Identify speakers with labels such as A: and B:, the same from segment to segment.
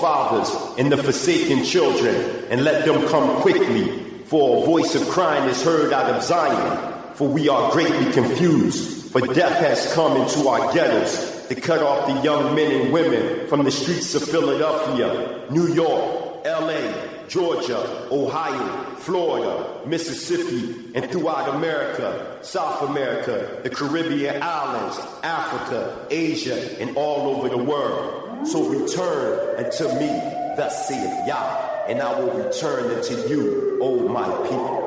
A: fathers and the forsaken children, and let them come quickly. For a voice of crying is heard out of Zion, for we are greatly confused. For death has come into our ghettos to cut off the young men and women from the streets of Philadelphia, New York, LA, Georgia, Ohio, Florida, Mississippi, and throughout America, South America, the Caribbean islands, Africa, Asia, and all over the world. So return unto me, thus saith Yah, and I will return unto you, O my people.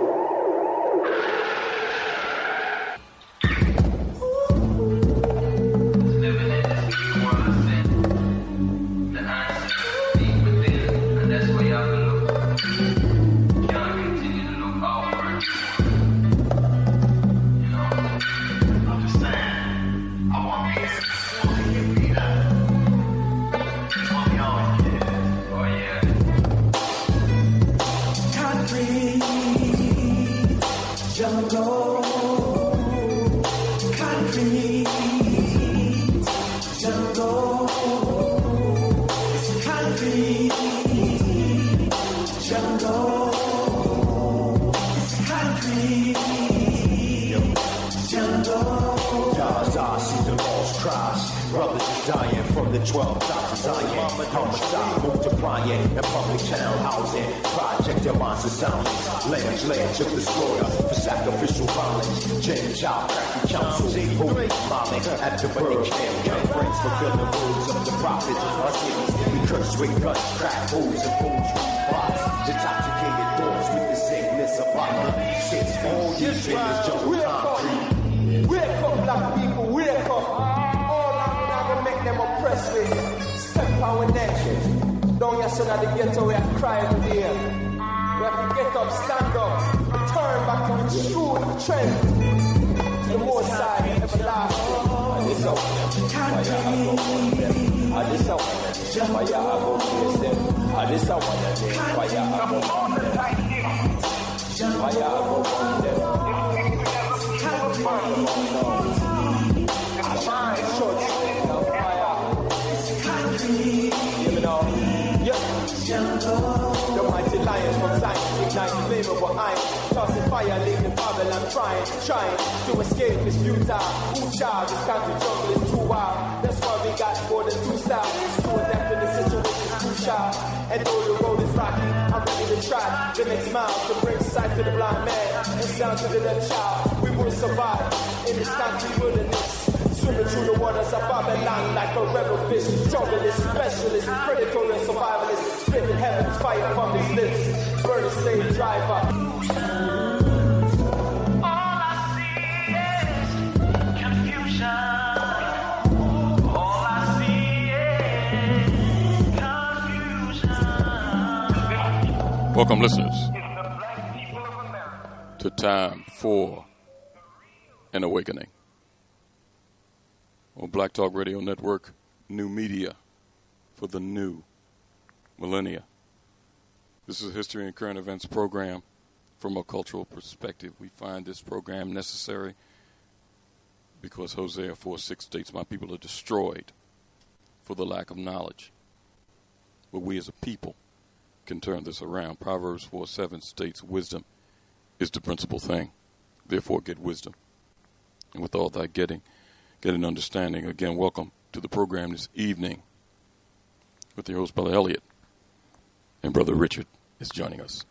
A: Took the slaughter for sacrificial violence. Change our cracky council. Holy Malik at the birth camp. Friends fulfill the words of the prophets. Our cities we curse with guns, crack holes and fools with plots. Intoxicated thoughts with the sickness of poverty. Since all these traitors jungle concrete.
B: Wake up, black people, wake up. All I'm gonna make them oppressed with. Step our neck. Don't you sit at the ghetto where I cry every day. We have to get up, stand up, return back to the true trend, to the more side, everlasting. This out, fire, I go on them. This out, fire, I go face them. This out, fire, I go on them. Fire, I go on them. Fire, church, fire. You know, yeah. The mighty lions from Zion ignite flammable iron, tossing fire, leaving Babylon trying to escape is futile. Ooh, child, this country jungle is too wild. That's why we got more than two styles. To adapt in the situation is crucial. And though the road is rocky, I'm ready to try the next mile to bring sight to the blind man and sound to the deaf child. We will survive in this country wilderness. Swimming through the waters of Babylon like a rebel fish. Junglist, specialist, predator and survivalist. Spitting heaven's fire from his lips. Burning slave driver.
C: All I see is confusion. All I see is confusion.
D: Welcome, listeners, to Time for an Awakening on Black Talk Radio Network, new media for the new millennia. This is a history and current events program from a cultural perspective. We find this program necessary because Hosea 4:6 states, "My people are destroyed for the lack of knowledge." But we as a people can turn this around. Proverbs 4:7 states, "Wisdom is the principal thing. Therefore get wisdom. And with all that get an understanding." Again, welcome to the program this evening with your host, Brother Elliott, and Brother Richard is joining us.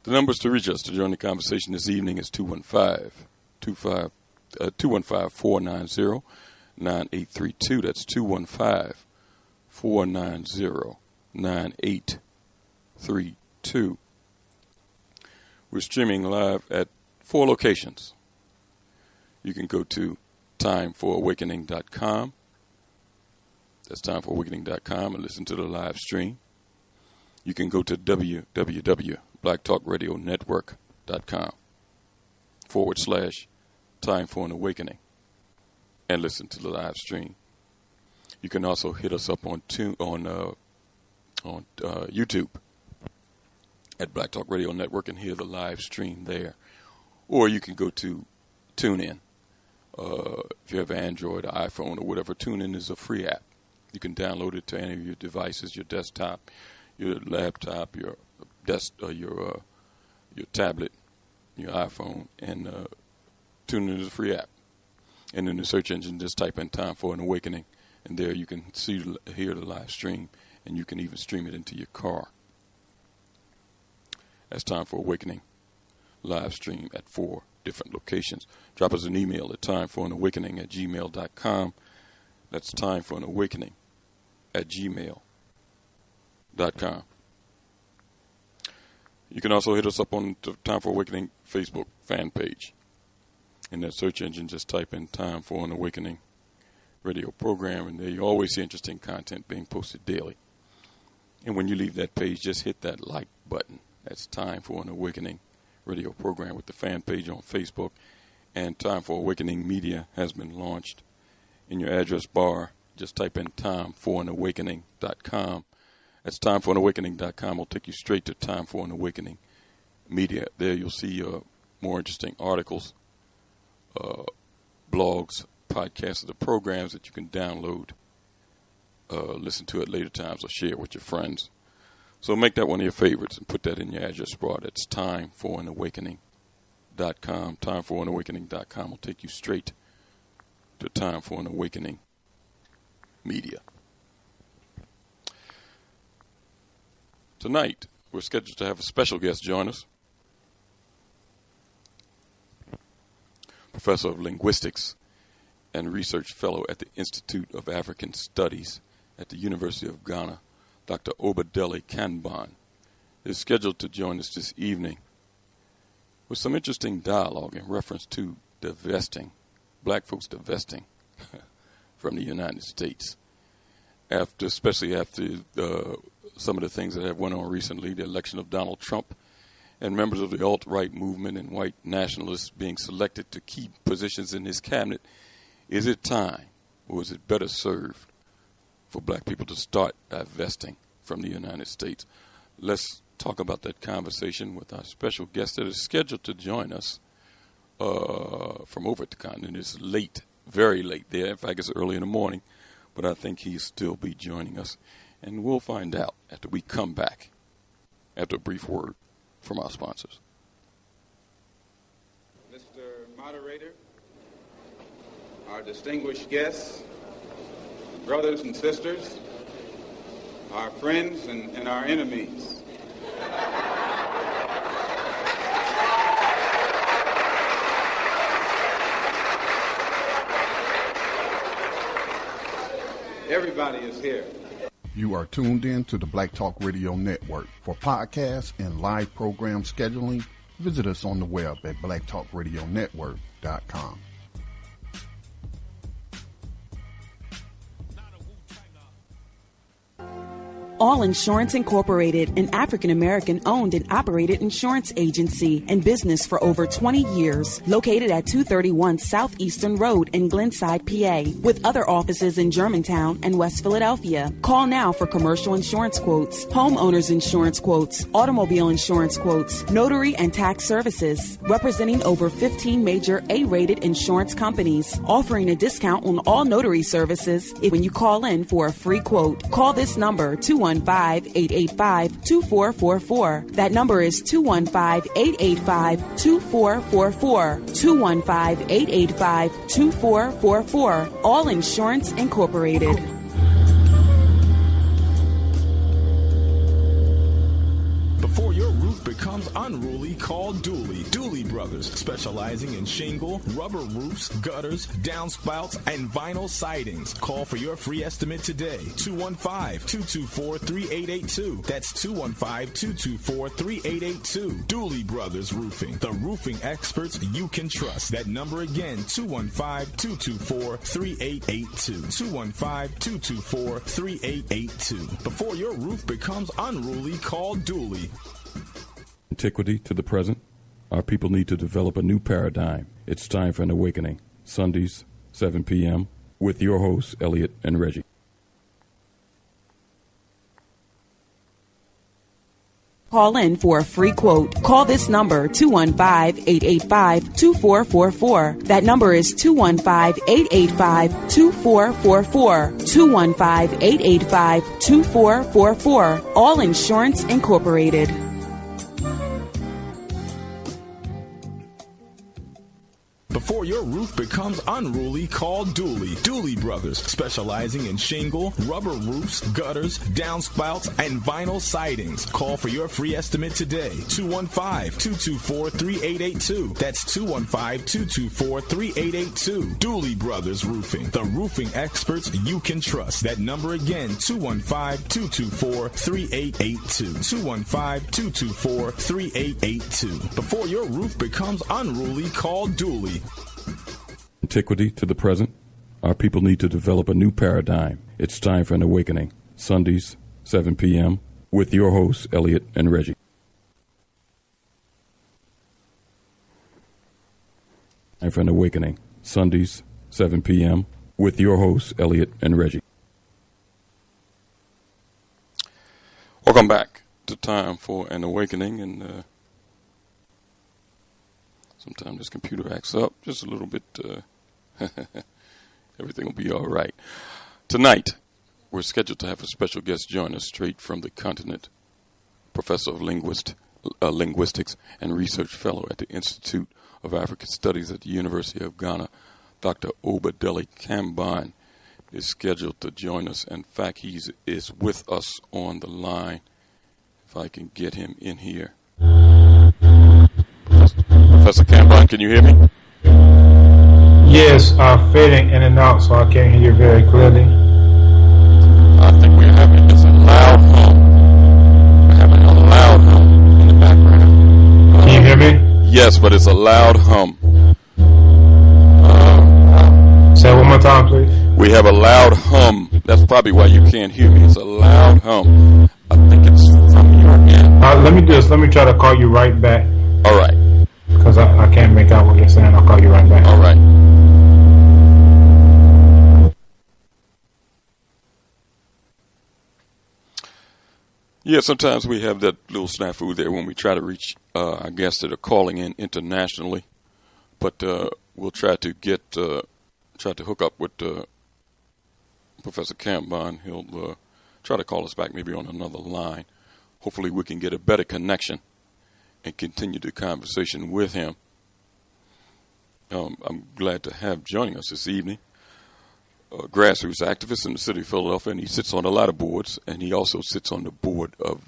D: The numbers to reach us to join the conversation this evening is 215-490-9832. That's 215-490-9832. We're streaming live at 4 locations. You can go to timefораwakening.com. That's timefораwakening.com and listen to the live stream. You can go to www.blacktalkradionetwork.com/Time for an Awakening and listen to the live stream. You can also hit us up on YouTube at Black Talk Radio Network and hear the live stream there. Or you can go to TuneIn If you have Android or iPhone or whatever, TuneIn is a free app. You can download it to any of your devices, your desktop, your laptop, your tablet, your iPhone, and TuneIn is a free app. And in the search engine, just type in Time for an Awakening, and there you can hear the live stream, and you can even stream it into your car. That's Time for Awakening live stream at 4 different locations. Drop us an email at timeforanawakening@gmail.com. That's timeforanawakening@gmail.com. You can also hit us up on the Time for Awakening Facebook fan page. In that search engine, just type in Time for an Awakening radio program, and there you always see interesting content being posted daily. And when you leave that page, just hit that like button. That's Time for an Awakening radio program with the fan page on Facebook. And Time for Awakening Media has been launched. In your address bar, just type in timeforanawakening.com. That's timeforanawakening.com. It'll take you straight to Time for an Awakening Media. There you'll see more interesting articles, blogs, podcasts of the programs that you can download, listen to at later times, or share with your friends. So make that one of your favorites and put that in your address bar. That's timeforanawakening.com. Timeforanawakening.com will take you straight to Time for an Awakening Media. Tonight, we're scheduled to have a special guest join us. Professor of Linguistics and Research Fellow at the Institute of African Studies at the University of Ghana, Dr. Obadele Kambon, is scheduled to join us this evening with some interesting dialogue in reference to divesting, black folks divesting from the United States, especially after some of the things that have went on recently, the election of Donald Trump, and members of the alt-right movement and white nationalists being selected to key positions in his cabinet. Is it time, or is it better served for black people to start divesting from the United States? Let's talk about that conversation with our special guest that is scheduled to join us from over at the continent. It's late, very late there. In fact, it's early in the morning, but I think he'll still be joining us. And we'll find out after we come back, after a brief word from our sponsors.
E: Mr. Moderator, our distinguished guests, brothers and sisters, our friends and our enemies. Everybody is here.
F: You are tuned in to the Black Talk Radio Network. For podcasts and live program scheduling, visit us on the web at blacktalkradionetwork.com.
G: All Insurance Incorporated, an African-American owned and operated insurance agency in business for over 20 years, located at 231 Southeastern Road in Glenside, PA, with other offices in Germantown and West Philadelphia. Call now for commercial insurance quotes, homeowners insurance quotes, automobile insurance quotes, notary and tax services, representing over 15 major A-rated insurance companies, offering a discount on all notary services when you call in for a free quote. Call this number, 215-885-2444. That number is 215-885-2444. 215-885-2444. All Insurance Incorporated.
H: Before your roof becomes unruly, call Dooley. Dooley Brothers, specializing in shingle, rubber roofs, gutters, downspouts, and vinyl sidings. Call for your free estimate today. 215-224-3882. That's 215-224-3882. Dooley Brothers Roofing, the roofing experts you can trust. That number again, 215-224-3882. 215-224-3882. Before your roof becomes unruly, call Dooley.
D: Antiquity to the present, our people need to develop a new paradigm. It's time for an awakening. Sundays, 7 p.m., with your hosts, Elliot and Reggie.
G: Call in for a free quote. Call this number, 215-885-2444. That number is 215-885-2444. 215-885-2444. All Insurance Incorporated.
H: Before your roof becomes unruly, call Dooley. Dooley Brothers, specializing in shingle, rubber roofs, gutters, downspouts, and vinyl sidings. Call for your free estimate today. 215-224-3882. That's 215-224-3882. Dooley Brothers Roofing, the roofing experts you can trust. That number again, 215-224-3882. 215-224-3882. Before your roof becomes unruly, call Dooley.
D: Antiquity to the present, our people need to develop a new paradigm. It's time for an awakening. Sundays, 7 p.m., with your hosts, Elliot and Reggie. Time for an awakening. Sundays, 7 p.m., with your hosts, Elliot and Reggie. Welcome back to Time for an Awakening, and sometimes this computer acts up just a little bit. Everything will be all right. Tonight, we're scheduled to have a special guest join us straight from the continent, Professor of Linguistics and Research Fellow at the Institute of African Studies at the University of Ghana, Dr.O. Kambon is scheduled to join us. In fact, he is with us on the line. If I can get him in here. Professor Kambon, can you hear me?
I: Yes, fading in and out, so I can't hear you very clearly.
D: I think we're having a loud hum. We're having a loud hum in the background.
I: Can you hear me?
D: Yes, but it's a loud hum.
I: Say it one more time, please.
D: We have a loud hum. That's probably why you can't hear me. It's a loud hum. I think it's from your end.
I: Let me try to call you right back.
D: All right.
I: Because I can't make out what you're saying. I'll call you right back.
D: All right. Yeah, sometimes we have that little snafu there when we try to reach our guests that are calling in internationally. But we'll try to hook up with Professor Kambon. He'll try to call us back maybe on another line. Hopefully we can get a better connection and continue the conversation with him. I'm glad to have joining us this evening a grassroots activist in the city of Philadelphia, and he sits on a lot of boards, and he also sits on the board at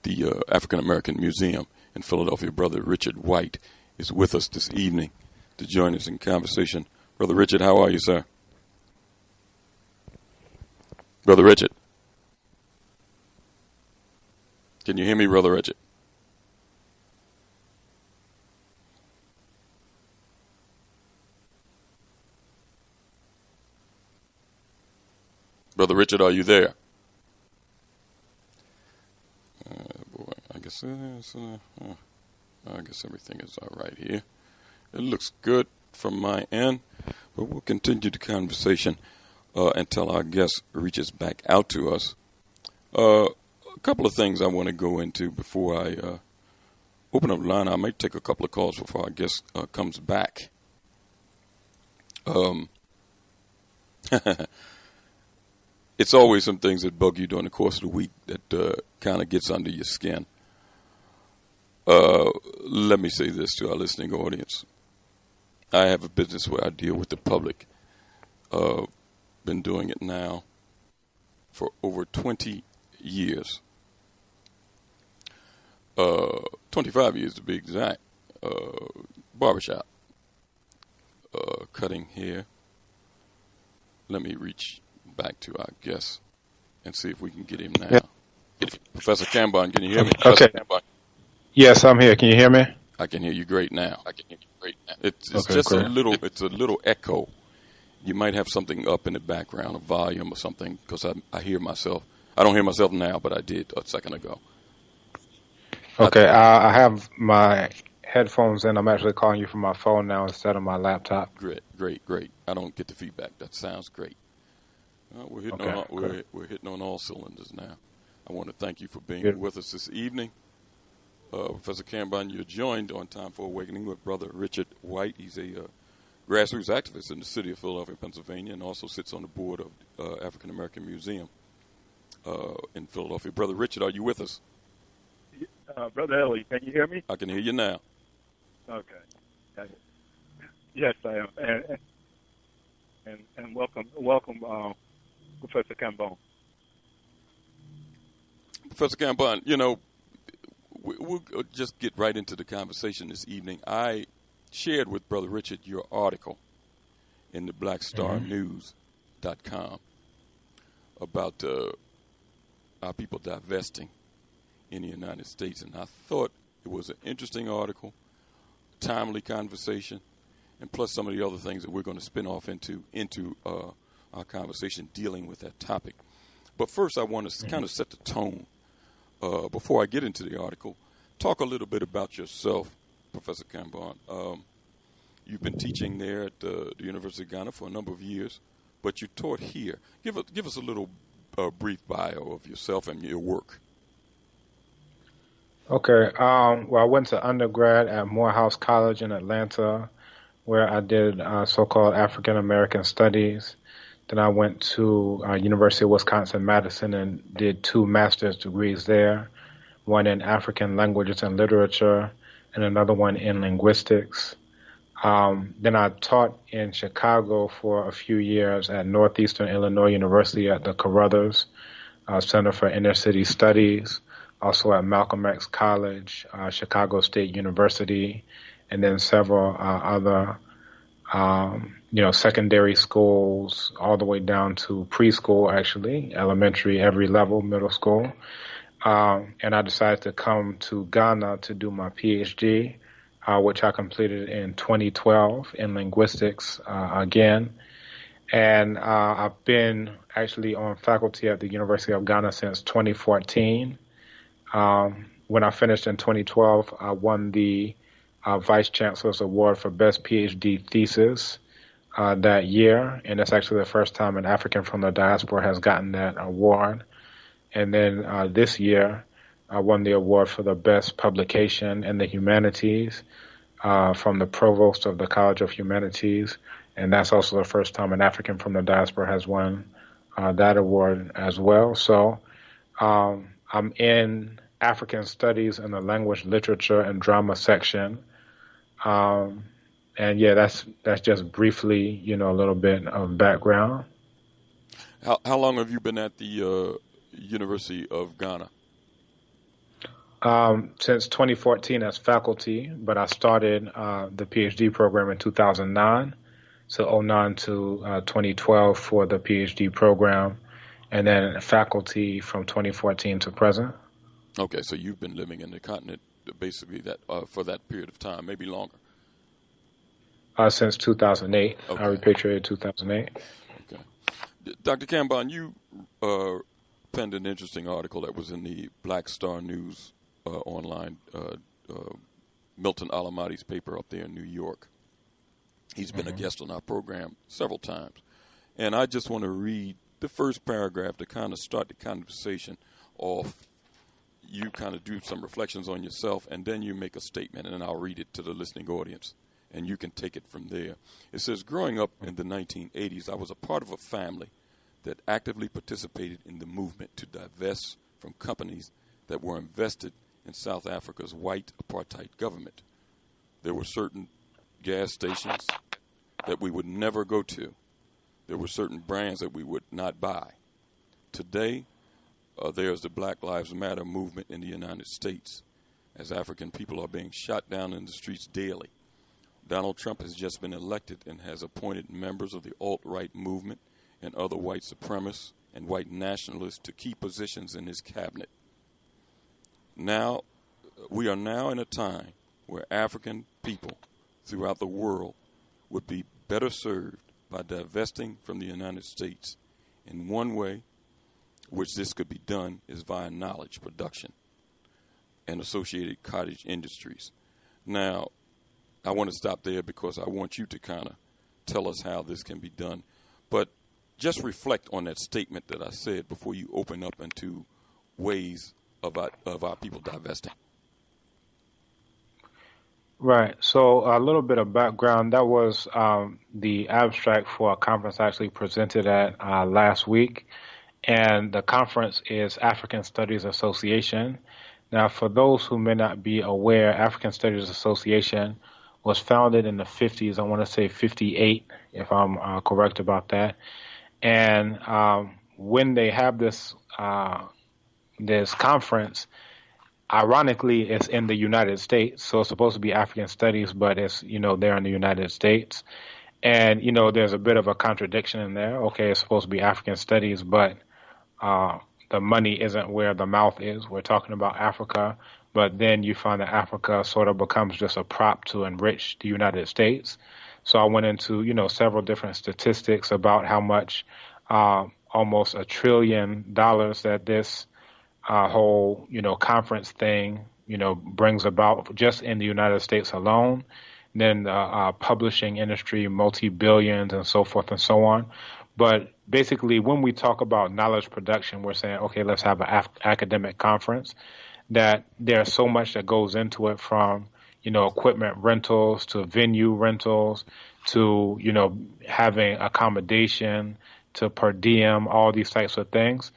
D: the African American Museum in Philadelphia. Brother Richard White is with us this evening to join us in conversation. Brother Richard, how are you, sir? Brother Richard. Can you hear me, Brother Richard? Brother Richard, are you there? Boy, I guess everything is all right here. It looks good from my end, but we'll continue the conversation until our guest reaches back out to us. A couple of things I want to go into before I open up the line. I might take a couple of calls before our guest comes back. It's always some things that bug you during the course of the week that kind of gets under your skin. Let me say this to our listening audience. I have a business where I deal with the public. Been doing it now for over 20 years. 25 years to be exact. Barbershop. Cutting hair. Let me reach back to our guest and see if we can get him now.
I: Yep.
D: Professor Kambon, can you hear me?
I: Okay. Yes, I'm here. Can you hear me?
D: I can hear you great now. It's okay, just great. It's a little echo. You might have something up in the background, a volume or something, because I hear myself. I don't hear myself now, but I did a second ago.
I: Okay, I have my headphones in. I'm actually calling you from my phone now instead of my laptop.
D: Great. I don't get the feedback. That sounds great. We're hitting on all cylinders now. I want to thank you for being with us this evening. Professor Kambon, you're joined on Time for Awakening with Brother Richard White. He's a grassroots activist in the city of Philadelphia, Pennsylvania, and also sits on the board of African American Museum in Philadelphia. Brother Richard, are you with us?
J: Brother Ellie, can you hear me?
D: I can hear you now.
J: Okay. Yes, I am. And welcome, Professor Kambon.
D: Professor Kambon, you know, we'll just get right into the conversation this evening. I shared with Brother Richard your article in the blackstarnews.com about our people divesting in the United States. And I thought it was an interesting article, timely conversation, and plus some of the other things that we're going to spin off into our conversation dealing with that topic. But first I want to kind of set the tone before I get into the article. Talk a little bit about yourself, Professor Kambon. You've been teaching there at the University of Ghana for a number of years, but you taught here. Give us a little brief bio of yourself and your work.
I: Okay. Well, I went to undergrad at Morehouse College in Atlanta, where I did so-called African American Studies. Then I went to University of Wisconsin-Madison and did 2 master's degrees there, one in African Languages and Literature and another one in Linguistics. Then I taught in Chicago for a few years at Northeastern Illinois University at the Carruthers Center for Inner City Studies, also at Malcolm X College, Chicago State University, and then several other secondary schools all the way down to preschool, actually, elementary, every level, middle school. And I decided to come to Ghana to do my PhD, which I completed in 2012 in linguistics again. And I've been actually on faculty at the University of Ghana since 2014. When I finished in 2012, I won the Vice Chancellor's Award for Best PhD Thesis that year, and it's actually the first time an African from the diaspora has gotten that award. And then this year, I won the award for the Best Publication in the Humanities from the Provost of the College of Humanities, and that's also the first time an African from the diaspora has won that award as well. So I'm in African Studies in the Language, Literature, and Drama section. And yeah, that's just briefly, a little bit of background.
D: How long have you been at the University of Ghana?
I: Since 2014 as faculty, but I started the PhD program in 2009, so 2009 to 2012 for the PhD program, and then faculty from 2014 to present.
D: Okay, so you've been living in the continent basically that for that period of time, maybe longer.
I: Since 2008. Okay. I repatriated 2008.
D: Okay. Dr. Kambon, you penned an interesting article that was in the Black Star News online, Milton Alamati's paper up there in New York. He's been a guest on our program several times. And I just want to read the first paragraph to kind of start the conversation off. You kind of do some reflections on yourself, and then you make a statement, and then I'll read it to the listening audience, and you can take it from there. It says, growing up in the 1980s, I was a part of a family that actively participated in the movement to divest from companies that were invested in South Africa's white apartheid government. There were certain gas stations that we would never go to. There were certain brands that we would not buy. Today, there's the Black Lives Matter movement in the United States, as African people are being shot down in the streets daily. Donald Trump has just been elected and has appointed members of the alt-right movement and other white supremacists and white nationalists to key positions in his cabinet. Now, we are now in a time where African people throughout the world would be better served by divesting from the United States. In one way, which this could be done, is via knowledge production and associated cottage industries. Now, I want to stop there because I want you to kind of tell us how this can be done. But just reflect on that statement that I said before you open up into ways of our people divesting?
I: Right. So a little bit of background. That was the abstract for a conference I actually presented at last week. And the conference is African Studies Association. Now, for those who may not be aware, African Studies Association was founded in the 50s. I want to say 58, if I'm correct about that. And when they have this conference, ironically, it's in the United States. So it's supposed to be African Studies, but it's, they're in the United States. And, there's a bit of a contradiction in there. Okay, it's supposed to be African Studies, but the money isn't where the mouth is. We're talking about Africa, but then you find that Africa sort of becomes just a prop to enrich the United States. So I went into, several different statistics about how much, almost $1 trillion that this whole, conference thing, brings about just in the United States alone. Then the publishing industry, multi-billions and so forth and so on. But basically, when we talk about knowledge production, we're saying, okay, let's have an academic conference, that there's so much that goes into it, from, equipment rentals to venue rentals to, having accommodation to per diem, all these types of things.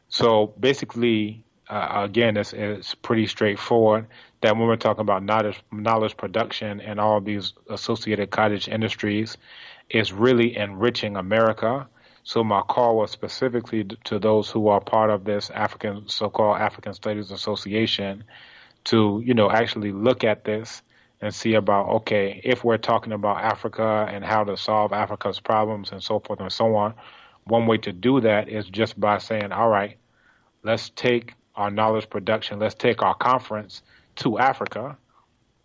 I: So basically, again, it's pretty straightforward that when we're talking about knowledge production and all these associated cottage industries, it's really enriching America. So my call was specifically to those who are part of this so-called African Studies Association to, actually look at this and see about, okay, if we're talking about Africa and how to solve Africa's problems and so forth and so on, one way to do that is just by saying, all right, let's take our knowledge production, let's take our conference to Africa,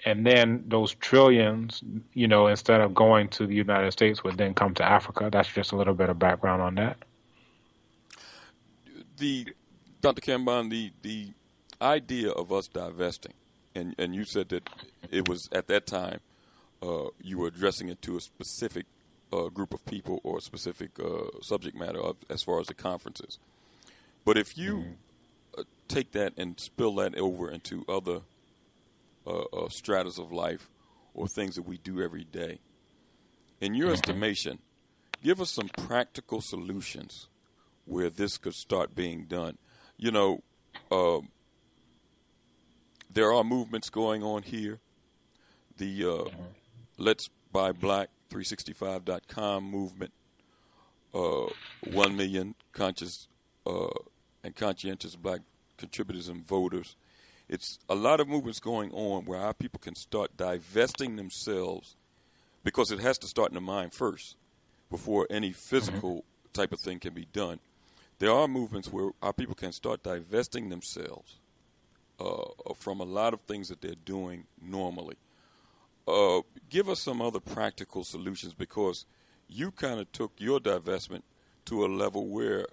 I: and then those trillions, instead of going to the United States, would then come to Africa. That's just a little bit of background on that.
D: Dr. Kambon, the idea of us divesting, and you said that it was at that time you were addressing it to a specific group of people or a specific subject matter as far as the conferences. But if you take that and spill that over into other stratas of life or things that we do every day, in your estimation, give us some practical solutions where this could start being done. There are movements going on here. The Let's Buy Black 365.com movement, 1 million conscious and conscientious black contributors and voters. It's a lot of movements going on where our people can start divesting themselves, because it has to start in the mind first before any physical type of thing can be done. There are movements where our people can start divesting themselves from a lot of things that they're doing normally. Give us some other practical solutions, because you kind of took your divestment to a level where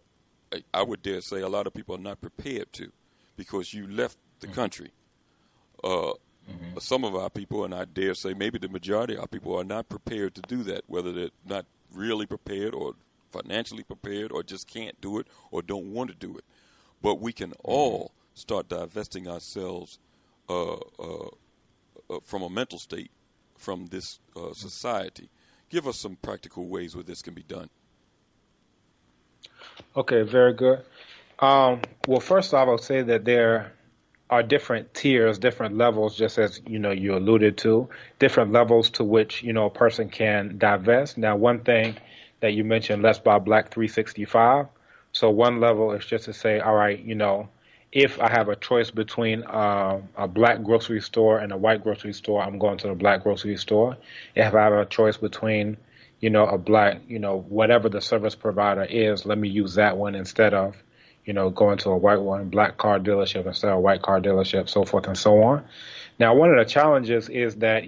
D: I would dare say a lot of people are not prepared to, because you left the country. Some of our people, and I dare say maybe the majority of our people, are not prepared to do that, whether they're not really prepared or financially prepared or just can't do it or don't want to do it. But we can all start divesting ourselves from a mental state from this society. Give us some practical ways where this can be done.
I: Okay, very good. Well, first off, I'll say that there are different tiers, different levels, just as, you alluded to, different levels to which, a person can divest. Now, one thing that you mentioned, Let's Buy Black 365. So one level is just to say, all right, if I have a choice between a black grocery store and a white grocery store, I'm going to the black grocery store. If I have a choice between, a black, whatever the service provider is, let me use that one instead of, going to a white one, black car dealership instead of a white car dealership, so forth and so on. Now, one of the challenges is that,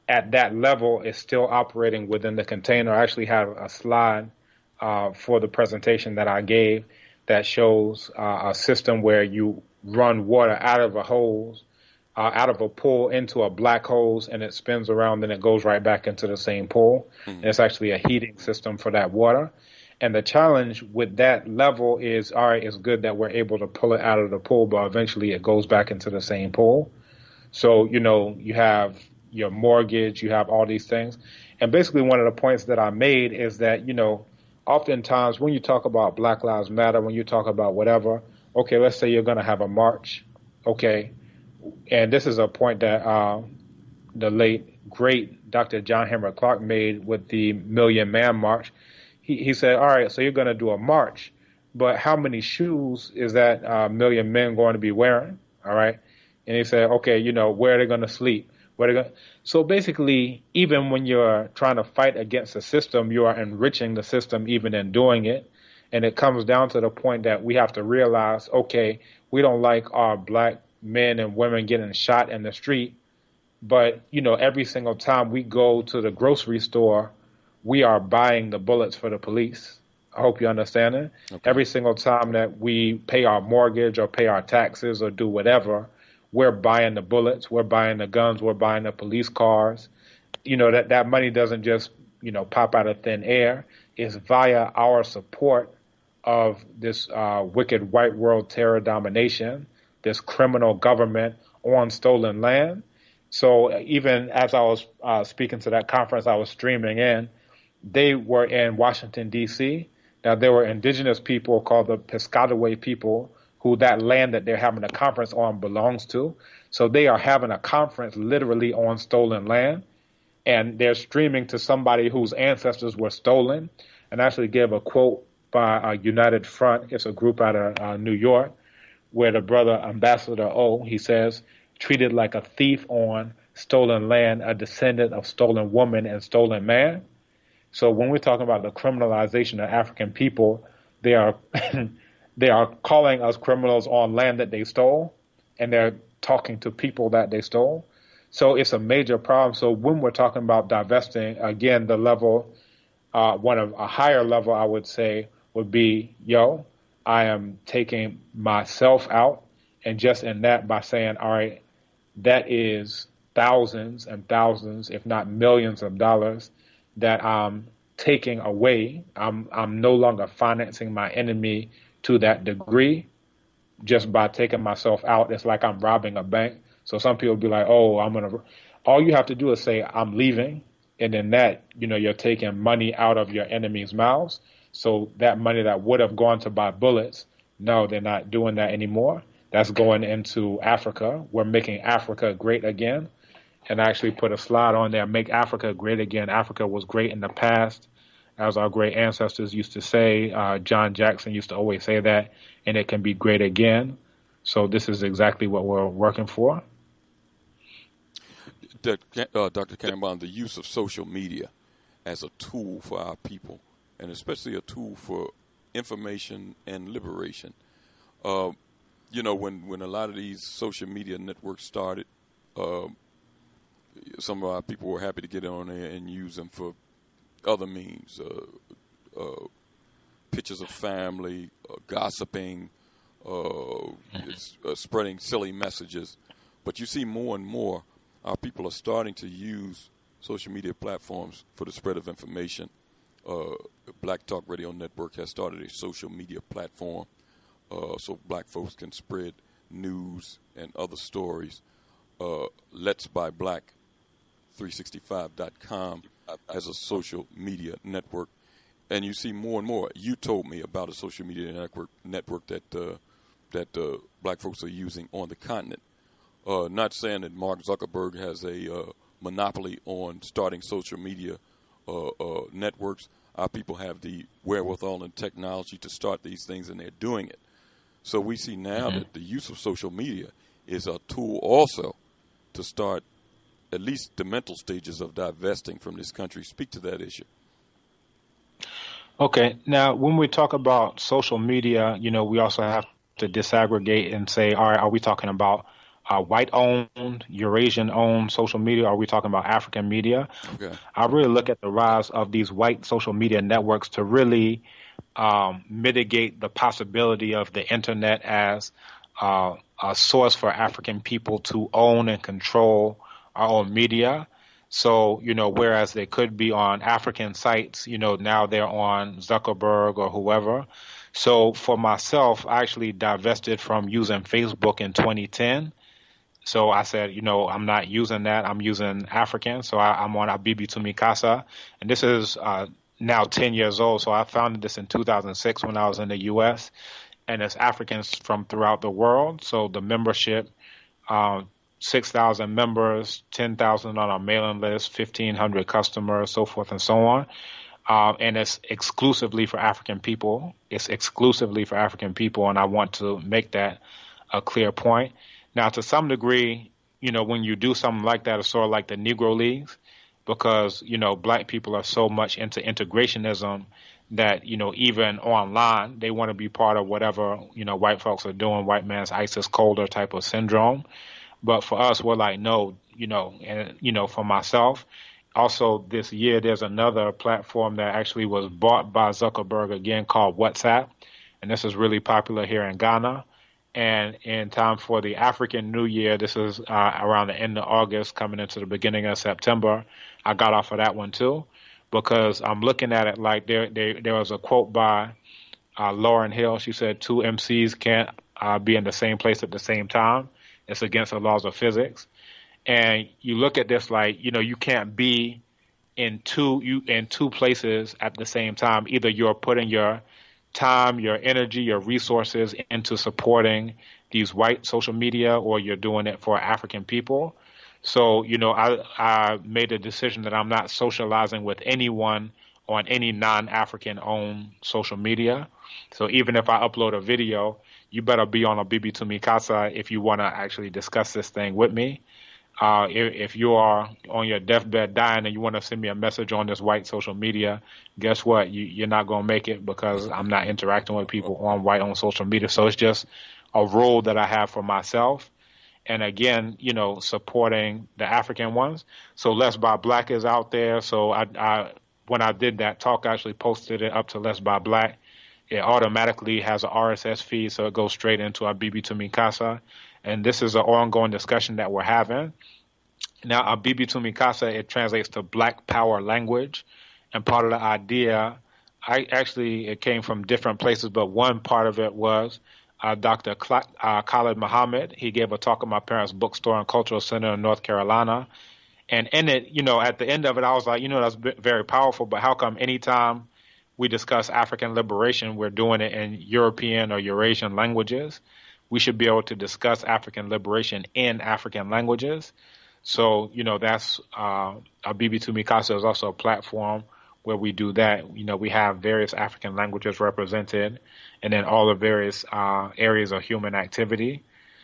I: at that level, it's still operating within the container. I actually have a slide for the presentation that I gave that shows a system where you run water out of a hose out of a pool into a black hole, and it spins around and it goes right back into the same pool. And it's actually a heating system for that water. And the challenge with that level is, all right, it's good that we're able to pull it out of the pool, but eventually it goes back into the same pool. So, you have your mortgage, you have all these things. And basically one of the points that I made is that, oftentimes when you talk about Black Lives Matter, when you talk about whatever, okay, let's say you're going to have a march, okay, and this is a point that the late, great Dr. John Henry Clark made with the Million Man March. He said, all right, so you're going to do a march, but how many shoes is that million men going to be wearing, all right? And he said, okay, where are they going to sleep? So basically, even when you're trying to fight against the system, you are enriching the system even in doing it. And it comes down to the point that we have to realize, okay, we don't like our black men and women getting shot in the street, but every single time we go to the grocery store, we are buying the bullets for the police. I hope you understand it. Okay. Every single time that we pay our mortgage or pay our taxes or do whatever, we're buying the bullets, we're buying the guns, we're buying the police cars. That money doesn't just pop out of thin air. It's via our support of this wicked white world terror domination, this criminal government on stolen land. So even as I was speaking to that conference I was streaming in, they were in Washington, D.C. Now, there were indigenous people called the Piscataway people who that land that they're having a conference on belongs to. So they are having a conference literally on stolen land, and they're streaming to somebody whose ancestors were stolen. And I actually gave a quote by United Front. It's a group out of New York, where the brother Ambassador O, he says, treated like a thief on stolen land, a descendant of stolen woman and stolen man. So when we're talking about the criminalization of African people, they are they are calling us criminals on land that they stole, and they're talking to people that they stole. So it's a major problem. So when we're talking about divesting, again, the level, one of a higher level, I would say, would be, I am taking myself out, and just in that, by saying, all right, that is thousands and thousands, if not millions of dollars that I'm taking away. I'm no longer financing my enemy to that degree. Just by taking myself out, it's like I'm robbing a bank. So some people be like, oh, all you have to do is say, I'm leaving. And then that, you're taking money out of your enemy's mouths. So that money that would have gone to buy bullets, no, they're not doing that anymore. That's going into Africa. We're making Africa great again. And I actually put a slide on there, make Africa great again. Africa was great in the past, as our great ancestors used to say. John Jackson used to always say that, and it can be great again. So this is exactly what we're working for.
D: Dr. Kambon, the use of social media as a tool for our people, and especially a tool for information and liberation. When a lot of these social media networks started, some of our people were happy to get on there and use them for other means, pictures of family, gossiping, spreading silly messages. But you see more and more our people are starting to use social media platforms for the spread of information. Black Talk Radio Network has started a social media platform so black folks can spread news and other stories. Let's Buy Black 365.com as a social media network, and you see more and more. You told me about a social media network that black folks are using on the continent. Not saying that Mark Zuckerberg has a monopoly on starting social media networks. Our people have the wherewithal and technology to start these things, and they're doing it. So we see now that the use of social media is a tool also to start at least the mental stages of divesting from this country. Speak to that issue.
I: Okay. Now, when we talk about social media, we also have to disaggregate and say, all right, are we talking about white-owned, Eurasian-owned social media? Are we talking about African media?
D: Okay.
I: I really look at the rise of these white social media networks to really mitigate the possibility of the internet as a source for African people to own and control our own media. So, whereas they could be on African sites, now they're on Zuckerberg or whoever. So for myself, I actually divested from using Facebook in 2010. So I said, I'm not using that. I'm using African. So I'm on Abibi Tumikasa. And this is now 10 years old. So I founded this in 2006 when I was in the U.S. And it's Africans from throughout the world. So the membership, 6,000 members, 10,000 on our mailing list, 1,500 customers, so forth and so on. And it's exclusively for African people. It's exclusively for African people. And I want to make that a clear point. Now, to some degree, when you do something like that, it's sort of like the Negro Leagues, because, black people are so much into integrationism that, even online, they want to be part of whatever, white folks are doing, white man's ISIS colder type of syndrome. But for us, we're like, no, and, for myself, also this year, there's another platform that actually was bought by Zuckerberg again called WhatsApp. And this is really popular here in Ghana. And in time for the African New Year, this is around the end of August, coming into the beginning of September, I got off of that one too, because I'm looking at it like there was a quote by Lauryn Hill. She said, 2 MCs can't be in the same place at the same time. It's against the laws of physics. And you look at this like, you can't be in two places at the same time. Either you're putting your time, your energy, your resources into supporting these white social media, or you're doing it for African people. So, I made a decision that I'm not socializing with anyone on any non-African owned social media. So even if I upload a video, you better be on a Bibi Tumikasa if you want to actually discuss this thing with me. If you are on your deathbed dying and you want to send me a message on this white social media, guess what? You're not going to make it, because I'm not interacting with people on white on social media. So it's just a role that I have for myself. And again, supporting the African ones. So Let's Buy Black is out there. So I when I did that talk, I actually posted it up to Let's Buy Black. It automatically has an RSS feed, so it goes straight into our Bibi Tumikasa. And this is an ongoing discussion that we're having. Now, our Bibi Tumikasa, it translates to Black Power language. And part of the idea, it came from different places, but one part of it was Dr. Khalid Muhammad. He gave a talk at my parents' bookstore and cultural center in North Carolina. And in it, at the end of it, I was like, that's very powerful, but how come anytime we discuss African liberation, we're doing it in European or Eurasian languages? We should be able to discuss African liberation in African languages. So, that's Bibi Tumikasa is also a platform where we do that. We have various African languages represented, and then all the various areas of human activity.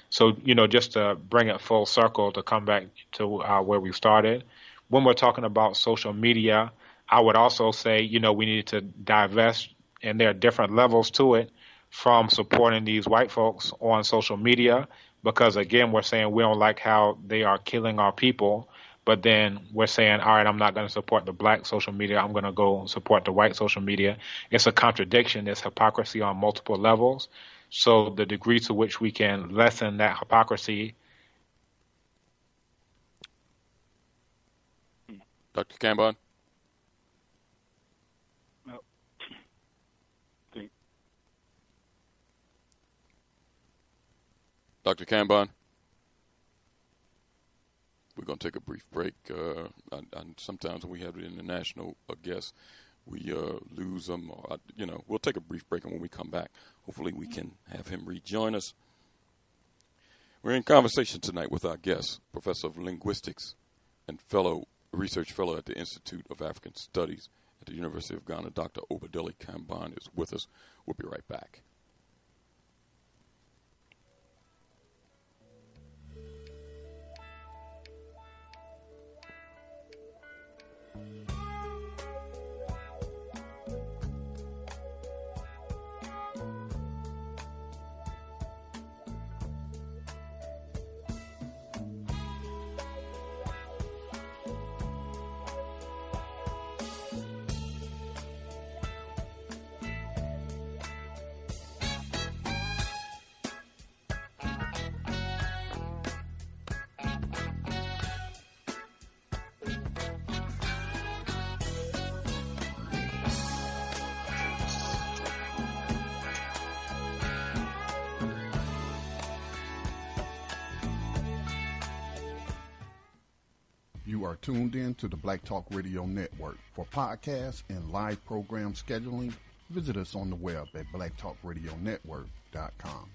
I: So, just to bring it full circle, to come back to where we started, when we're talking about social media, I would also say, we need to divest, and there are different levels to it, from supporting these white folks on social media, because again, we're saying we don't like how they are killing our people, but then we're saying, all right, I'm not going to support the black social media, I'm going to go support the white social media. It's a contradiction, it's hypocrisy on multiple levels. So the degree to which we can lessen that hypocrisy.
D: Dr. Kambon? Dr. Kambon, we're going to take a brief break. And sometimes when we have an international guest, we lose them. Or, we'll take a brief break, and when we come back, hopefully we can have him rejoin us. We're in conversation tonight with our guest, Professor of Linguistics and research fellow at the Institute of African Studies at the University of Ghana, Dr. Obadeli Kambon is with us. We'll be right back.
F: You are tuned in to the Black Talk Radio Network. For podcasts and live program scheduling, visit us on the web at blacktalkradionetwork.com.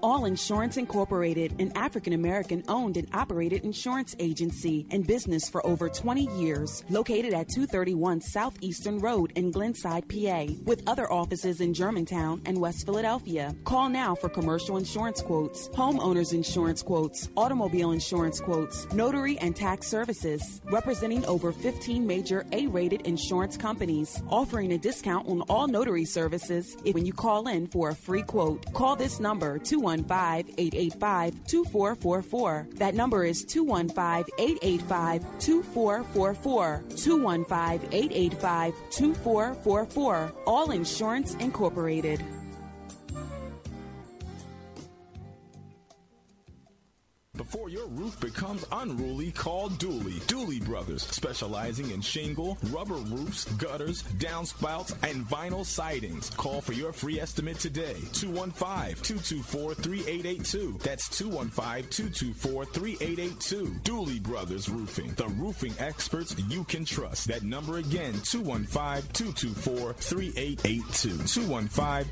G: All Insurance Incorporated, an African-American owned and operated insurance agency and business for over 20 years, located at 231 Southeastern Road in Glenside, PA, with other offices in Germantown and West Philadelphia. Call now for commercial insurance quotes, homeowners insurance quotes, automobile insurance quotes, notary and tax services, representing over 15 major A-rated insurance companies, offering a discount on all notary services when you call in for a free quote. Call this number, 215-885-2444. That number is 215-885-2444. 215-885-2444. All Insurance Incorporated.
H: Before your roof becomes unruly, call Dooley. Dooley Brothers, specializing in shingle, rubber roofs, gutters, downspouts, and vinyl sidings. Call for your free estimate today. 215-224-3882. That's 215-224-3882. Dooley Brothers Roofing, the roofing experts you can trust. That number again, 215-224-3882.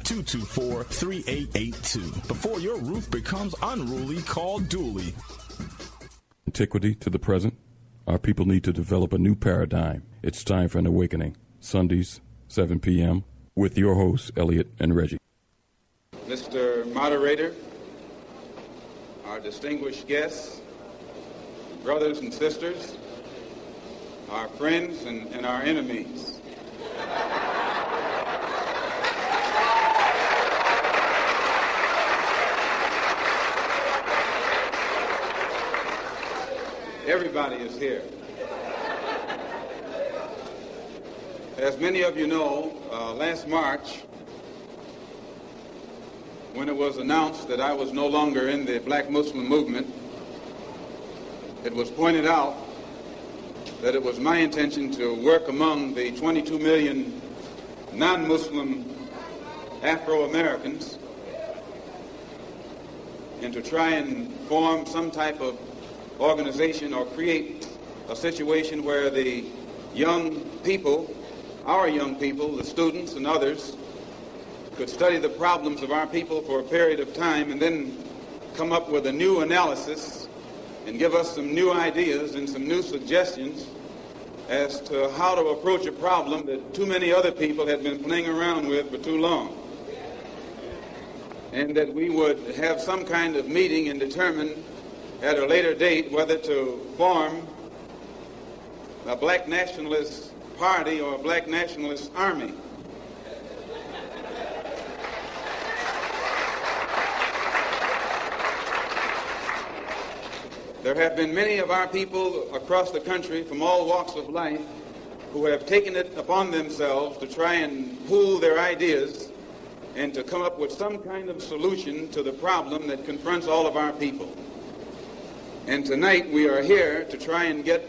H: 215-224-3882. Before your roof becomes unruly, call Dooley.
D: Antiquity to the present, our people need to develop a new paradigm. It's time for an awakening. Sundays, 7 p.m., with your hosts, Elliot and Reggie.
E: Mr. Moderator, our distinguished guests, brothers and sisters, our friends and our enemies. Everybody is here. As many of you know, last March, when it was announced that I was no longer in the Black Muslim movement, it was pointed out that it was my intention to work among the 22 million non-Muslim Afro-Americans and to try and form some type of organization or create a situation where the young people, our young people, the students and others, could study the problems of our people for a period of time and then come up with a new analysis and give us some new ideas and some new suggestions as to how to approach a problem that too many other people had been playing around with for too long. And that we would have some kind of meeting and determine at a later date whether to form a black nationalist party or a black nationalist army. There have been many of our people across the country from all walks of life who have taken it upon themselves to try and pool their ideas and to come up with some kind of solution to the problem that confronts all of our people. And tonight we are here to try and get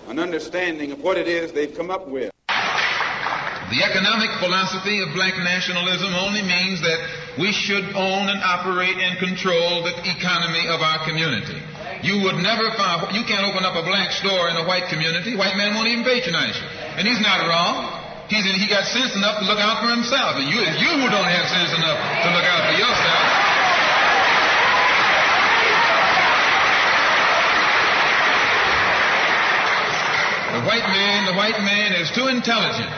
E: an understanding of what it is they've come up with.
K: The economic philosophy of black nationalism only means that we should own and operate and control the economy of our community. You would never find, you can't open up a black store in a white community. White men won't even patronize you. And he's not wrong. He got sense enough to look out for himself. And it's you who don't have sense enough to look out for yourself. The white man is too intelligent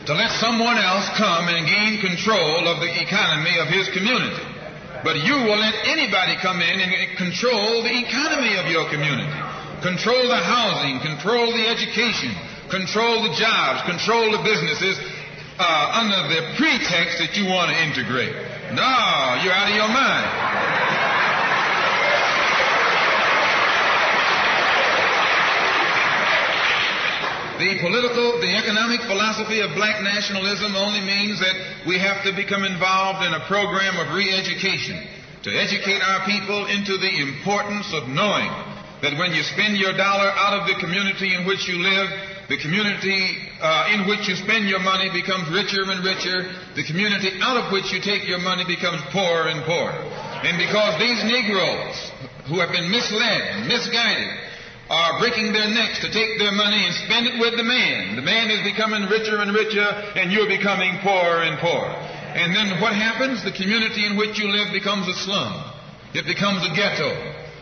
K: to let someone else come and gain control of the economy of his community. But you will let anybody come in and control the economy of your community. Control the housing, control the education, control the jobs, control the businesses under the pretext that you want to integrate. No, you're out of your mind. The economic philosophy of black nationalism only means that we have to become involved in a program of re-education to educate our people into the importance of knowing that when you spend your dollar out of the community in which you live, The community in which you spend your money becomes richer and richer. The community out of which you take your money becomes poorer and poorer. And because these Negroes who have been misled and misguided are breaking their necks to take their money and spend it with the man is becoming richer and richer, and you're becoming poorer and poorer. And then what happens? The community in which you live becomes a slum. It becomes a ghetto.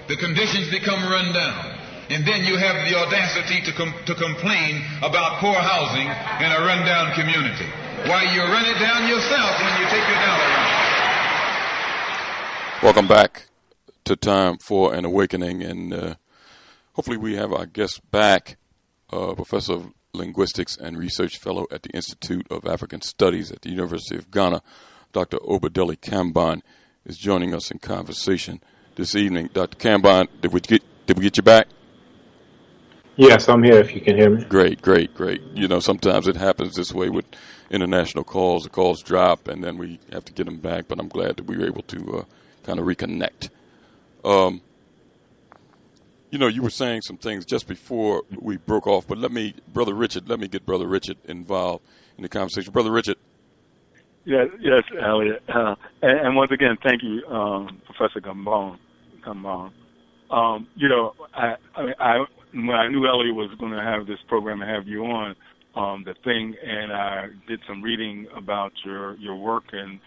K: The conditions become run down. And then you have the audacity to complain about poor housing in a run-down community. Why, you run it down yourself when you take your dollar around.
D: Welcome back to Time for an Awakening, and hopefully we have our guest back, Professor of Linguistics and Research Fellow at the Institute of African Studies at the University of Ghana, Dr. Obadeli Kambon, is joining us in conversation this evening. Dr. Kambon, did we get you back?
I: Yes, I'm here if you can hear me.
D: Great. You know, sometimes it happens this way with international calls. The calls drop, and then we have to get them back, but I'm glad that we were able to kind of reconnect. You know, you were saying some things just before we broke off, but let me get Brother Richard involved in the conversation. Brother Richard.
J: Yes, Elliot. And once again, thank you, Professor Kambon. You know, I when I knew Elliot was going to have this program and have you on, and I did some reading about your work and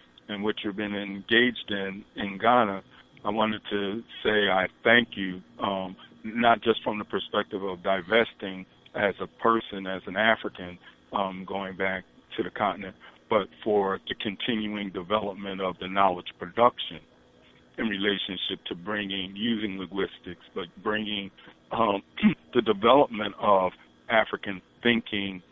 J: what you've been engaged in Ghana, I wanted to say I thank you, not just from the perspective of divesting as a person, as an African, going back to the continent, but for the continuing development of the knowledge production in relationship to using linguistics, but bringing the development of African thinking,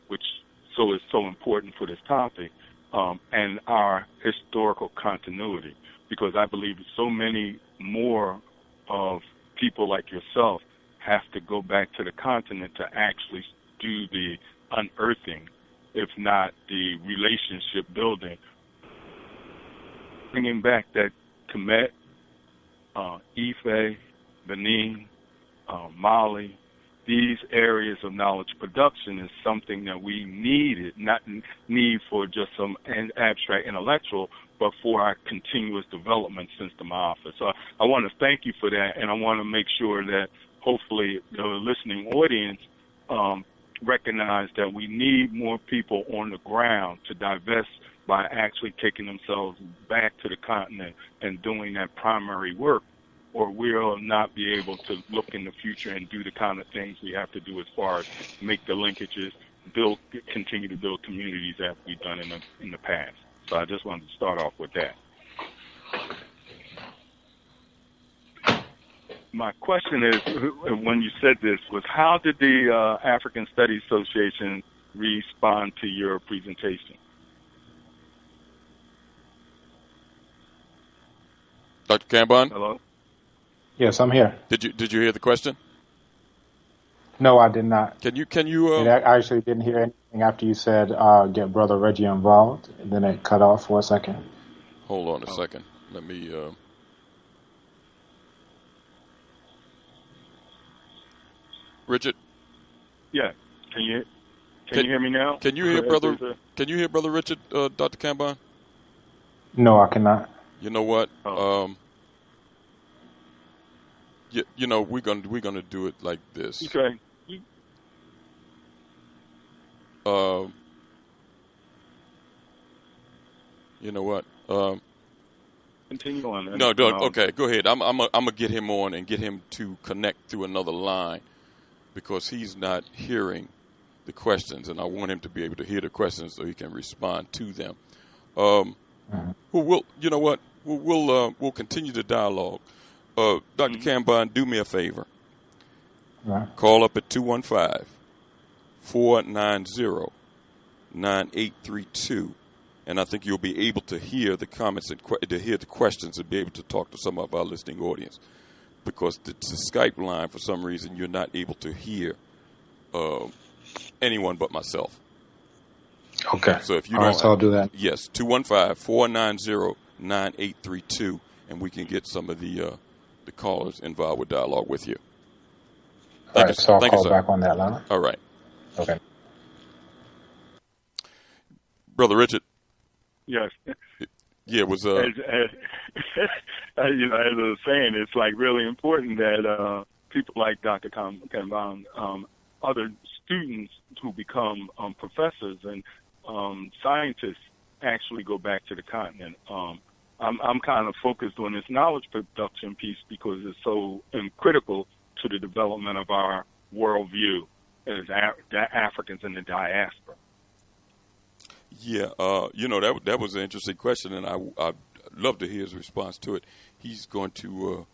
J: which is so important for this topic, and our historical continuity, because I believe so many more of people like yourself have to go back to the continent to actually do the unearthing, if not the relationship building, bringing back that Kemet, Ife, Benin, Mali. These areas of knowledge production is something that we not need for just some abstract intellectual, but for our continuous development since the office. So I want to thank you for that, and I want to make sure that hopefully the listening audience recognize that we need more people on the ground to divest by actually taking themselves back to the continent and doing that primary work, or we'll not be able to look in the future and do the kind of things we have to do as far as make the linkages, continue to build communities as we've done in the past. So I just wanted to start off with that. My question is, when you said this, was how did the African Studies Association respond to your presentation?
D: Dr. Kambon?
J: Hello?
I: Yes, I'm here.
D: Did you hear the question?
I: No, I did not.
D: Can you?
I: I actually didn't hear anything after you said get Brother Reggie involved, and then it cut off for a second.
D: Hold on a second. Let me. Richard.
J: Yeah. Can you hear me now?
D: Can you hear Brother? Can you hear Brother Richard, Dr. Kambon?
I: No, I cannot.
D: You know what? You know, we're gonna do it like this.
J: Okay.
D: You know what?
J: Continue on.
D: No, okay, go ahead. I'm gonna get him on and get him to connect through another line, because he's not hearing the questions, and I want him to be able to hear the questions so he can respond to them. Well, you know what? We'll continue the dialogue. Dr. Kambon, do me a favor. Call up at 215-490-9832, and I think you'll be able to hear the comments and to hear the questions and be able to talk to some of our listening audience. Because the Skype line, for some reason, you're not able to hear anyone but myself.
I: Okay.
D: So if you
I: don't, so I'll do that.
D: Yes, 215-490-9832, and we can get some of the callers involved with dialogue with you.
I: All right, so I'll call back on that line.
D: All right.
I: Okay.
D: Brother Richard.
J: Yes.
D: Yeah, was
J: as I was saying, it's like really important that people like Dr. Kambon, other students who become professors and scientists actually go back to the continent. I'm kind of focused on this knowledge production piece because it's so critical to the development of our worldview as Africans in the diaspora.
D: Yeah, that was an interesting question, and I'd love to hear his response to it. He's going to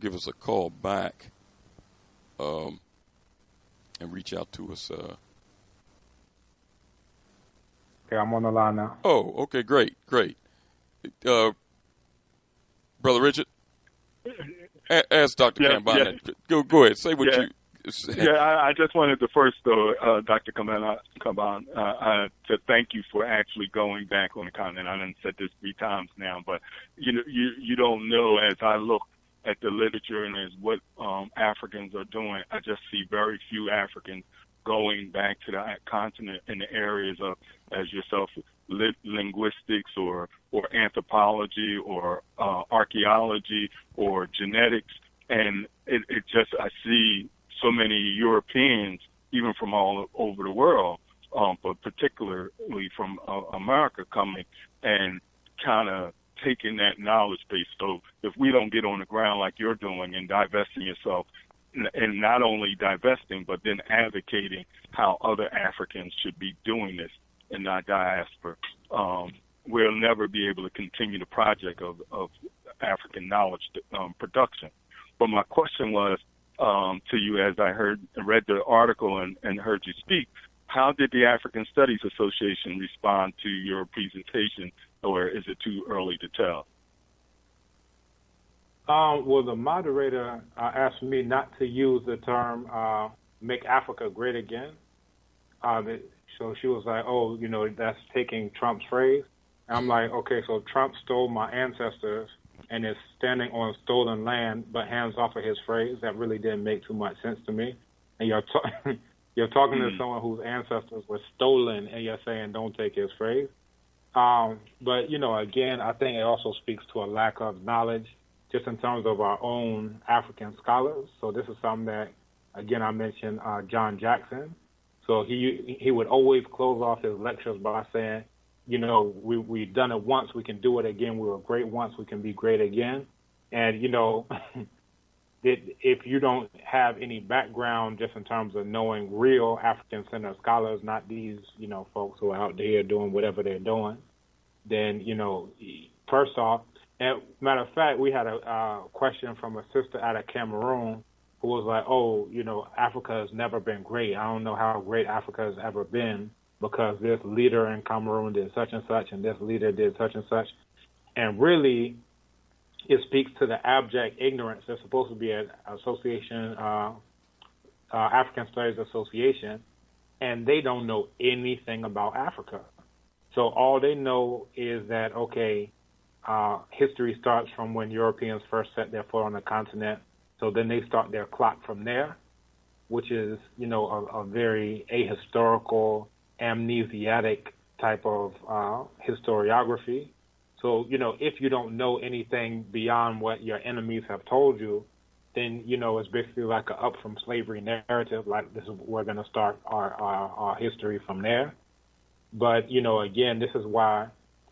D: give us a call back and reach out to us.
I: Okay, I'm on the line now.
D: Oh, okay, great. Brother Richard, ask Dr. Kambon.
J: Yeah.
D: Go ahead. Say what you.
J: Yeah, I just wanted to first, though, Dr. Kambon, to thank you for actually going back on the continent. I done said this 3 times now, but you don't know, as I look at the literature and as what Africans are doing, I just see very few Africans going back to the continent in the areas of, as yourself, linguistics or anthropology or archaeology or genetics. And it just, I see so many Europeans, even from all over the world, but particularly from America, coming and kind of taking that knowledge base. So if we don't get on the ground like you're doing and divesting yourself, and not only divesting, but then advocating how other Africans should be doing this in our diaspora, we'll never be able to continue the project of African knowledge production. But my question was, to you, as I read the article and heard you speak, how did the African Studies Association respond to your presentation, or is it too early to tell?
I: Well, the moderator asked me not to use the term "make Africa great again." So she was like, "Oh, that's taking Trump's phrase." And I'm like, "Okay, so Trump stole my ancestors and is standing on stolen land, but hands off of his phrase. That really didn't make too much sense to me." And you're talking to someone whose ancestors were stolen, and you're saying don't take his phrase. But again, I think it also speaks to a lack of knowledge, just in terms of our own African scholars. So this is something that, again, I mentioned John Jackson. So he would always close off his lectures by saying, we've done it once, we can do it again. We were great once, we can be great again. And, if you don't have any background just in terms of knowing real African-centered scholars, not these, folks who are out there doing whatever they're doing, then, first off, and matter of fact, we had a question from a sister out of Cameroon who was like, "Oh, Africa has never been great. I don't know how great Africa has ever been because this leader in Cameroon did such and such, and this leader did such and such." And really, it speaks to the abject ignorance. There's supposed to be an association, African Studies Association, and they don't know anything about Africa. So all they know is that, okay, history starts from when Europeans first set their foot on the continent. So then they start their clock from there, which is, a very ahistorical, amnesiatic type of historiography. So, if you don't know anything beyond what your enemies have told you, then, it's basically like a up from slavery narrative, like we're going to start our history from there. But, again, this is why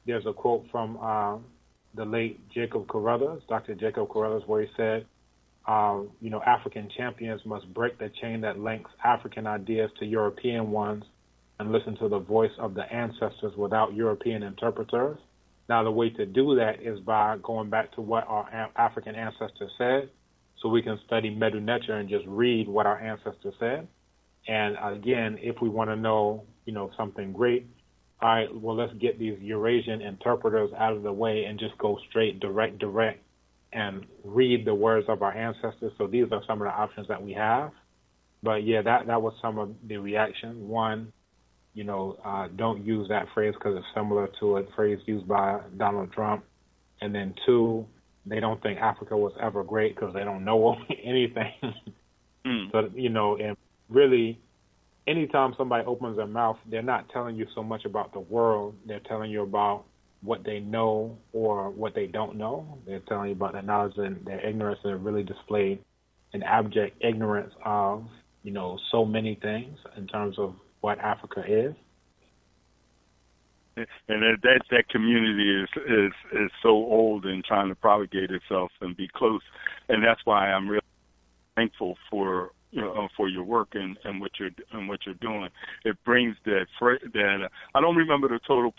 I: there's a quote from the late Jacob Carruthers, Dr. Jacob Carruthers, where he said, African champions must break the chain that links African ideas to European ones and listen to the voice of the ancestors without European interpreters. Now, the way to do that is by going back to what our African ancestors said, so we can study Medu Neter and just read what our ancestors said. And again, if we want to know, something great, all right, well, let's get these Eurasian interpreters out of the way and just go straight, direct, and read the words of our ancestors. So these are some of the options that we have. But yeah, that was some of the reaction. One, don't use that phrase because it's similar to a phrase used by Donald Trump. And then two, they don't think Africa was ever great because they don't know anything. So, and really, anytime somebody opens their mouth, they're not telling you so much about the world. They're telling you about what they know or what they don't know. They're telling you about their knowledge and their ignorance, and they're really displayed an abject ignorance of, so many things in terms of what Africa is.
J: And that community is so old and trying to propagate itself and be close, and that's why I'm really thankful for your work and what you're doing. It brings that I don't remember the total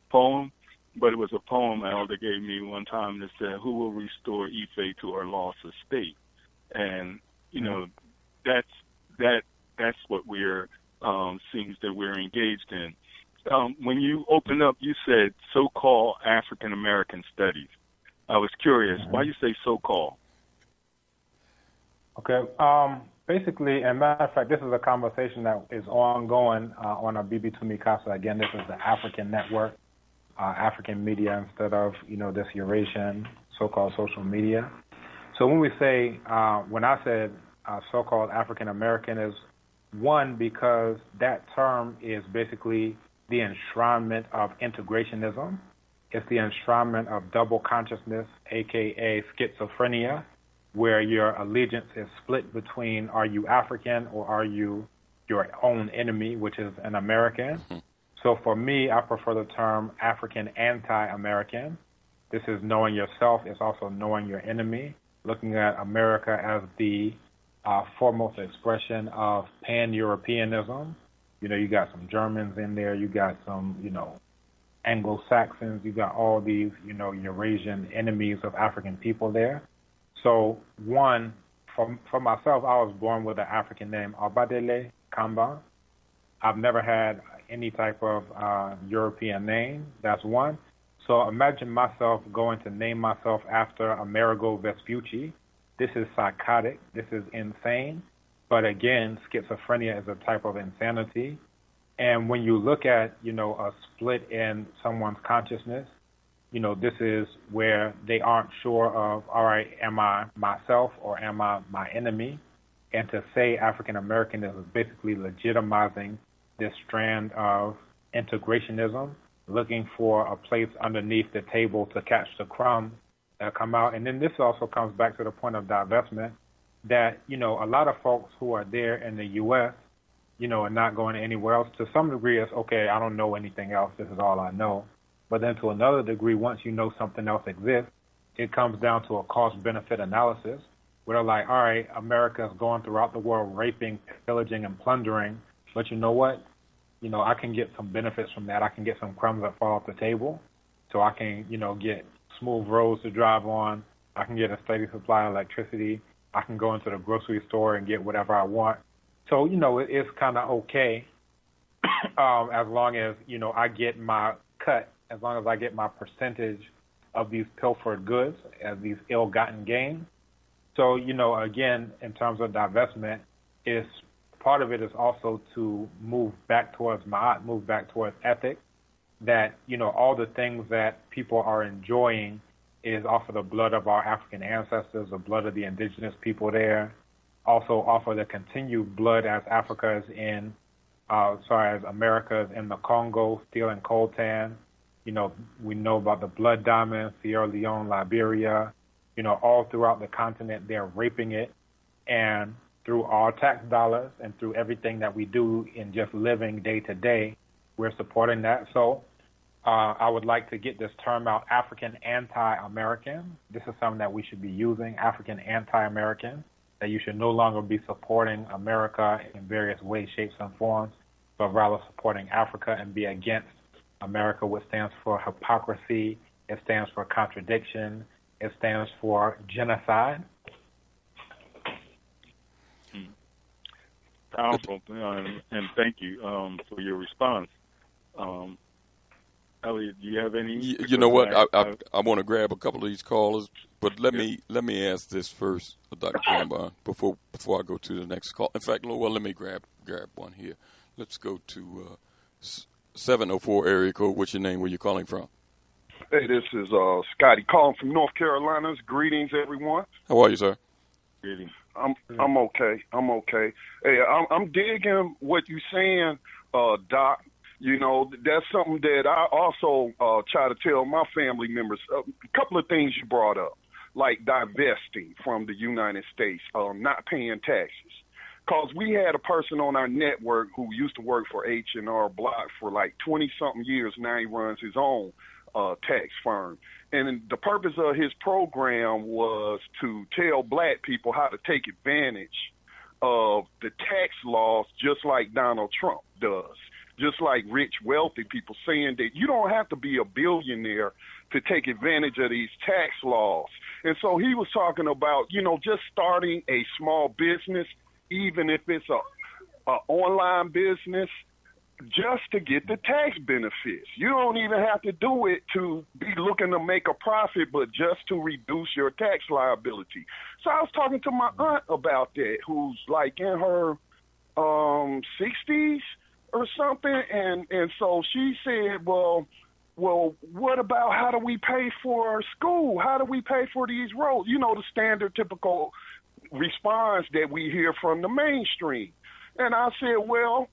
J: poem, but it was a poem Elder gave me one time that said, "Who will restore Ife to her lost estate?" And that's what we're seems that we're engaged in. When you opened up, you said so-called African American studies. I was curious, why you say so-called?
I: Okay. Basically, and matter of fact, this is a conversation that is ongoing on our BB2 Mikasa. Again, this is the African network, African media instead of, this Eurasian so-called social media. So when we say, when I said so-called African American is one, because that term is basically the enshrinement of integrationism. It's the enshrinement of double consciousness, a.k.a. schizophrenia, where your allegiance is split between are you African or are you your own enemy, which is an American. So for me, I prefer the term African anti-American. This is knowing yourself. It's also knowing your enemy, looking at America as the foremost expression of pan-Europeanism. You got some Germans in there. You got some, Anglo-Saxons. You got all these, Eurasian enemies of African people there. So one, for myself, I was born with an African name, Abadele Kambon. I've never had any type of European name. That's one. So imagine myself going to name myself after Amerigo Vespucci. This is psychotic. This is insane. But again, schizophrenia is a type of insanity. And when you look at, a split in someone's consciousness, this is where they aren't sure of, all right, am I myself or am I my enemy? And to say African American is basically legitimizing this strand of integrationism, looking for a place underneath the table to catch the crumbs that come out. And then this also comes back to the point of divestment, that, a lot of folks who are there in the U.S., and not going anywhere else, to some degree it's, okay, I don't know anything else, this is all I know. But then to another degree, once you know something else exists, it comes down to a cost-benefit analysis, where they're like, all right, America is going throughout the world raping, pillaging, and plundering, but you know what? I can get some benefits from that. I can get some crumbs that fall off the table, so I can, get smooth roads to drive on. I can get a steady supply of electricity. I can go into the grocery store and get whatever I want. So, it's kind of okay as long as, I get my cut, as long as I get my percentage of these pilfered goods, as these ill-gotten gains. So, again, in terms of divestment, part of it is also to move back towards ma'at, move back towards ethics, that, all the things that people are enjoying is off of the blood of our African ancestors, the blood of the indigenous people there, also off of the continued blood as Africa is in, as America is in the Congo, stealing coltan. We know about the blood diamond, Sierra Leone, Liberia, all throughout the continent, they're raping it. And through our tax dollars and through everything that we do in just living day to day, we're supporting that. So I would like to get this term out, African anti-American. This is something that we should be using, African anti-American, that you should no longer be supporting America in various ways, shapes, and forms, but rather supporting Africa and be against America, which stands for hypocrisy, it stands for contradiction, it stands for genocide.
J: Powerful, and thank you for your response. Elliot, do you have any?
D: You know what? I want to grab a couple of these callers, but let me ask this first, Dr. Kambon, before I go to the next call. In fact, let me grab one here. Let's go to 704 area code. What's your name? Where you calling from?
L: Hey, this is Scotty calling from North Carolina. Greetings, everyone.
D: How are you, sir?
J: Greetings.
L: I'm okay. I'm okay. Hey, I'm digging what you're saying, Doc. You know, that's something that I also try to tell my family members. A couple of things you brought up, like divesting from the United States, not paying taxes. Because we had a person on our network who used to work for H&R Block for like 20-something years. Now he runs his own tax firm. And the purpose of his program was to tell black people how to take advantage of the tax laws just like Donald Trump does, just like rich, wealthy people, saying that you don't have to be a billionaire to take advantage of these tax laws. And so he was talking about, you know, just starting a small business, even if it's a online business, just to get the tax benefits. You don't even have to do it to be looking to make a profit, but just to reduce your tax liability. So I was talking to my aunt about that, who's like in her 60s or something, and so she said, well, what about how do we pay for our school? How do we pay for these roads? You know, the standard typical response that we hear from the mainstream. And I said, well,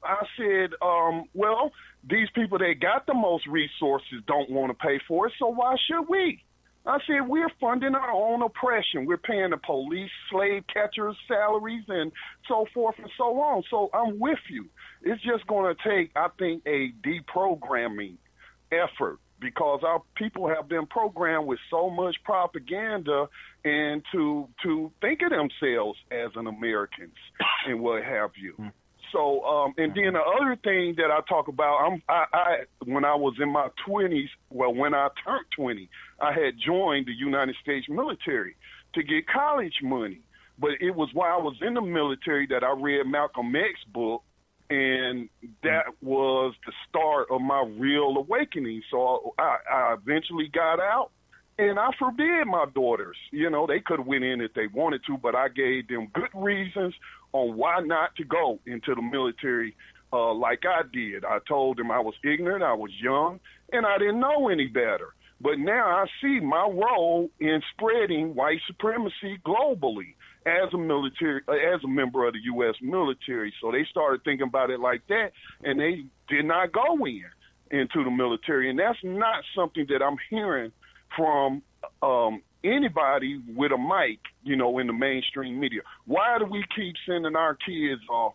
L: these people that got the most resources don't want to pay for it, so why should we? I said, we're funding our own oppression. We're paying the police, slave catchers' salaries, and so forth and so on. So I'm with you. It's just going to take, I think, a deprogramming effort, because our people have been programmed with so much propaganda and to think of themselves as an Americans and what have you. So, and then the other thing that I talk about, I when I was in my 20s, well, when I turned 20, I had joined the United States military to get college money. But it was while I was in the military that I read Malcolm X's book, and that was the start of my real awakening. So I eventually got out, and I forbid my daughters. You know, they could have went in if they wanted to, but I gave them good reasons on why not to go into the military like I did. I told them I was ignorant, I was young, and I didn't know any better. But now I see my role in spreading white supremacy globally as a military, as a member of the U.S. military. So they started thinking about it like that, and they did not go into the military. And that's not something that I'm hearing from anybody with a mic, you know, in the mainstream media. Why do we keep sending our kids off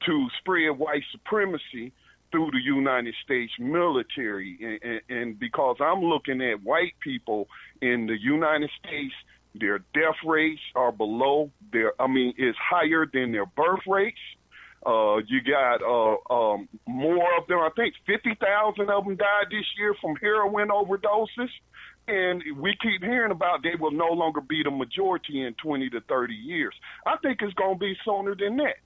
L: to spread white supremacy through the United States military? And because I'm looking at white people in the United States, their death rates are below is higher than their birth rates. You got more of them. I think 50,000 of them died this year from heroin overdoses. And we keep hearing about they will no longer be the majority in 20 to 30 years. I think it's going to be sooner than that.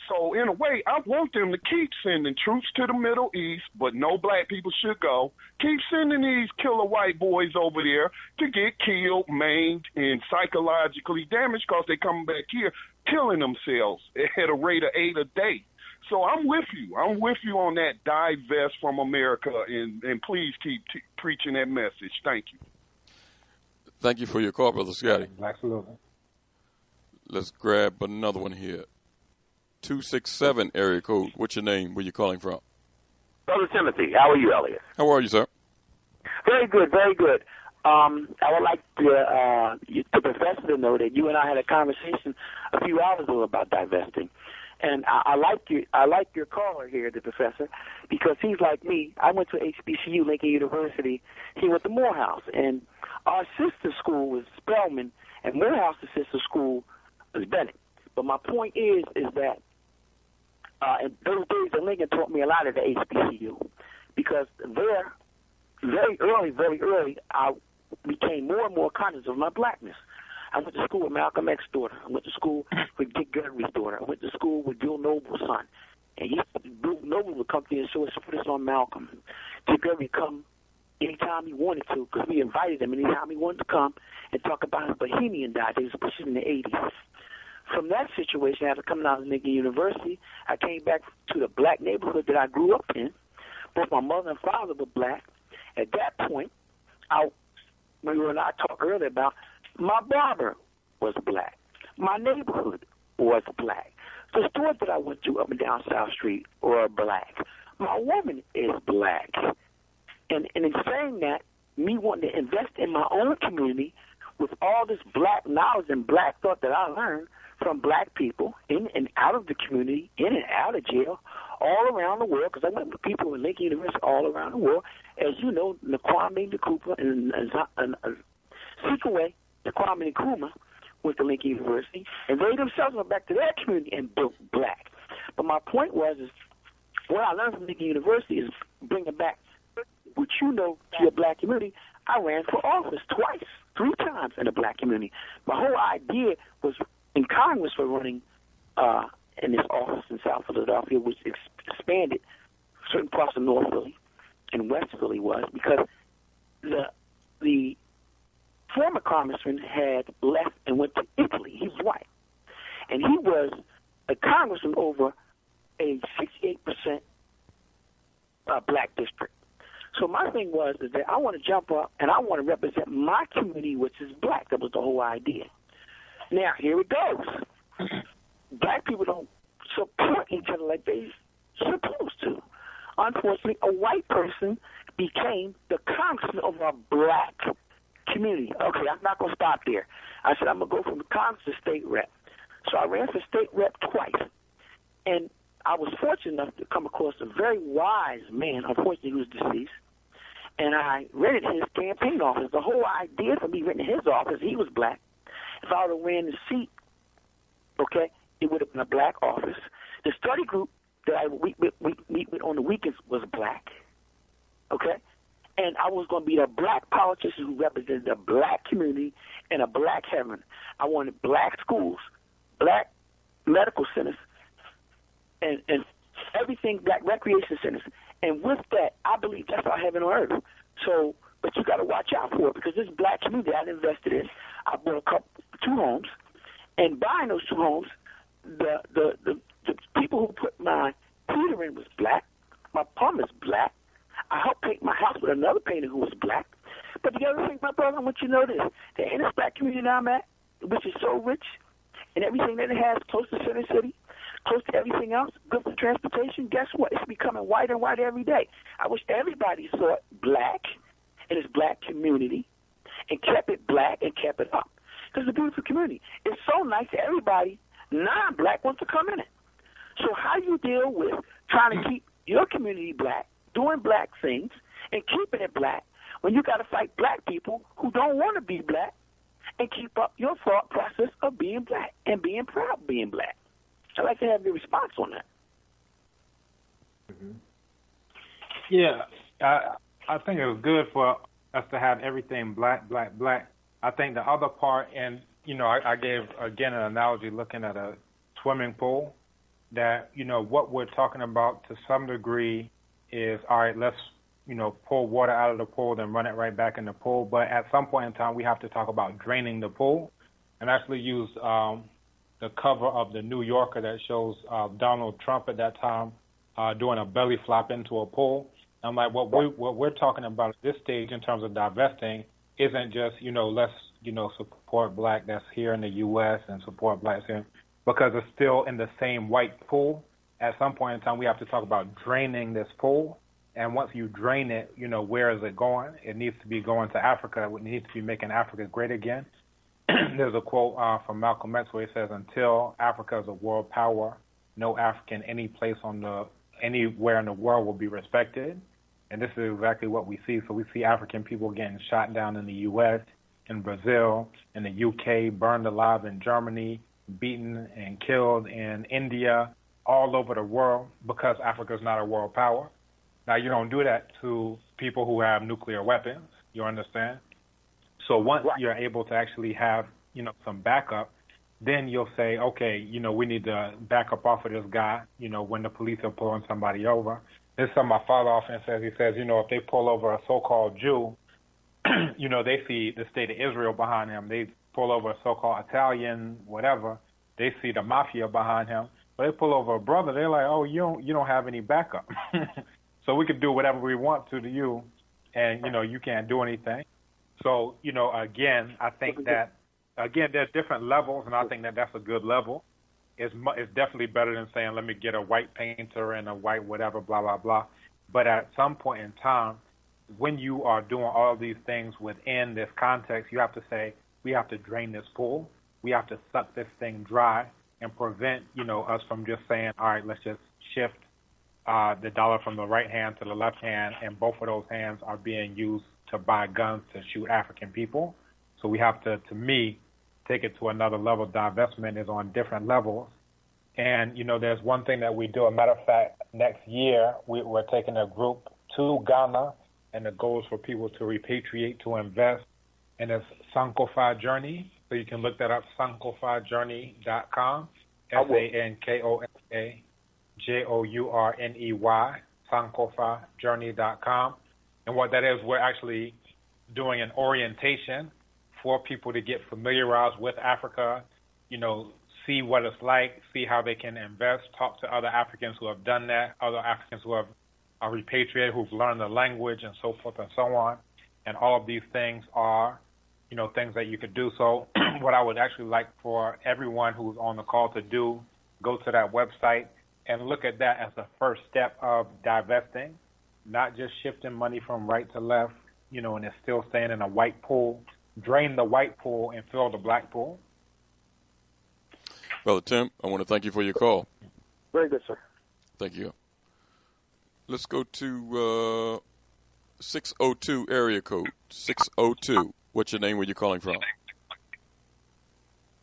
L: So in a way, I want them to keep sending troops to the Middle East, but no black people should go. Keep sending these killer white boys over there to get killed, maimed, and psychologically damaged because they're coming back here killing themselves at a rate of 8 a day. So I'm with you. I'm with you on that divest from America, and please keep preaching that message. Thank you.
D: Thank you for your call, Brother Scotty.
I: Absolutely.
D: Let's grab another one here. 267 area code. What's your name? Where you calling from?
M: Brother Timothy, how are you, Elliot?
D: How are you, sir?
M: Very good, very good. I would like the professor to know that you and I had a conversation a few hours ago about divesting. And I like your caller here, the professor, because he's like me. I went to HBCU, Lincoln University. He went to Morehouse. And our sister school was Spelman, and Morehouse's sister school was Bennett. But my point is that in those days, the Lincoln taught me a lot at the HBCU, because there, very early, I became more and more conscious of my blackness. I went to school with Malcolm X's daughter. I went to school with Dick Gregory's daughter. I went to school with Bill Noble's son. And Bill Noble would come to and show us put us on Malcolm. Dick Gregory would come anytime he wanted to, because we invited him anytime he wanted to come and talk about his Bohemian diet. He was pushing in the 80s. From that situation, after coming out of Lincoln University, I came back to the black neighborhood that I grew up in. Both my mother and father were black. At that point, when you and I talked earlier about, my barber was black. My neighborhood was black. The stores that I went to up and down South Street were black. My woman is black. And in saying that, me wanting to invest in my own community with all this black knowledge and black thought that I learned from black people in and out of the community, in and out of jail, all around the world, because I went with people in Lincoln University all around the world. As you know, Kwame Nkrumah and Sikwe, Kwame Nkrumah, went to Lincoln University, and they themselves went back to their community and built black. But my point was, is what I learned from Lincoln University is bringing back what you know to your black community. I ran for office twice, 3 times in the black community. My whole idea was in Congress for running in this office in South Philadelphia, which expanded certain parts of North Philly and West Philly was because the former congressman had left and went to Italy. He was white. And he was a congressman over a 68% black district. So my thing was is that I want to jump up and I want to represent my community, which is black. That was the whole idea. Now, here it goes. Black people don't support each other like they supposed to. Unfortunately, a white person became the congressman of a black community. Okay, I'm not going to stop there. I said I'm going to go from the Congress to state rep. So I ran for state rep twice. And I was fortunate enough to come across a very wise man. Unfortunately, he was deceased. And I rented his campaign office. The whole idea for me renting his office, he was black. If I would have ran the seat, okay, it would have been a black office. The study group that I meet with on the weekends was black, okay? And I was going to be a black politician who represented the black community and a black heaven. I wanted black schools, black medical centers, and everything, black recreation centers. And with that, I believe that's our heaven on earth. So, but you got to watch out for it because this black community I invested in, I bought 2 homes, and buying those 2 homes, the people who put my heater in was black. My plumber's black. I helped paint my house with another painter who was black. But the other thing, my brother, I want you to know this. The inner black community that I'm at, which is so rich, and everything that it has close to Center City, close to everything else, good for transportation, guess what? It's becoming whiter and whiter every day. I wish everybody saw it black in its black community and kept it black and kept it up. Because it's a beautiful community. It's so nice that everybody, non-black, wants to come in it. So how do you deal with trying to keep your community black, doing black things, and keeping it black when you got to fight black people who don't want to be black and keep up your thought process of being black and being proud of being black? I'd like to have your response on that.
I: Mm-hmm. Yeah, I think it was good for us to have everything black, black, black. I think the other part, and, you know, I gave, again, an analogy looking at a swimming pool, that, you know, what we're talking about to some degree is, all right, let's, you know, pull water out of the pool, then run it right back in the pool. But at some point in time, we have to talk about draining the pool, and actually use the cover of the New Yorker that shows Donald Trump at that time doing a belly flop into a pool. I'm like, what we're talking about at this stage in terms of divesting isn't just, you know, let's, you know, support black that's here in the U.S. and support blacks here, because it's still in the same white pool. At some point in time, we have to talk about draining this pool. And once you drain it, you know, where is it going? It needs to be going to Africa. It needs to be making Africa great again. There's a quote from Malcolm X where he says, until Africa is a world power, no African anywhere in the world will be respected. And this is exactly what we see. So we see African people getting shot down in the U.S., in Brazil, in the U.K., burned alive in Germany, beaten and killed in India, all over the world, because Africa is not a world power. Now, you don't do that to people who have nuclear weapons, you understand? So once you're able to actually have, you know, some backup, then you'll say, okay, you know, we need to back up off of this guy, you know, when the police are pulling somebody over. This is something my father often says. He says, you know, if they pull over a so-called Jew, you know, they see the state of Israel behind him. They pull over a so-called Italian, whatever, they see the mafia behind him. But they pull over a brother, they're like, oh, you don't have any backup. So we could do whatever we want to you, and, you know, you can't do anything. So, you know, again, I think that, again, there's different levels, and I think that that's a good level. it's definitely better than saying, let me get a white painter and a white whatever, blah, blah, blah. But at some point in time, when you are doing all of these things within this context, you have to say, we have to drain this pool. We have to suck this thing dry and prevent, us from just saying, all right, let's just shift the dollar from the right hand to the left hand, and both of those hands are being used to buy guns to shoot African people. So we have to me, take it to another level. Divestment is on different levels. And, there's one thing that we do. A matter of fact, next year, we're taking a group to Ghana, and the goal is for people to repatriate, to invest in this Sankofa journey. So you can look that up, sankofajourney.com, SANKOFAJOURNEY, sankofajourney.com. And what that is, we're actually doing an orientation for people to get familiarized with Africa, see what it's like, see how they can invest, talk to other Africans who have done that, other Africans who are repatriated, who've learned the language and so forth and so on. And all of these things are, things that you could do. So what I would actually like for everyone who's on the call to do, go to that website and look at that as the first step of divesting, not just shifting money from right to left, and it's still staying in a white pool. Drain the white pool and fill the black pool.
D: Brother Tim, I want to thank you for your call.
M: Very good, sir.
D: Thank you. Let's go to 602 area code. 602. What's your name? Where you calling from?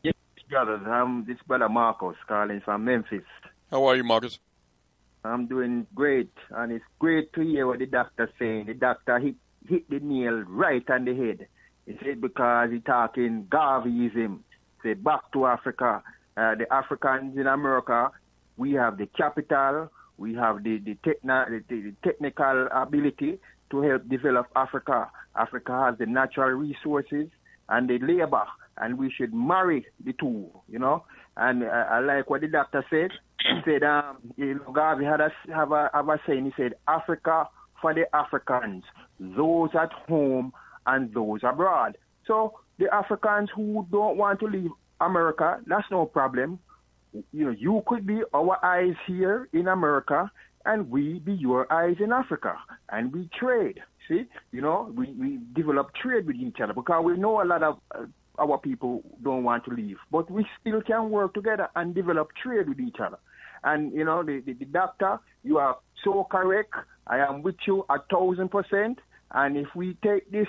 N: Yes, brothers. I'm this brother Marcus calling from Memphis.
D: How are you, Marcus?
N: I'm doing great, and it's great to hear what the doctor saying. The doctor hit the nail right on the head. He said because he's talking Garveyism. Say back to Africa. The Africans in America, we have the capital, we have the technical ability to help develop Africa. Africa has the natural resources and the labor, and we should marry the two, And I like what the doctor said. He said, Garvey have a saying. He said, Africa for the Africans, those at home and those abroad. So the Africans who don't want to leave America, that's no problem. You could be our eyes here in America, and we be your eyes in Africa, and we trade. See, we develop trade with each other because we know a lot of our people don't want to leave, but we still can work together and develop trade with each other. And the doctor, you are so correct. I am with you 1,000%. And if we take this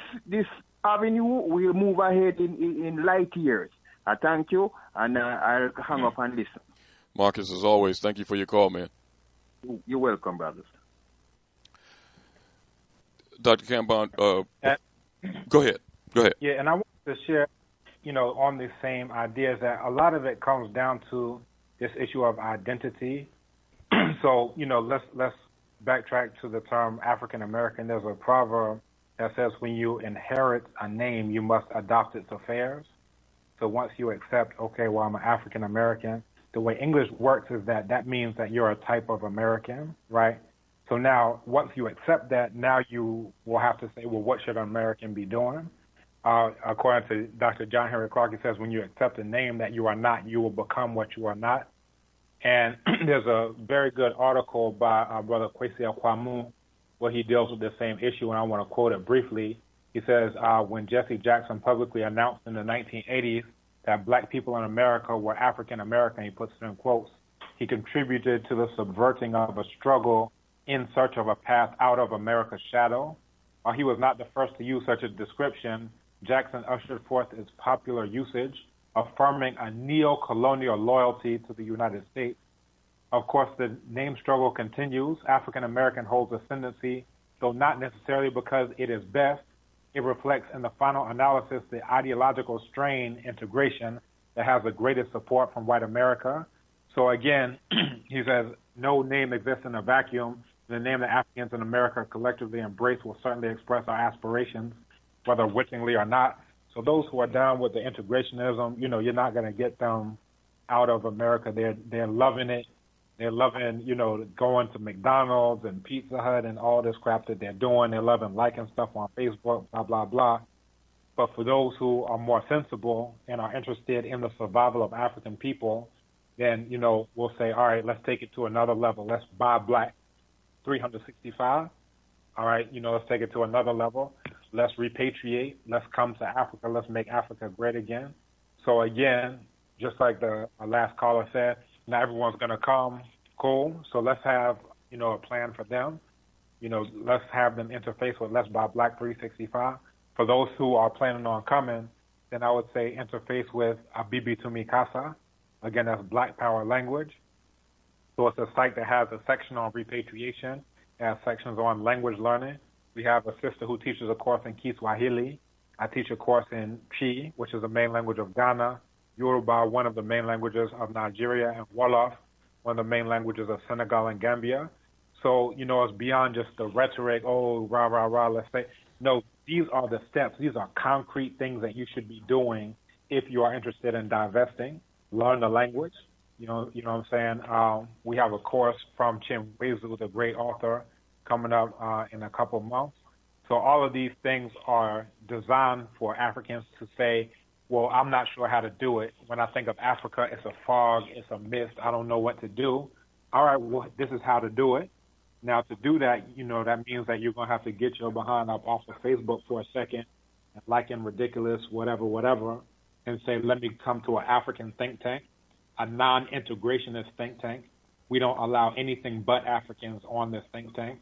N: avenue, we'll move ahead in light years. I thank you, and I'll hang up and listen.
D: Marcus, as always, thank you for your call, man.
N: You're welcome, brothers.
D: Dr. Kambon, go ahead.
I: Yeah, and I want to share, on the same ideas that a lot of it comes down to this issue of identity. So, let's backtrack to the term African American. There's a proverb that says when you inherit a name, you must adopt its affairs. So once you accept, okay, well, I'm an African American, the way English works is that means that you're a type of American, right? So now, once you accept that, now you will have to say, well, what should an American be doing? According to Dr. John Henry Clark, he says when you accept a name that you are not, you will become what you are not. And there's a very good article by Brother Kwesi Akwamu where he deals with the same issue, and I want to quote it briefly. He says, when Jesse Jackson publicly announced in the 1980s that black people in America were African American, he puts it in quotes, he contributed to the subverting of a struggle in search of a path out of America's shadow. While he was not the first to use such a description, Jackson ushered forth its popular usage, affirming a neo-colonial loyalty to the United States. Of course, the name struggle continues. African American holds ascendancy, though not necessarily because it is best. It reflects in the final analysis the ideological strain integration that has the greatest support from white America. So again, he says, no name exists in a vacuum. The name that Africans in America collectively embrace will certainly express our aspirations, whether wittingly or not. So those who are down with the integrationism, you're not going to get them out of America. They're loving it. They're loving, going to McDonald's and Pizza Hut and all this crap that they're doing. They're loving liking stuff on Facebook, blah, blah, blah. But for those who are more sensible and are interested in the survival of African people, then, we'll say, all right, let's take it to another level. Let's buy black 365. All right, let's take it to another level. Let's repatriate. Let's come to Africa. Let's make Africa great again. So again, just like the last caller said, not everyone's going to come. Cool. So let's have, a plan for them. Let's have them interface with Let's Buy Black 365. For those who are planning on coming, then I would say interface with Abibi Tumikasa. Again, that's Black Power Language. So it's a site that has a section on repatriation. It has sections on language learning. We have a sister who teaches a course in Kiswahili. I teach a course in Chi, which is the main language of Ghana, Yoruba, one of the main languages of Nigeria, and Wolof, one of the main languages of Senegal and Gambia. So, it's beyond just the rhetoric, rah, rah, rah, let's say. No, these are the steps. These are concrete things that you should be doing if you are interested in divesting. Learn the language. You know what I'm saying? We have a course from Chinwezu, the great author, coming up in a couple of months. So all of these things are designed for Africans to say, well, I'm not sure how to do it. When I think of Africa, it's a fog, it's a mist, I don't know what to do. All right, well, this is how to do it. Now, to do that, that means that you're going to have to get your behind up off of Facebook for a second, and liking ridiculous, whatever, and say, let me come to an African think tank, a non-integrationist think tank. We don't allow anything but Africans on this think tank,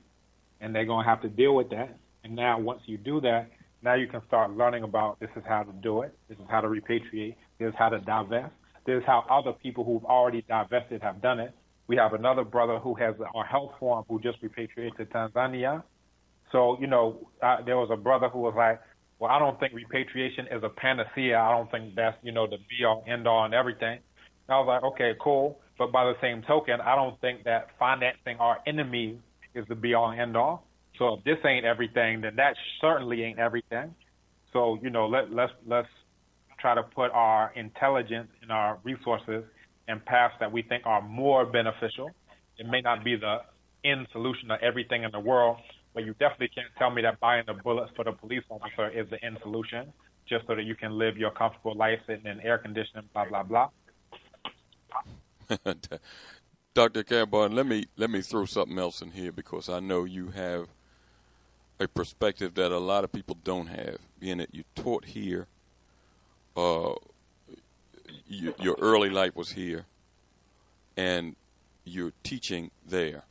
I: and they're going to have to deal with that. And now, once you do that, now you can start learning about this is how to do it, this is how to repatriate, this is how to divest, this is how other people who've already divested have done it. We have another brother who has our health forum who just repatriated to Tanzania. So, there was a brother who was like, well, I don't think repatriation is a panacea. I don't think that's, the be-all, end-all, and everything. And I was like, okay, cool. But by the same token, I don't think that financing our enemies is the be-all, and end-all. So if this ain't everything, then that certainly ain't everything. So, let's try to put our intelligence and our resources in paths that we think are more beneficial. It may not be the end solution to everything in the world, but you definitely can't tell me that buying the bullets for the police officer is the end solution, just so that you can live your comfortable life sitting in air conditioning, blah, blah, blah.
D: Dr. Kambon, let me throw something else in here, because I know you have a perspective that a lot of people don't have, being that you taught here, your early life was here, and you're teaching there.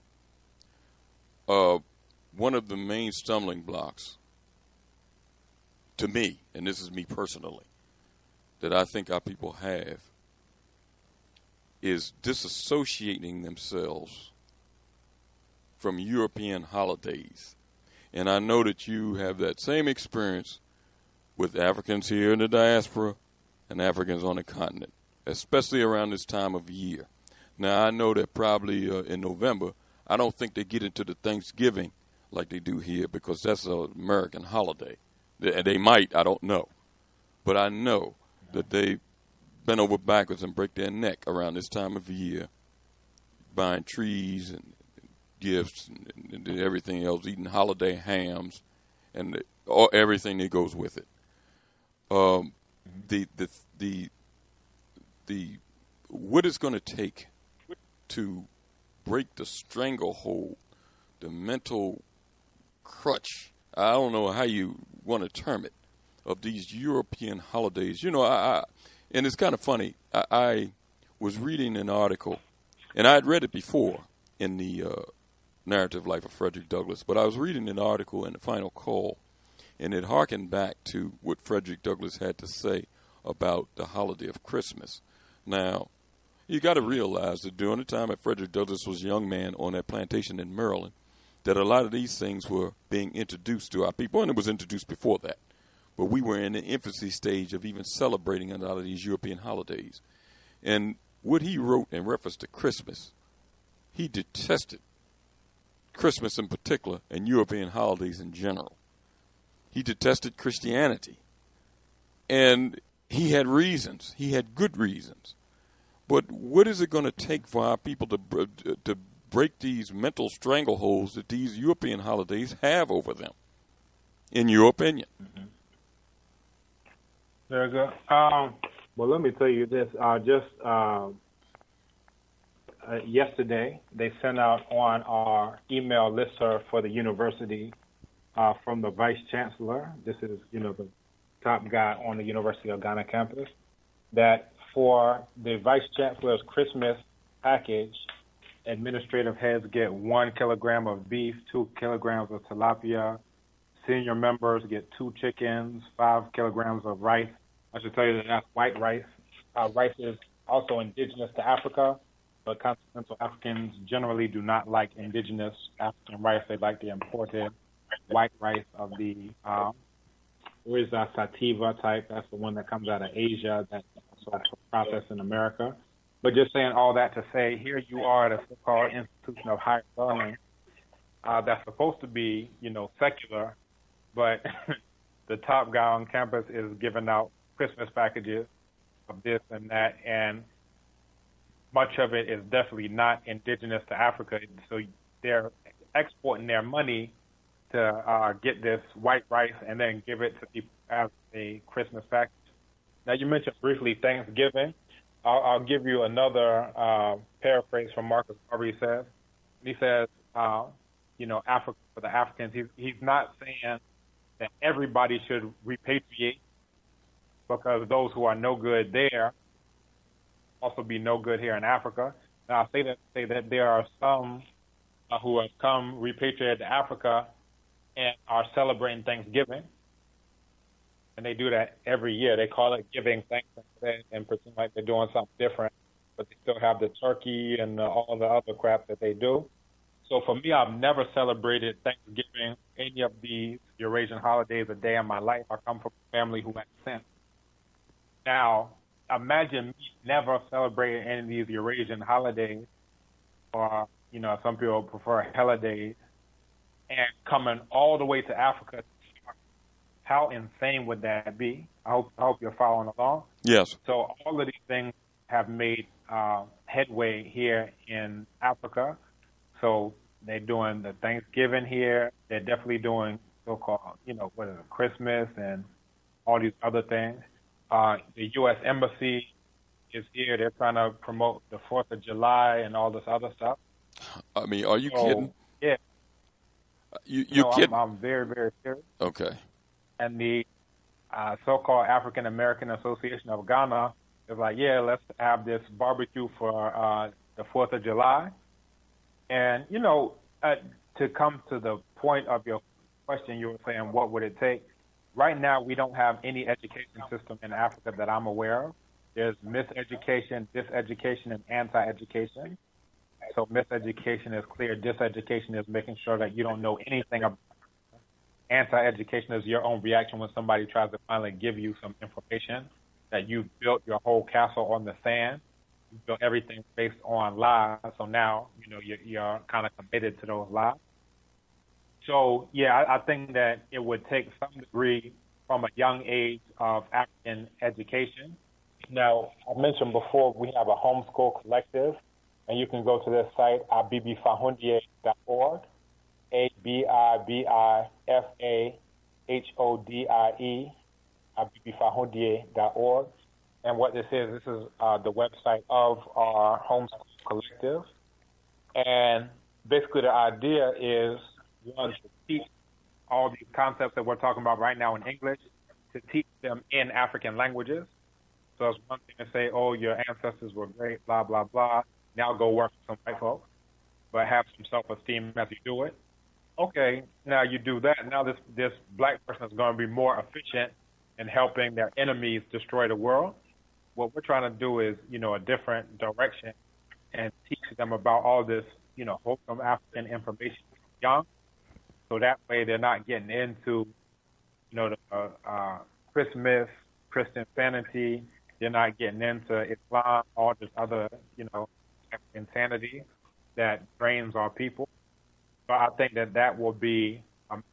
D: One of the main stumbling blocks to me, and this is me personally, that I think our people have is disassociating themselves from European holidays. And I know that you have that same experience with Africans here in the diaspora and Africans on the continent, especially around this time of year. Now, I know that probably in November, I don't think they get into the Thanksgiving like they do here, because that's an American holiday. They might, I don't know. But I know that they bend over backwards and break their neck around this time of year, buying trees and gifts and everything else, eating holiday hams and everything that goes with it. What it's going to take to break the stranglehold, the mental crutch, I don't know how you want to term it, of these European holidays. And it's kind of funny. I was reading an article, and I had read it before in the Narrative Life of Frederick Douglass, but I was reading an article in the Final Call, and it harkened back to what Frederick Douglass had to say about the holiday of Christmas. Now, you got to realize that during the time that Frederick Douglass was a young man on that plantation in Maryland, that a lot of these things were being introduced to our people, and it was introduced before that. But we were in the infancy stage of even celebrating a lot of these European holidays. And what he wrote in reference to Christmas, he detested Christmas in particular and European holidays in general. He detested Christianity. And he had reasons. He had good reasons. But what is it going to take for our people to break these mental strangleholds that these European holidays have over them, in your opinion?
I: Mm-hmm. Very good. Well, let me tell you this. yesterday. They sent out on our email listserv for the university from the Vice Chancellor. This is, the top guy on the University of Ghana campus, that for the Vice Chancellor's Christmas package, administrative heads get 1 kilogram of beef, 2 kilograms of tilapia. Senior members get 2 chickens, 5 kilograms of rice. I should tell you that that's white rice. Rice is also indigenous to Africa, but continental Africans generally do not like indigenous African rice. They like the imported white rice of the sativa type. That's the one that comes out of Asia that's also processed in America. But just saying all that to say, here you are at a so-called institution of higher learning that's supposed to be, secular, but the top guy on campus is giving out Christmas packages of this and that, and much of it is definitely not indigenous to Africa. So they're exporting their money to get this white rice and then give it to people as a Christmas package. Now, you mentioned briefly Thanksgiving. I'll give you another paraphrase from Marcus Garvey. He says, Africa for the Africans. He's not saying that everybody should repatriate, because those who are no good there also be no good here in Africa. Now, I say that there are some who have come repatriated to Africa and are celebrating Thanksgiving. And they do that every year. They call it giving thanks and pretend like they're doing something different, but they still have the turkey and all the other crap that they do. So for me, I've never celebrated Thanksgiving, any of these Eurasian holidays a day in my life. I come from a family who has sense. Now, imagine me never celebrating any of these Eurasian holidays, or, some people prefer holidays, and coming all the way to Africa. How insane would that be? I hope you're following along.
D: Yes.
I: So all of these things have made headway here in Africa. So they're doing the Thanksgiving here. They're definitely doing so-called, Christmas and all these other things. The U.S. Embassy is here. They're trying to promote the 4th of July and all this other stuff.
D: I mean, are you kidding?
I: Yeah.
D: You kidding?
I: I'm very, very serious.
D: Okay.
I: And the so-called African American Association of Ghana is like, yeah, let's have this barbecue for the 4th of July. And, to come to the point of your question, you were saying, what would it take? Right now, we don't have any education system in Africa that I'm aware of. There's miseducation, diseducation, and anti-education. So miseducation is clear. Diseducation is making sure that you don't know anything about it. Anti-education is your own reaction when somebody tries to finally give you some information that you built your whole castle on the sand. You built everything based on lies. So now, you're kind of committed to those lies. So, yeah, I think that it would take some degree from a young age of African education. Now, I mentioned before we have a homeschool collective, and you can go to this site, abibifahondie.org, abibifahondie, abibifahondie.org. And what this is the website of our homeschool collective. And basically the idea is, one, to teach all these concepts that we're talking about right now in English, to teach them in African languages. So it's one thing to say, oh, your ancestors were great, blah, blah, blah. Now go work for some white folks, but have some self-esteem as you do it. Okay, now you do that. Now this black person is going to be more efficient in helping their enemies destroy the world. What we're trying to do is, a different direction and teach them about all this, wholesome African information young. So that way they're not getting into, the Christmas, Christian vanity. They're not getting into Islam, all this other, insanity that drains our people. So I think that will be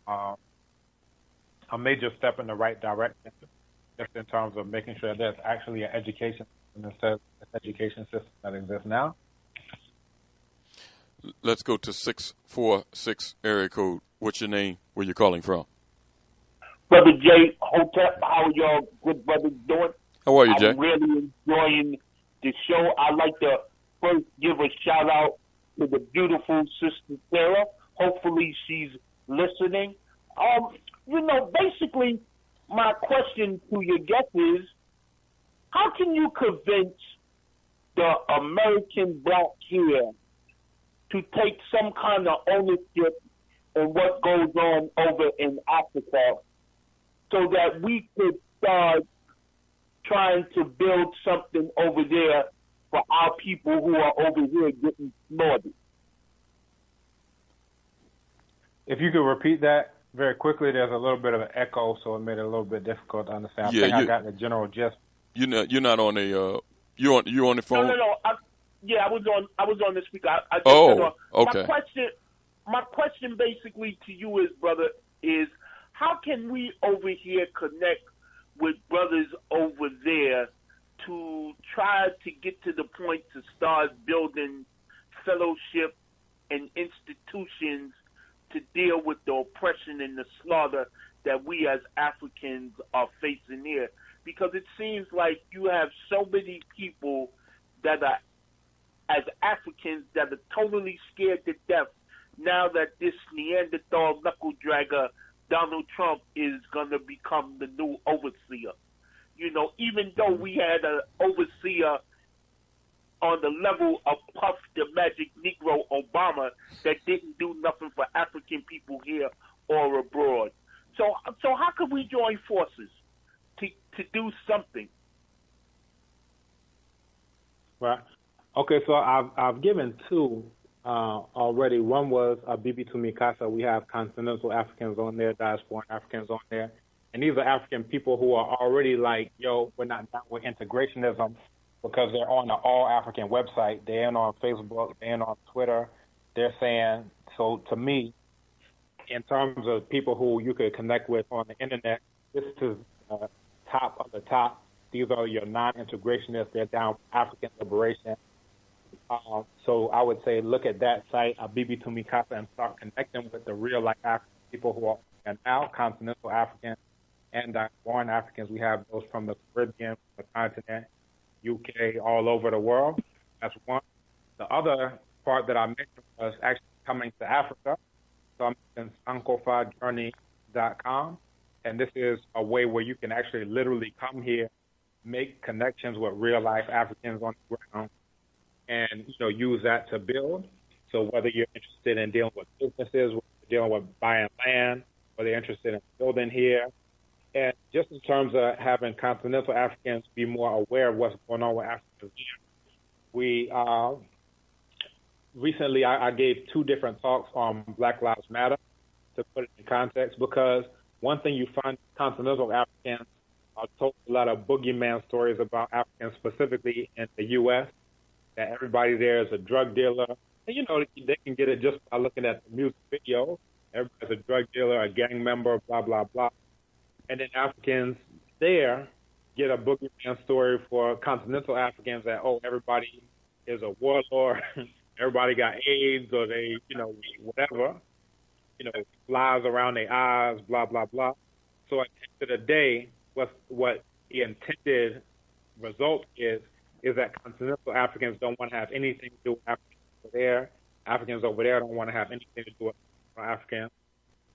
I: a major step in the right direction, just in terms of making sure there's actually an education system instead of an education system that exists now.
D: Let's go to 646 area code. What's your name? Where you calling from?
O: Brother Jay Hotep, how y'all good brothers doing?
D: How are you, Jay?
O: I'm really enjoying the show. I like the first give a shout out to the beautiful Sister Sarah. Hopefully she's listening. Basically, my question to your guest is, how can you convince the American black here to take some kind of ownership in what goes on over in Africa so that we could start trying to build something over there for our people who are over here getting slaughtered?
I: If you could repeat that very quickly, there's a little bit of an echo, so it made it a little bit difficult to understand.
D: Yeah,
I: I got the general gist.
D: You're not on a you on the phone?
O: No. I was on the speaker. I just
D: okay.
O: My question basically to you is, brother, is how can we over here connect with brothers over there to try to get to the point to start building fellowship and institutions to deal with the oppression and the slaughter that we as Africans are facing here? Because it seems like you have so many people that are, as Africans, that are totally scared to death now that this Neanderthal knuckle dragger, Donald Trump, is going to become the new overseer. Even though we had an overseer on the level of Puff the Magic Negro Obama that didn't do nothing for African people here or abroad. So how can we join forces to do something?
I: Right. Okay, so I've given two already. One was Bibi Tumikasa. We have continental Africans on there, diaspora Africans on there. And these are African people who are already like, we're not down with integrationism, because they're on the All African website. They're on Facebook. They're on Twitter. They're saying, so to me, in terms of people who you could connect with on the internet, this is top of the top. These are your non-integrationists. They're down with African liberation. So I would say look at that site, Bibi Tumikasa, and start connecting with the real-life African people who are now continental Africans and diasporan Africans. We have those from the Caribbean, the continent, UK, all over the world. That's one. The other part that I mentioned was actually coming to Africa. So I'm in sankofajourney.com, and this is a way where you can actually literally come here, make connections with real-life Africans on the ground, and use that to build. So whether you're interested in dealing with businesses, whether you're dealing with buying land, whether you're interested in building here, and just in terms of having continental Africans be more aware of what's going on with Africans here. We recently I gave two different talks on Black Lives Matter to put it in context, because one thing you find continental Africans are told a lot of boogeyman stories about Africans, specifically in the U.S., that everybody there is a drug dealer. And, they can get it just by looking at the music video. Everybody's a drug dealer, a gang member, blah, blah, blah. And then Africans there get a boogeyman story for continental Africans that, everybody is a warlord, everybody got AIDS, or they, whatever, flies around their eyes, blah, blah, blah. So at the end of the day, what the intended result is that continental Africans don't want to have anything to do with Africans over there. Africans over there don't want to have anything to do with Africans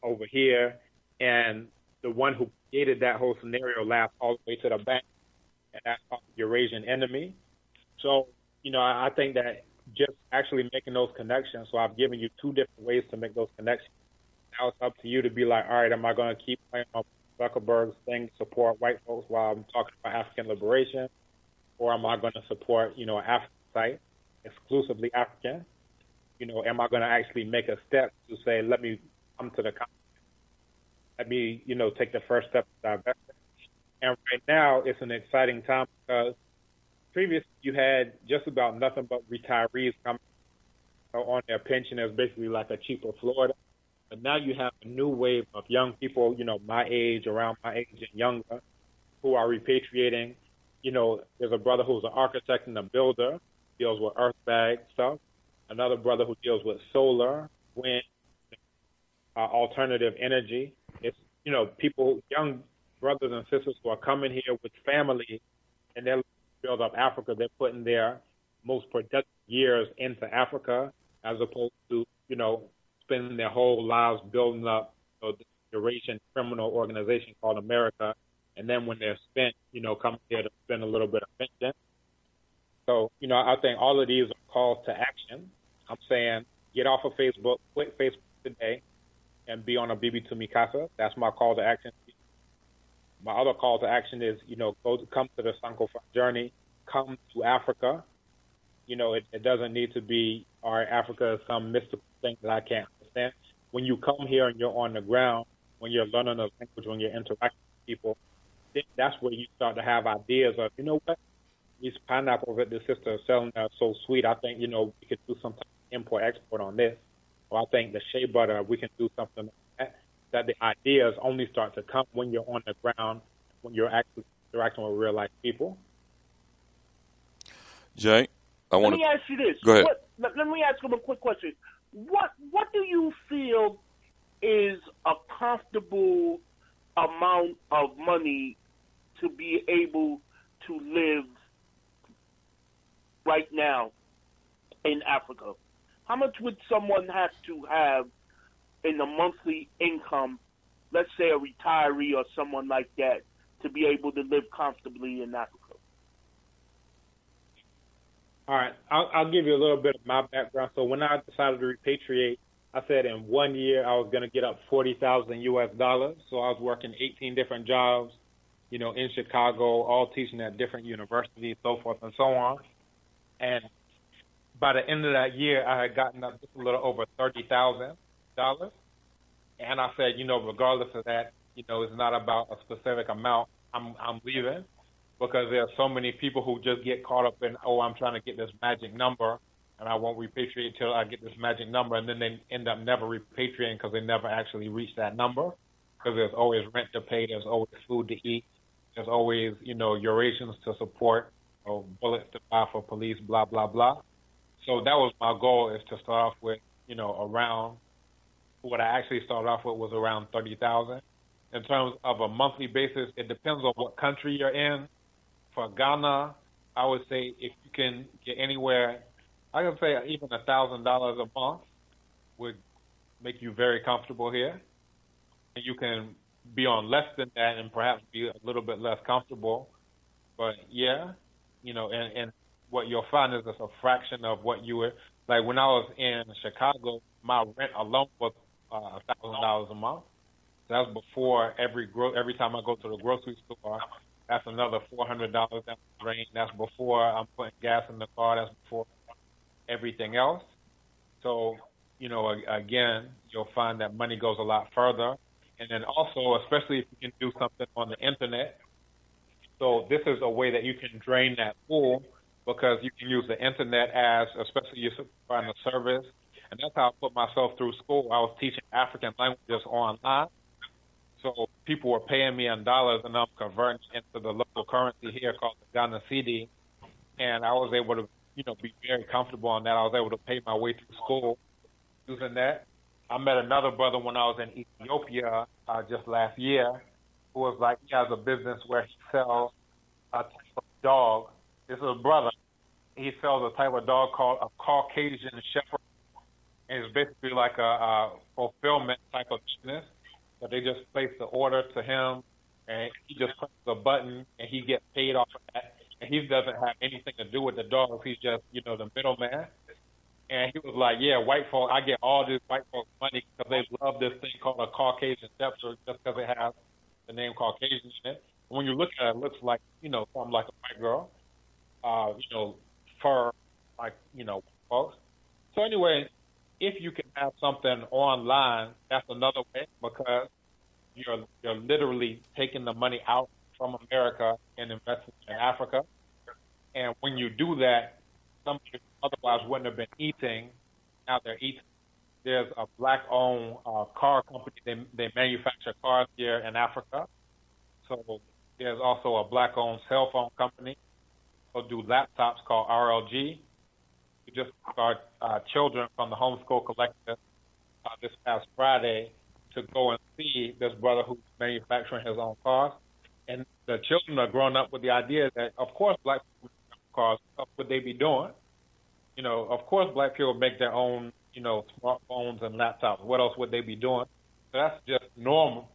I: over here. And the one who created that whole scenario laughs all the way to the bank, and that's called the Eurasian enemy. So, I think that just actually making those connections, so I've given you two different ways to make those connections. Now it's up to you to be like, all right, am I going to keep playing on Zuckerberg's thing, support white folks while I'm talking about African liberation, or am I going to support, an African site, exclusively African? Am I going to actually make a step to say, let me come to the continent? Let me, take the first step to divest. And right now, it's an exciting time because previously you had just about nothing but retirees coming on their pension as basically like a cheaper Florida. But now you have a new wave of young people, my age, around my age and younger, who are repatriating. There's a brother who's an architect and a builder, deals with earth bag stuff. Another brother who deals with solar, wind, alternative energy. It's, people, young brothers and sisters who are coming here with families, and they're build up Africa. They're putting their, most productive years into Africa, as opposed to, spending their whole lives building up the Eurasian criminal organization called America, and then when they're spent, coming here to spend a little bit of pension. So, I think all of these are calls to action. I'm saying get off of Facebook, quit Facebook today, and be on a Bibi to Mikasa. That's my call to action. My other call to action is, come to the Sankofa journey, come to Africa. It doesn't need to be, all right, Africa is some mystical thing that I can't understand. When you come here and you're on the ground, when you're learning a language, when you're interacting with people, then that's where you start to have ideas of, what, these pineapples that the sister is selling are so sweet. I think, we could do some type of import-export on this. Or I think the shea butter, we can do something like that. That the ideas only start to come when you're on the ground, when you're actually interacting with real-life people.
D: Jay,
O: let me ask you this.
D: Go ahead.
O: Let me ask him a quick question. What do you feel is a comfortable amount of money to be able to live right now in Africa? How much would someone have to have in a monthly income, let's say a retiree or someone like that, to be able to live comfortably in Africa?
I: All right, I'll give you a little bit of my background. So when I decided to repatriate, I said in 1 year I was going to get up $40,000 US. So I was working 18 different jobs, in Chicago, all teaching at different universities, so forth and so on. And by the end of that year, I had gotten up just a little over $30,000. And I said, regardless of that, it's not about a specific amount. I'm leaving, because there are so many people who just get caught up in, I'm trying to get this magic number, and I won't repatriate till I get this magic number, and then they end up never repatriating because they never actually reach that number, because there's always rent to pay, there's always food to eat, there's always, Eurasians to support, bullets to buy for police, blah, blah, blah. So that was my goal, is to start off with, around, what I actually started off with was around 30,000. In terms of a monthly basis, it depends on what country you're in. For Ghana, I would say if you can get anywhere, I would say even $1,000 a month would make you very comfortable here. And you can be on less than that and perhaps be a little bit less comfortable. But yeah, and what you'll find is it's a fraction of what you were, like when I was in Chicago, my rent alone was $1,000 a month. That's before every time I go to the grocery store, that's another $400 down the drain. That's before I'm putting gas in the car. That's before everything else. So, again, you'll find that money goes a lot further. And then also, especially if you can do something on the internet. So this is a way that you can drain that pool, because you can use the internet as, especially you're providing a service. And that's how I put myself through school. I was teaching African languages online. So people were paying me in dollars, and I'm converting into the local currency here called the Ghana cedi. And I was able to, be very comfortable on that. I was able to pay my way through school using that. I met another brother when I was in Ethiopia just last year, who was like, he has a business where he sells a type of dog. This is a brother. He sells a type of dog called a Caucasian Shepherd. And it's basically like a fulfillment type of business. So they just place the order to him, and he just presses a button, and he gets paid off of that. And he doesn't have anything to do with the dogs. He's just, the middleman. And he was like, yeah, white folk, I get all this white folks money because they love this thing called a Caucasian Shepherd just because it has the name Caucasian in it. When you look at it, it looks like, something like a white girl, fur, like, white folks. So anyway, if you can have something online, that's another way, because you're literally taking the money out from America and investing in Africa. And when you do that, somebody otherwise wouldn't have been eating, now they're eating. There's a black-owned car company. They manufacture cars here in Africa. So there's also a black-owned cell phone company who do laptops called RLG. We just got children from the Homeschool Collective this past Friday to go and see this brother who's manufacturing his own cars. And the children are growing up with the idea that, of course, black people have cars. What would they be doing? You know, of course, black people make their own, you know, smartphones and laptops. What else would they be doing? So that's just the norm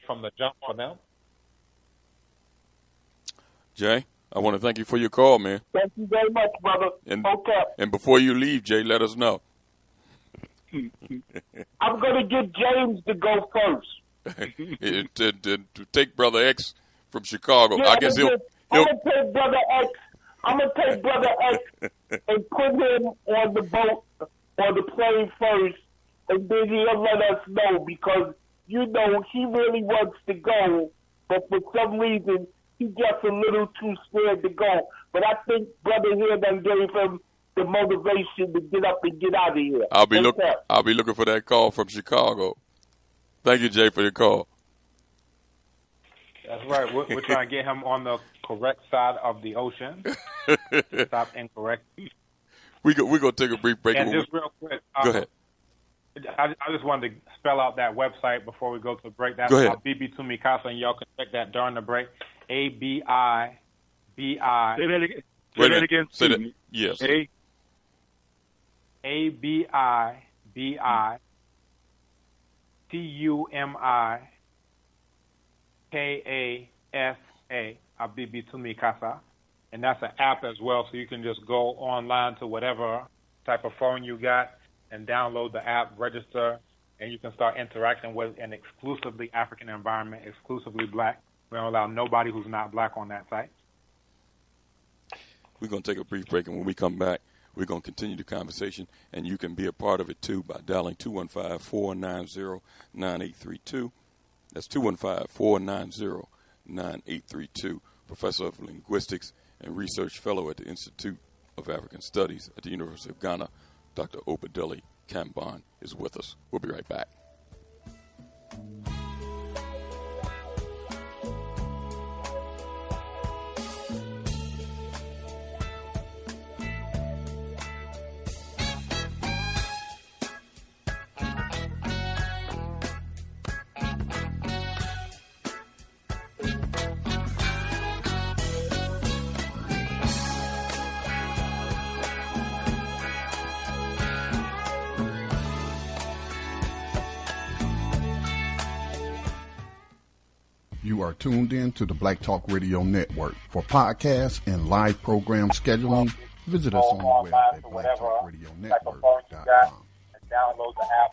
I: from the jump for them.
D: Jay, I want to thank you for your call, man.
O: Thank you very much, brother.
D: And before you leave, Jay, let us know.
O: I'm going to get James to go first.
D: to take Brother X from Chicago.
O: Yeah,
D: I guess he'll
O: I'm going to take Brother X. I'm going to take Brother X and put him on the boat or the plane first, and then he'll let us know because, you know, he really wants to go, but for some reason he gets a little too scared to go. But I think Brother here done gave him the motivation to get up and get out of here.
D: I'll be looking for that call from Chicago. Thank you, Jay, for the call.
I: That's right. We're trying to get him on the correct side of the ocean. Stop incorrect.
D: We're going to take a brief break.
I: And just real quick.
D: Go ahead.
I: I just wanted to spell out that website before we go to the break. That's
D: Go ahead.
I: BB to Mikasa, and y'all can check that during the break. ABIBI.
J: Say that again. Say that again.
D: Say that. Yes.
I: ABIBI TUMIKASA, Abibi Tumikasa. And that's an app as well, so you can just go online to whatever type of phone you got and download the app, register, and you can start interacting with an exclusively African environment, exclusively black. We don't allow nobody who's not black on that site.
D: We're going to take a brief break, and when we come back, we're going to continue the conversation, and you can be a part of it, too, by dialing 215-490-9832. That's 215-490-9832. Professor of Linguistics and Research Fellow at the Institute of African Studies at the University of Ghana, Dr. O. Kambon is with us. We'll be right back.
F: You are tuned in to the Black Talk Radio Network. For podcasts and live program scheduling, visit us on the web at blacktalkradionetwork.com.
I: Download the app.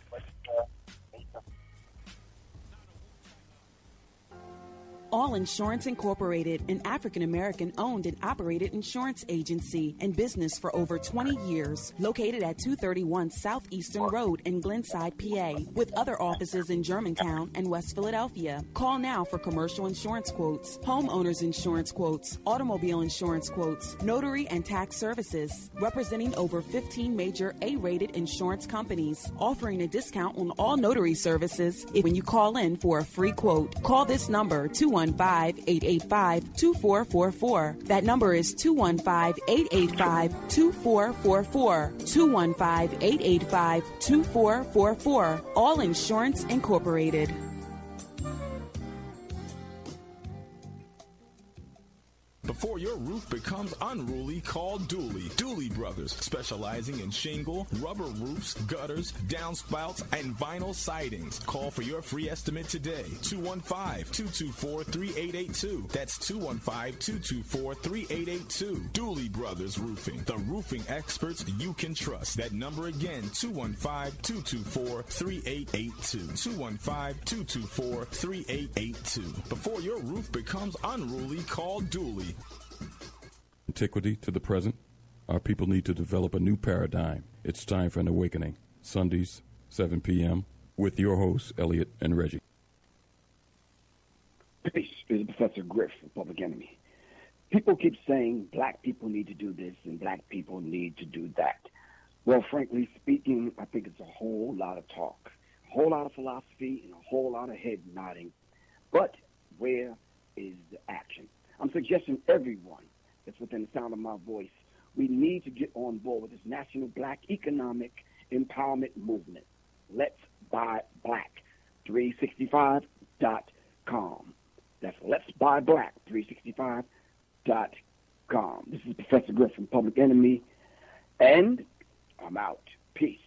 G: All Insurance Incorporated, an African-American owned and operated insurance agency and business for over 20 years, located at 231 Southeastern Road in Glenside, PA, with other offices in Germantown and West Philadelphia. Call now for commercial insurance quotes, homeowners insurance quotes, automobile insurance quotes, notary and tax services, representing over 15 major A-rated insurance companies, offering a discount on all notary services when you call in for a free quote. Call this number, 215-885-2444. That number is 215-885-2444. 215-885-2444. All Insurance Incorporated.
H: Before your roof becomes unruly, call Dooley. Dooley Brothers, specializing in shingle, rubber roofs, gutters, downspouts, and vinyl sidings. Call for your free estimate today. 215-224-3882. That's 215-224-3882. Dooley Brothers Roofing, the roofing experts you can trust. That number again, 215-224-3882. 215-224-3882. Before your roof becomes unruly, call Dooley.
D: Antiquity to the present, our people need to develop a new paradigm. It's time for an awakening. Sundays, 7 p.m., with your hosts, Elliot and Reggie.
P: Peace. This is Professor Griff from Public Enemy. People keep saying black people need to do this and black people need to do that. Well, frankly speaking, I think it's a whole lot of talk, a whole lot of philosophy, and a whole lot of head nodding. But where is the action? I'm suggesting everyone that's within the sound of my voice, we need to get on board with this national black economic empowerment movement. Let's buy black. 365.com. That's Let's Buy Black. 365.com. This is Professor Griff from Public Enemy. And I'm out. Peace.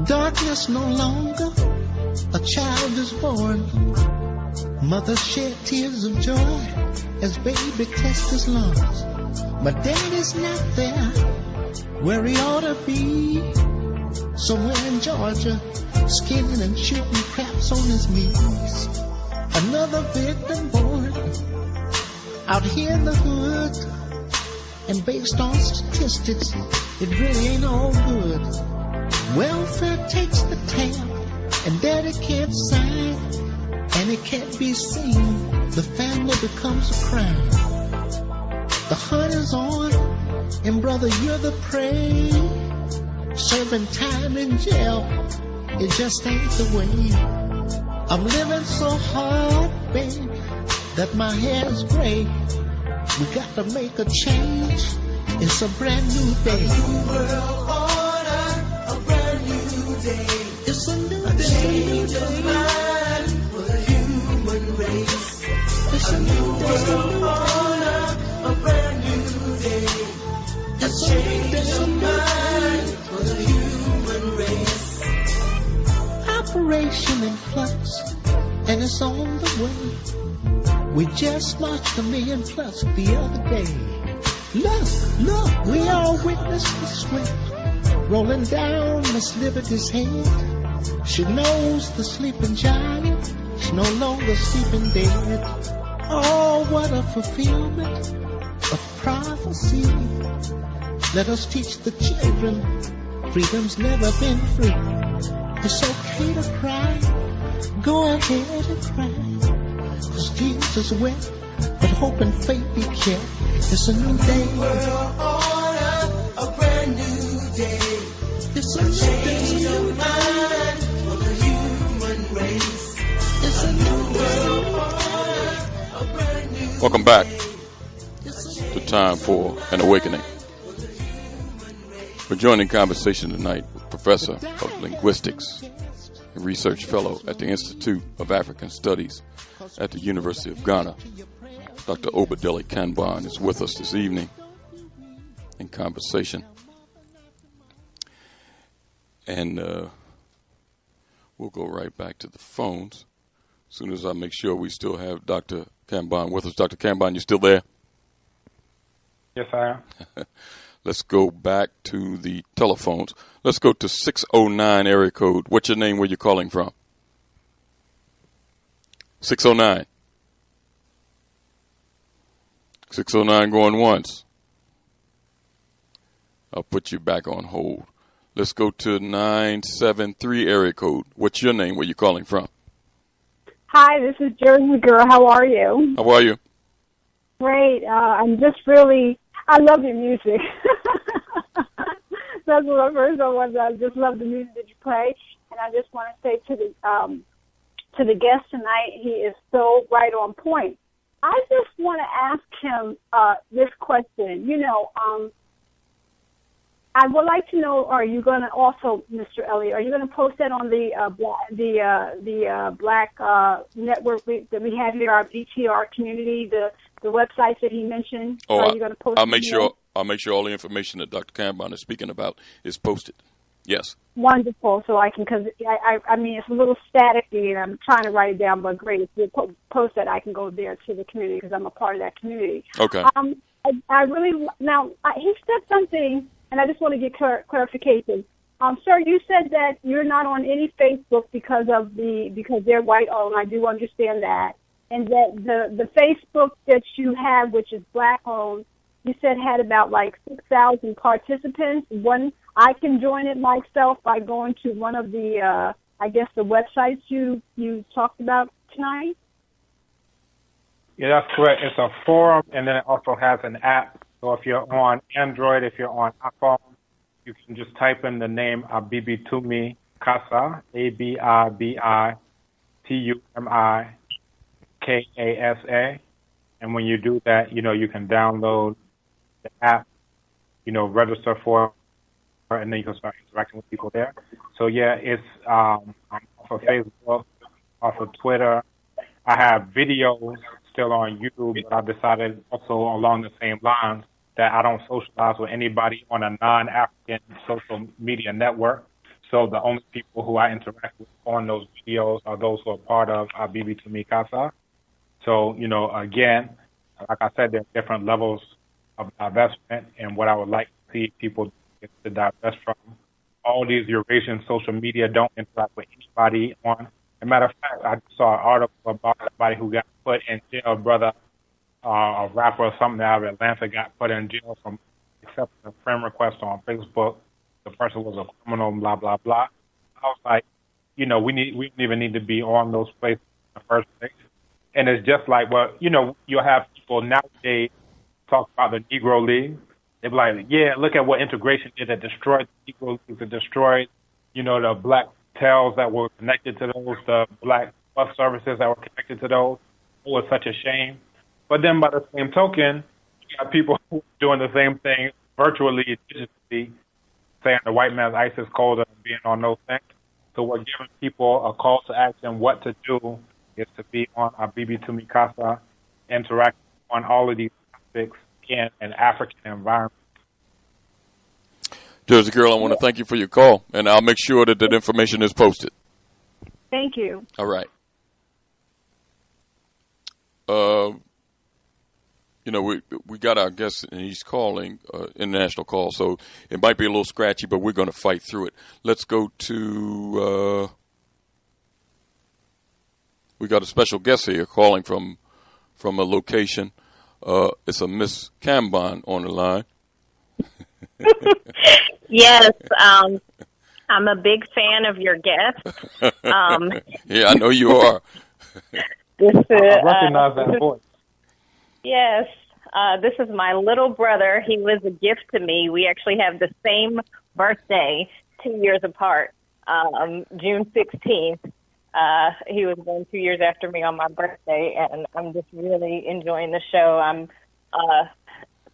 Q: Darkness no longer, a child is born. Mother shed tears of joy as baby tests his lungs. But daddy's not there where he ought to be. Somewhere in Georgia, skinning and shooting craps on his knees. Another victim born out here in the hood. And based on statistics, it really ain't all good. Welfare takes the tab, and daddy can't sign, and it can't be seen. The family becomes a crime. The hunt is on, and brother, you're the prey. Serving time in jail, it just ain't the way. I'm living so hard, babe, that my hair's gray. We got to make a change. It's a brand new day. A new world order, a brand new day. It's a new day. A change of mind for the human race. It's a new world order, a brand new day. It's a change of mind for the human race. Operation in flux, and it's on the way. We just marched 1 million plus the other day. Look, we all witnessed the sweat rolling down Miss Liberty's head. She knows the sleeping giant is no longer sleeping dead. Oh, what a fulfillment of prophecy. Let us teach the children freedom's never been free. It's okay to cry, go ahead and cry. 'Cause Jesus wept, but hope and faith be kept. It's a new day. World order, a brand new day. It's a change of mind for the human race. It's a new world order, a brand new day.
D: Welcome back to Time for an Awakening. We're joining conversation tonight with Professor of Linguistics and Research Fellow at the Institute of African Studies at the University of Ghana. Dr. Obadele Kambon is with us this evening in conversation. And we'll go right back to the phones as soon as I make sure we still have Dr. Kambon with us. Dr. Kambon, you still there?
I: Yes, I am.
D: Let's go back to the telephones. Let's go to 609 area code. What's your name? Where you calling from? 609. 609 going once. I'll put you back on hold. Let's go to 973 area code. What's your name? Where you calling from?
R: Hi, this is Jersey Girl. How are you?
D: How are you?
R: Great. I'm just really, I love your music. That's what I first was. I just love the music that you play, and I just want to say to the guest tonight, he is so right on point. I just want to ask him this question. You know, I would like to know: are you going to also, Mr. Elliott? Are you going to post that on the Black network that we have here, our BTR community, the websites that he mentioned?
D: Oh,
R: are you going to post?
D: I'll make sure all the information that Dr. Kambon is speaking about is posted. Yes.
R: Wonderful. So I can, because I mean, it's a little staticky, and I'm trying to write it down, but great. If you post that, I can go there to the community because I'm a part of that community.
D: Okay.
R: I really, now, he said something, and I just want to get clarification. Sir, you said that you're not on any Facebook because they're white owned. I do understand that. And that the Facebook that you have, which is black owned, you said had about like 6,000 participants. I can join it myself by going to one of the, I guess, the websites you talked about tonight.
I: Yeah, that's correct. It's a forum, and then it also has an app. So if you're on Android, if you're on iPhone, you can just type in the name Abibitumi Kasa, ABIBITUMI Kasa. And when you do that, you can download the app, register for it, and then you can start interacting with people there. So yeah, it's off of Facebook, off of Twitter. I have videos still on YouTube, but I decided also along the same lines that I don't socialize with anybody on a non-African social media network. So the only people who I interact with on those videos are those who are part of Bibi to Mikasa. So, again, like I said, there are different levels of divestment, and what I would like to see people is to divest from. All these Eurasian social media don't interact with anybody on. As a matter of fact, I just saw an article about somebody who got put in jail, brother, a rapper or something out of Atlanta got put in jail from accepting a friend request on Facebook. The person was a criminal, blah, blah, blah. I was like, we don't even need to be on those places in the first place. And it's just like, well, you'll have people nowadays talk about the Negro League. They'll be like, yeah, look at what integration did. It destroyed the Negro League. It destroyed, the black hotels that were connected to those, the black bus services that were connected to those. It was such a shame. But then by the same token, you got people who are doing the same thing virtually, digitally, saying the white man's ice is colder and being on those things. So we're giving people a call to action. What to do is to be on Bibi to Mikasa, interact on all of these topics in an African environment.
D: Jersey Girl, I want to thank you for your call, and I'll make sure that that information is posted.
R: Thank you.
D: All right. We got our guest, and he's calling, international call, so it might be a little scratchy, but we're going to fight through it. Let's go to, we got a special guest here calling from a location. It's a Miss Kambon on the line.
S: Yes, I'm a big fan of your guest.
D: Yeah, I know you are.
I: I recognize that voice.
S: Yes, this is my little brother. He was a gift to me. We actually have the same birthday, 2 years apart, June 16th. He was born 2 years after me on my birthday, and I'm just really enjoying the show. I'm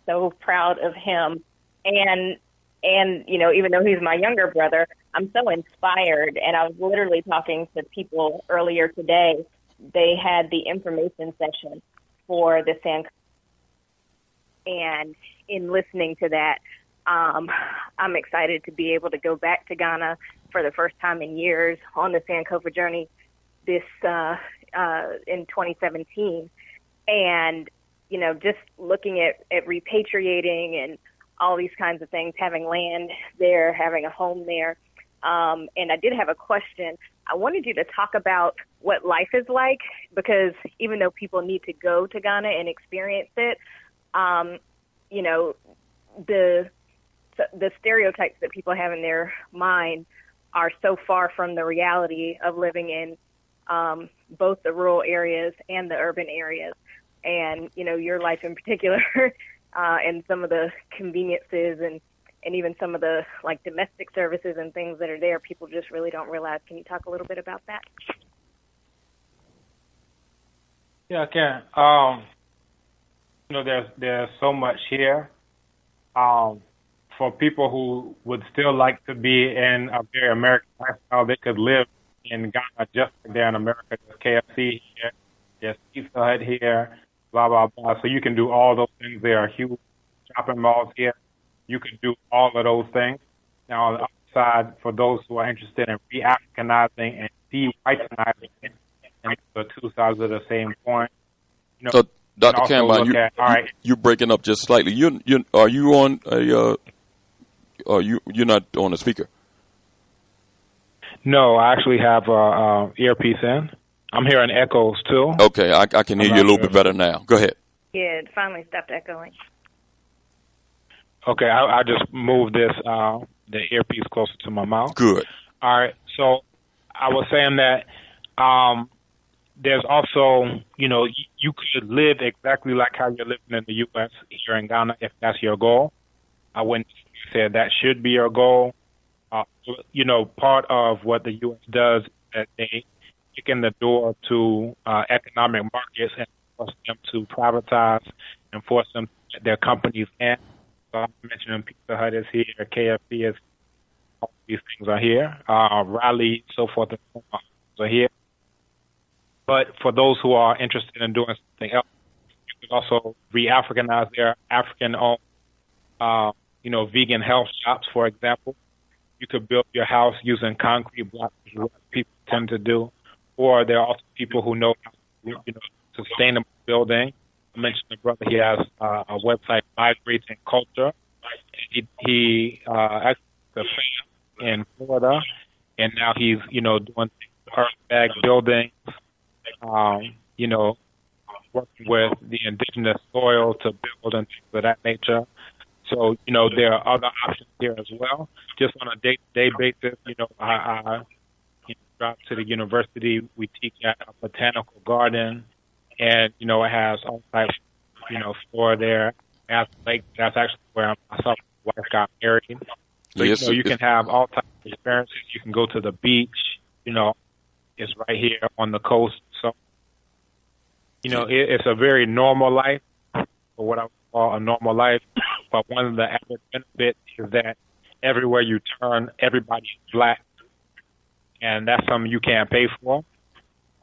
S: so proud of him. And even though he's my younger brother, I'm so inspired. And I was literally talking to people earlier today. They had the information session for the Sankofa. And in listening to that, I'm excited to be able to go back to Ghana for the first time in years on the Sankofa journey this in 2017. And, just looking at repatriating and all these kinds of things, having land there, having a home there. And I did have a question. I wanted you to talk about what life is like, because even though people need to go to Ghana and experience it, the stereotypes that people have in their mind are so far from the reality of living in both the rural areas and the urban areas. And, your life in particular, and some of the conveniences and even some of the domestic services and things that are there, people just really don't realize. Can you talk a little bit about that?
I: Yeah, I can. There's so much here. For people who would still like to be in a very American lifestyle, they could live in Ghana just like they're in America. There's KFC here, there's Pizza Hut here, blah, blah, blah. So you can do all those things. There are huge shopping malls here. You can do all of those things. Now, on the other side, for those who are interested in re-Africanizing and de-whitenizing, and the two sides of the same coin.
D: So, Dr. Kambon, you're breaking up just slightly. You're not on a speaker?
I: No, I actually have earpiece in. I'm hearing echoes too.
D: Okay, I can hear you a little bit better now. Go ahead.
S: Yeah, it finally stopped echoing.
I: Okay, I just moved the earpiece closer to my mouth.
D: Good.
I: All right, so I was saying that there's also, you could live exactly like how you're living in the U.S. here in Ghana if that's your goal. I wouldn't say that should be your goal. Part of what the U.S. does is that they kick in the door to economic markets and force them to privatize and force them to get their companies in. So I mentioned Pizza Hut is here, KFC is, all these things are here, Raleigh, so forth and so on are here. But for those who are interested in doing something else, you could also re-Africanize their African-owned, vegan health shops, for example. You could build your house using concrete blocks, which is what people tend to do. Or there are also people who know, sustainable building. I mentioned the brother, he has a website, Migrating Culture. He actually is a fan in Florida, and now he's, doing earth bag buildings, working with the indigenous soil to build and things of that nature. So, there are other options here as well. Just on a day-to-day basis, I drive to the university. We teach at a botanical garden, and, it has all types, for there. At Lake, that's actually where myself and my wife got married. So,
D: yes,
I: you can have all types of experiences. You can go to the beach, it's right here on the coast. So, it's a very normal life, or what I would call a normal life. But one of the added benefits is that everywhere you turn, everybody is black. And that's something you can't pay for.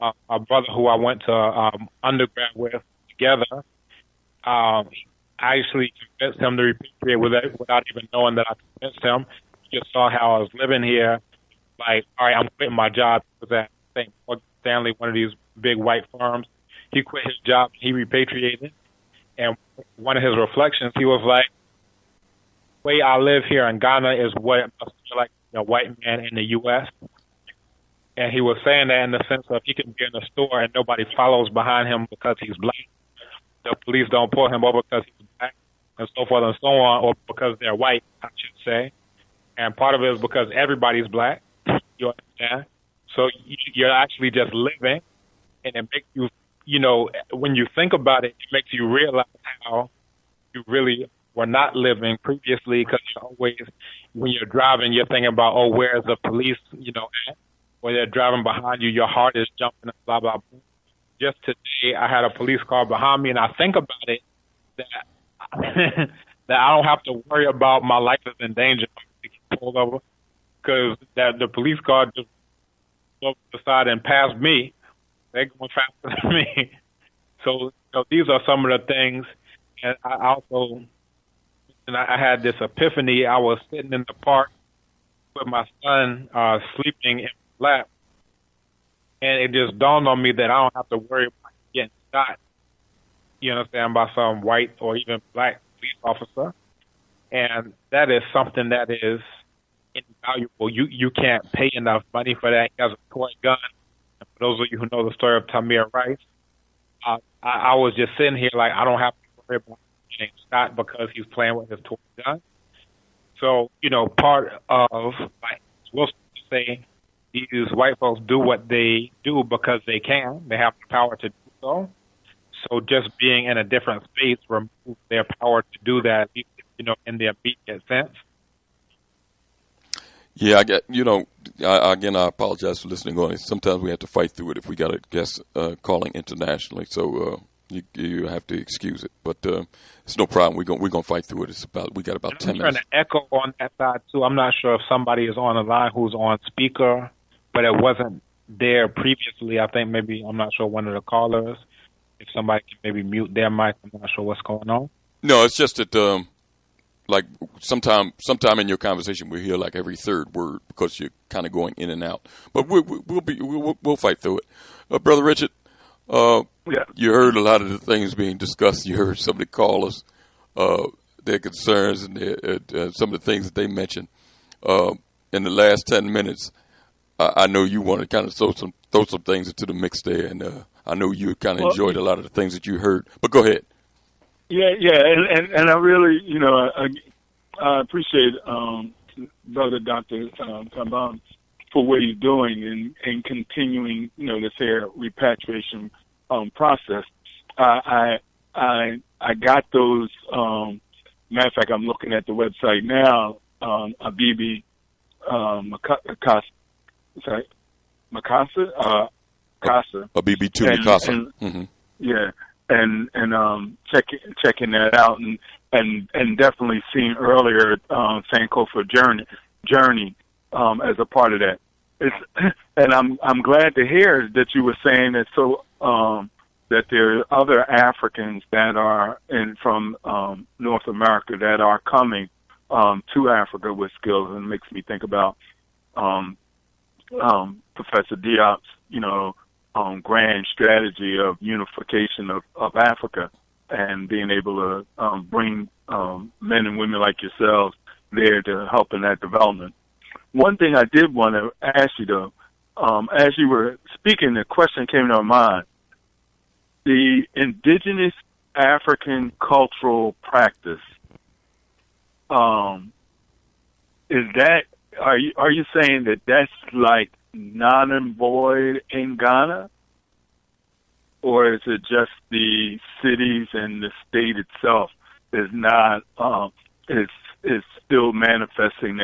I: A brother who I went to undergrad with together, I actually convinced him to repatriate without even knowing that I convinced him. He just saw how I was living here. Like, all right, I'm quitting my job. It was at St. Morgan Stanley, one of these big white firms. He quit his job. He repatriated. And one of his reflections, he was like, the way I live here in Ghana is what it must feel like a white man in the U.S. And he was saying that in the sense of he can be in a store and nobody follows behind him because he's black. The police don't pull him over because he's black, and so forth and so on, or because they're white, I should say. And part of it is because everybody's black. You understand? So you're actually just living, and it makes you, when you think about it, it makes you realize how you really were not living previously, because always, when you're driving, you're thinking about, oh, where's the police, at? When they're driving behind you, your heart is jumping, and blah, blah, blah. Just today, I had a police car behind me, and I think about it, that that I don't have to worry about my life is in danger to get pulled over, because the police car just go to the side and pass me. They're going faster than me. So these are some of the things. And I had this epiphany. I was sitting in the park with my son sleeping in my lap, and it just dawned on me that I don't have to worry about getting shot, by some white or even black police officer. And that is something that is invaluable. You can't pay enough money for that. He has a toy gun. And for those of you who know the story of Tamir Rice, I was just sitting here like, I don't have to worry about getting shot because he's playing with his toy gun. So, part of, like Wilson say, these white folks do what they do because they can. They have the power to do so. So just being in a different space removes their power to do that, at least, in the immediate sense.
D: Yeah, I get, again, I apologize for listening on. Sometimes we have to fight through it if we got a guest calling internationally. So you have to excuse it. But it's no problem. We're gonna fight through it. We got about 10 minutes.
I: I'm trying to echo on that side, too. I'm not sure if somebody is on the line who's on speaker, but it wasn't there previously. I think maybe, I'm not sure, one of the callers. If somebody can maybe mute their mic, I'm not sure what's going on. No,
D: it's just that, like sometime in your conversation, we hear like every third word because you're kind of going in and out. But we'll fight through it. Brother Richard, you heard a lot of the things being discussed. You heard some of the callers, their concerns and some of the things that they mentioned. In the last 10 minutes, I know you want to kind of throw some things into the mix there, and I know you kind of enjoyed a lot of the things that you heard. But go ahead.
J: Yeah, and I really, I appreciate Brother Dr. Kambon for what he's doing and continuing, this repatriation process. I got those. Matter of fact, I'm looking at the website now. Abibi Makasa. Casa.
D: BB Tumi Casa. Mm-hmm.
J: Yeah, and checking that out, and definitely seeing earlier Sankofa Journey as a part of that. And I'm glad to hear that you were saying that. So that there are other Africans that are from North America that are coming to Africa with skills, and it makes me think about Professor Diop's, grand strategy of unification of Africa and being able to bring men and women like yourselves there to help in that development. One thing I did want to ask you, though, as you were speaking, the question came to my mind. The indigenous African cultural practice, is that, are you saying that that's like non and void in Ghana? Or is it just the cities and the state itself is not, is still manifesting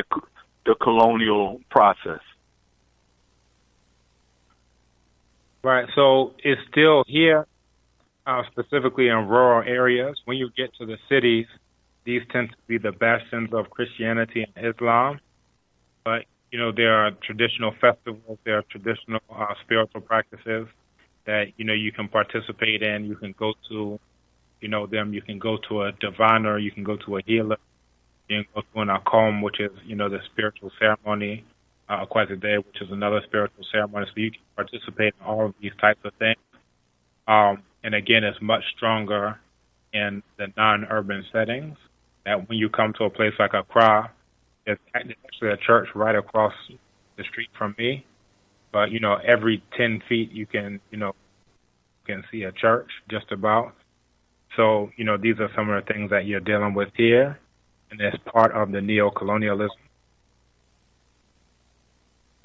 J: the colonial process?
I: Right, so it's still here, specifically in rural areas. When you get to the cities, these tend to be the bastions of Christianity and Islam. But, there are traditional festivals, there are traditional spiritual practices that, you can participate in. You can go to, them. You can go to a diviner. You can go to a healer. You can go to an akom, which is, the spiritual ceremony, Kwazide, which is another spiritual ceremony. So you can participate in all of these types of things. And again, it's much stronger in the non-urban settings. That when you come to a place like Accra, there's actually a church right across the street from me. But, every 10 feet you can see a church just about. So, these are some of the things that you're dealing with here. And it's part of the neo-colonialism.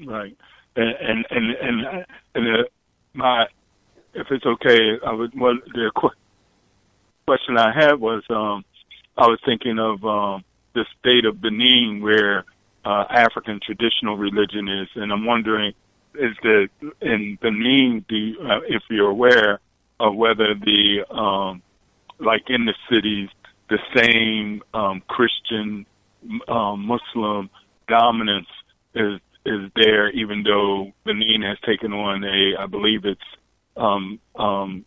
J: Right. And if it's okay, the question I had was, I was thinking of the state of Benin where African traditional religion is, and I'm wondering, is that in Benin, if you're aware of whether like in the cities, the same Christian Muslim dominance is there, even though Benin has taken on I believe it's Budan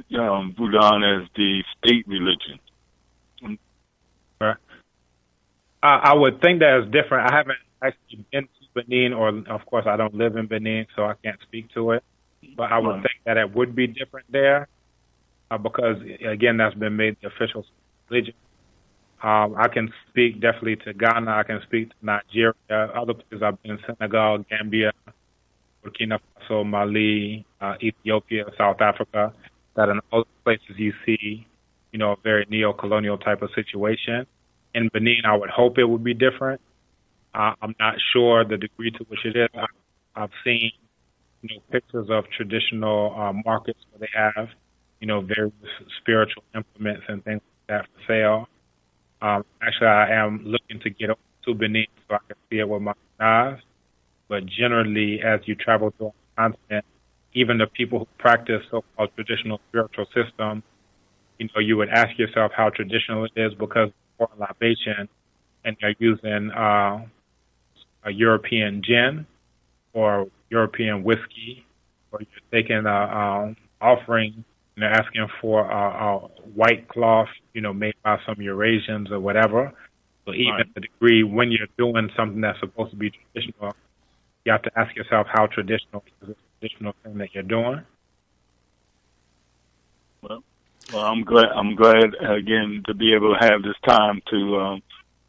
J: as the state religion.
I: Right. I would think that is different. I haven't actually been to Benin, or of course I don't live in Benin, so I can't speak to it. But I would think that it would be different there because, again, that's been made the official religion. I can speak definitely to Ghana. I can speak to Nigeria. Other places I've been in Senegal, Gambia, Burkina Faso, Mali, Ethiopia, South Africa, that in all places you see, a very neo-colonial type of situation. In Benin, I would hope it would be different. I'm not sure the degree to which it is. I've seen, pictures of traditional markets where they have, various spiritual implements and things like that for sale. Actually, I am looking to get to Benin so I can see it with my eyes. But generally, as you travel through the continent, even the people who practice so-called traditional spiritual systems, you would ask yourself how traditional it is because of foreign libation, and you're using a European gin or European whiskey, or you're taking offering, asking for a white cloth, made by some Eurasians or whatever. So even to the degree when you're doing something that's supposed to be traditional, you have to ask yourself how traditional is the traditional thing that you're doing.
J: Well, I'm glad again to be able to have this time to,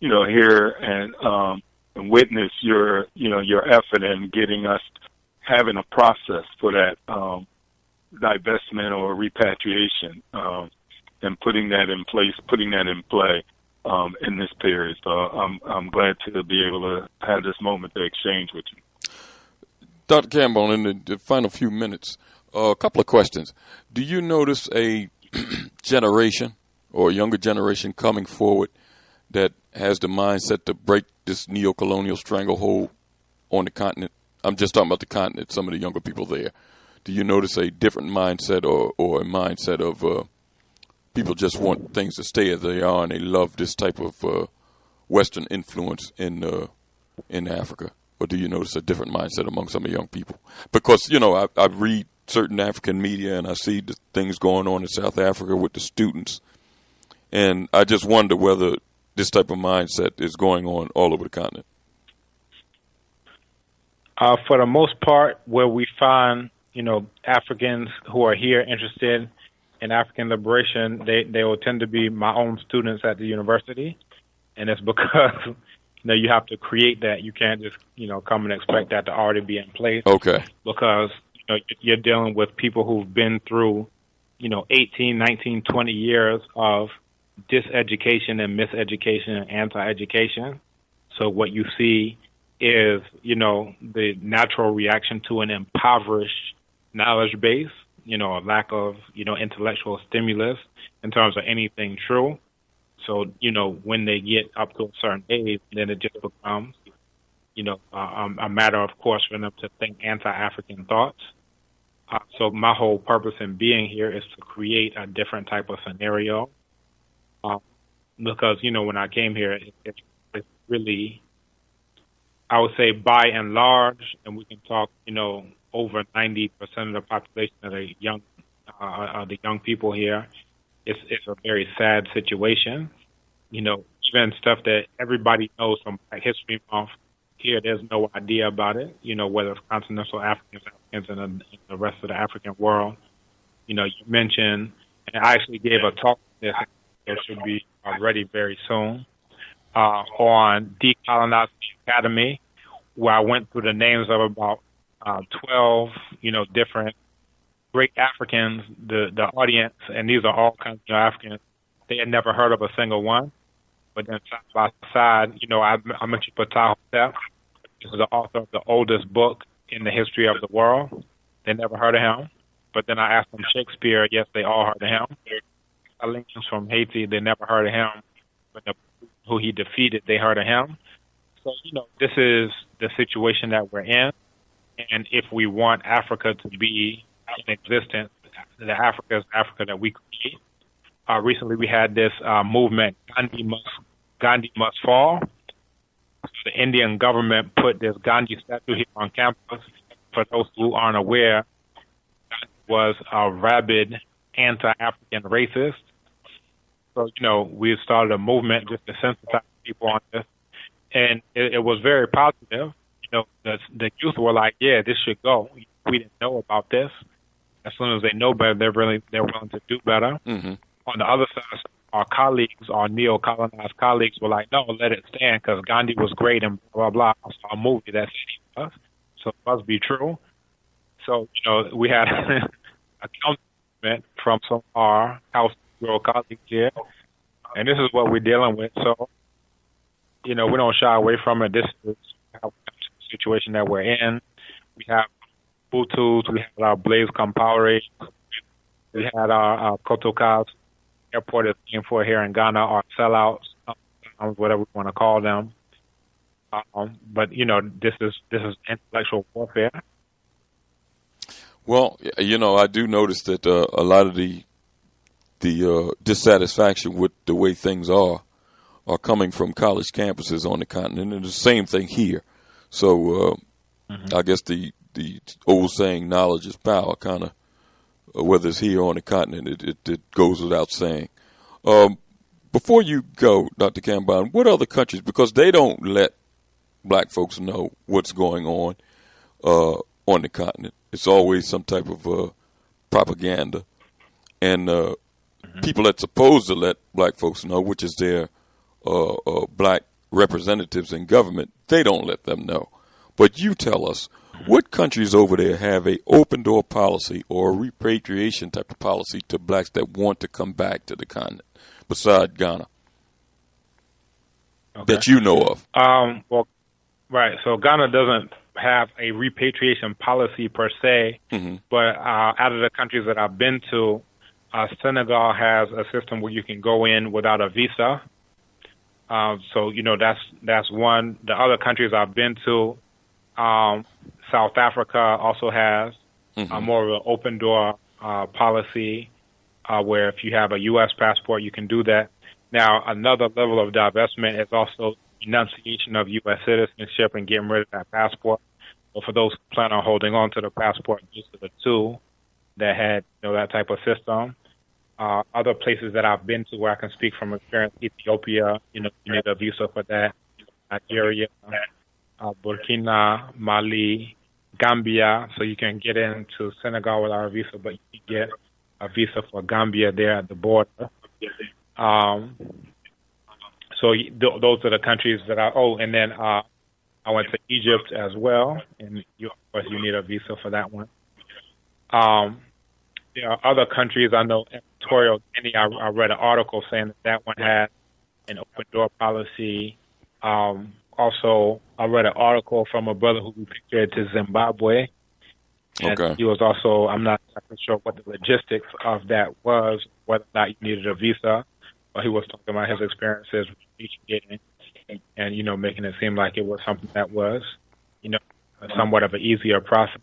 J: hear and witness your effort in getting us having a process for that divestment or repatriation, and putting that in place, putting that in play in this period. So I'm glad to be able to have this moment to exchange with you.
D: Dr. Kambon, in the final few minutes, a couple of questions. Do you notice a generation or a younger generation coming forward that has the mindset to break this neo-colonial stranglehold on the continent? I'm just talking about the continent, some of the younger people there. do you notice a different mindset or a mindset of people just want things to stay as they are and they love this type of Western influence in Africa? Or do you notice a different mindset among some of the young people? Because, I read certain African media and I see the things going on in South Africa with the students. And I just wonder whether this type of mindset is going on all over the continent.
I: For the most part, where we find, Africans who are here interested in African liberation, they will tend to be my own students at the university. And it's because, you have to create that. You can't just, come and expect that to already be in place.
D: Okay.
I: Because, you're dealing with people who've been through, 18, 19, 20 years of diseducation and miseducation and anti-education. So what you see is, the natural reaction to an impoverished knowledge base, a lack of, intellectual stimulus in terms of anything true. So, when they get up to a certain age, then it just becomes, a matter, of course, for them to think anti-African thoughts. So my whole purpose in being here is to create a different type of scenario. Because, when I came here, it's really, I would say by and large, and we can talk, over 90% of the population of the young people here, it's a very sad situation. Even stuff that everybody knows from Black History Month, here there's no idea about it, whether it's continental Africans and the rest of the African world. You mentioned, and I actually gave a talk on this, it should be ready very soon, on Decolonizing the Academy, where I went through the names of about 12, different great Africans, the audience, and these are all kinds of Africans. They had never heard of a single one. But then side by side, I mentioned Ptah Hotep. This is the author of the oldest book in the history of the world. They never heard of him. But then I asked them Shakespeare. Yes, they all heard of him. Lincoln's from Haiti. They never heard of him. But who he defeated, they heard of him. So, this is the situation that we're in. And if we want Africa to be in existence, the Africa is Africa that we create. Recently, we had this movement, Gandhi must fall. So the Indian government put this Gandhi statue here on campus. For those who aren't aware, Gandhi was a rabid anti-African racist. So, we started a movement just to sensitize people on this. And it was very positive. The youth were like, yeah, this should go. We didn't know about this. As soon as they know better, they're willing to do better.
D: Mm-hmm.
I: On the other side, our colleagues, our neo-colonized colleagues were like, no, let it stand because Gandhi was great and blah, blah, blah. I saw a movie that said us, so it must be true. So, we had a counter from some of our house girl colleagues here, and this is what we're dealing with. So, we don't shy away from it. This is the situation that we're in. We have Hutus, we had our Blaise Compaoré, we had our Kotokas, airport is named for here in Ghana, our sellouts, whatever we want to call them. But this is intellectual warfare.
D: Well, I do notice that a lot of the dissatisfaction with the way things are coming from college campuses on the continent, and the same thing here. So I guess the old saying, knowledge is power, kind of. Whether it's here or on the continent, it goes without saying. Before you go, Dr. Kambon, what other countries, because they don't let black folks know what's going on the continent. It's always some type of propaganda. And people that's supposed to let black folks know, which is their black representatives in government, they don't let them know. But you tell us, what countries over there have a open door policy or a repatriation type of policy to blacks that want to come back to the continent, besides Ghana, that you know of?
I: Well, right. So Ghana doesn't have a repatriation policy per se, but out of the countries that I've been to, Senegal has a system where you can go in without a visa. So that's one. The other countries I've been to, South Africa also has more of an open door policy where if you have a U.S. passport, you can do that. Now, another level of divestment is also enunciation of U.S. citizenship and getting rid of that passport. But for those who plan on holding on to the passport, these are the two that had that type of system. Other places that I've been to where I can speak from experience, Ethiopia, you need a visa for that. Nigeria, Burkina, Mali, Gambia, so you can get into Senegal without a visa, but you can get a visa for Gambia there at the border. So those are the countries that and then I went to Egypt as well, and of course you need a visa for that one. There are other countries, I know Equatorial Guinea, I read an article saying that one had an open door policy. Also, I read an article from a brother who repatriated to Zimbabwe. And he was also, I'm not exactly sure what the logistics of that was, whether or not you needed a visa, but he was talking about his experiences repatriating and, making it seem like it was something that was, somewhat of an easier process.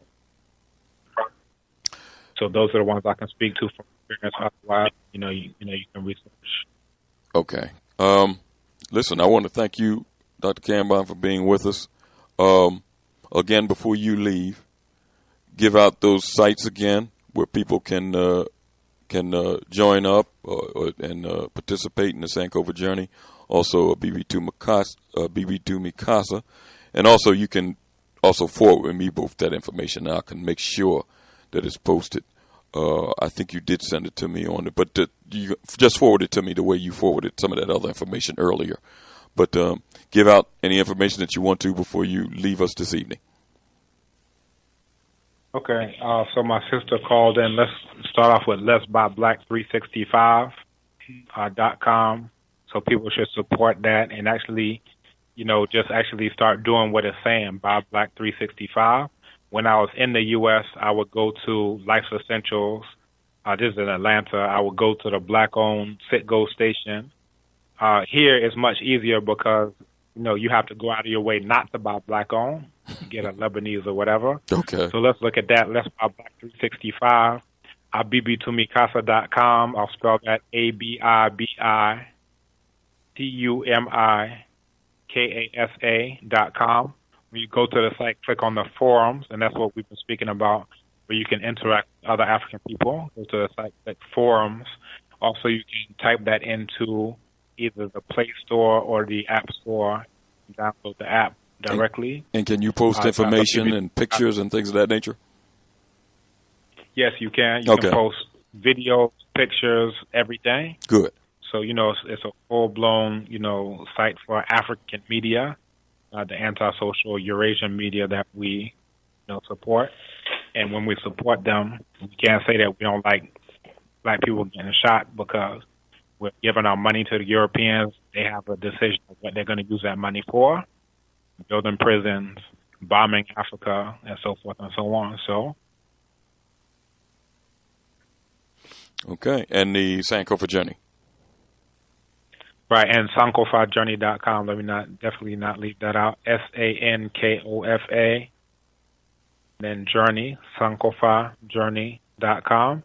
I: So those are the ones I can speak to from experience. Otherwise, you can research.
D: Okay. Listen, I want to thank you, Dr. Kambon, for being with us. Again, before you leave, give out those sites again where people can join up and participate in the Sankofa journey. Also, BB2 Mikasa, and also you can also forward with me both that information. Now I can make sure that it's posted. I think you did send it to me on it, but you just forward it to me the way you forwarded some of that other information earlier. But give out any information that you want to before you leave us this evening.
I: Okay. So my sister called in. Let's start off with letsbuyblack365.com. So people should support that and actually, just actually start doing what it's saying, Buy Black 365. When I was in the U.S., I would go to Life's Essentials. This is in Atlanta. I would go to the Black-owned Citgo station. Here it's much easier because, you have to go out of your way not to buy Black-owned, get a Lebanese or whatever.
D: Okay. So
I: let's look at that. Let's buy Black 365. bb2mikasa.com. I'll spell that ABIBITUMIKASA.com. When you go to the site, click on the forums, and that's what we've been speaking about, where you can interact with other African people. Go to the site, click forums. Also, you can type that into either the Play Store or the App Store. Download the app directly.
D: And can you post information and pictures and things of that nature?
I: Yes, you can. You can post videos, pictures, everything.
D: Good.
I: So, it's a full-blown, site for African media, the antisocial Eurasian media that we, support. And when we support them, we can't say that we don't like black people getting shot because we're giving our money to the Europeans. They have a decision of what they're going to use that money for, building prisons, bombing Africa, and so forth and so on. So.
D: Okay. And the Sankofa journey.
I: Right, and sankofajourney.com. Let me definitely not leave that out. SANKOFA, then journey, sankofajourney.com.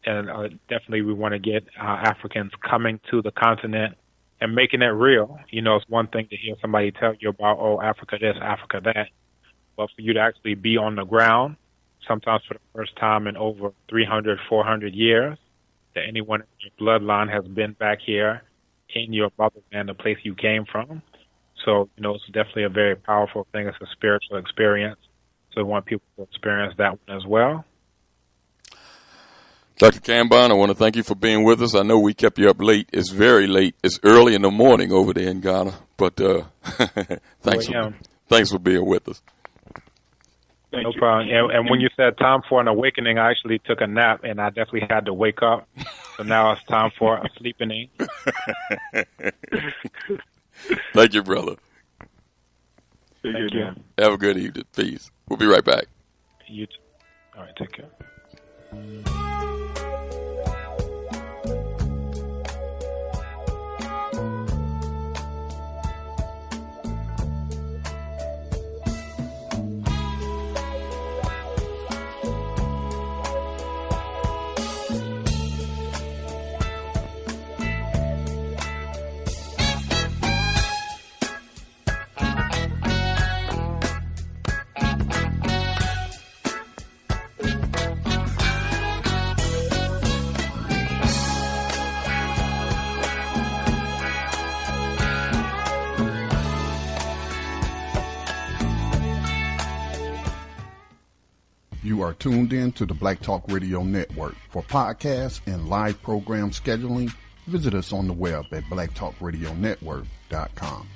I: And definitely we want to get Africans coming to the continent and making it real. It's one thing to hear somebody tell you about, Africa this, Africa that. But for you to actually be on the ground, sometimes for the first time in over 300, 400 years, that anyone in your bloodline has been back here in your motherland, the place you came from. So, it's definitely a very powerful thing. It's a spiritual experience. So we want people to experience that one as well.
D: Dr. Kambon, I want to thank you for being with us. I know we kept you up late. It's very late. It's early in the morning over there in Ghana. But thanks for being with us.
I: No problem. And when you said time for an awakening, I actually took a nap, and I definitely had to wake up. So now it's time for a sleepening.
D: Thank you, brother.
I: Thank you.
D: Have a good evening. Peace. We'll be right back.
I: You too. All right, take care.
F: You are tuned in to the Black Talk Radio Network. For podcasts and live program scheduling, visit us on the web at blacktalkradionetwork.com.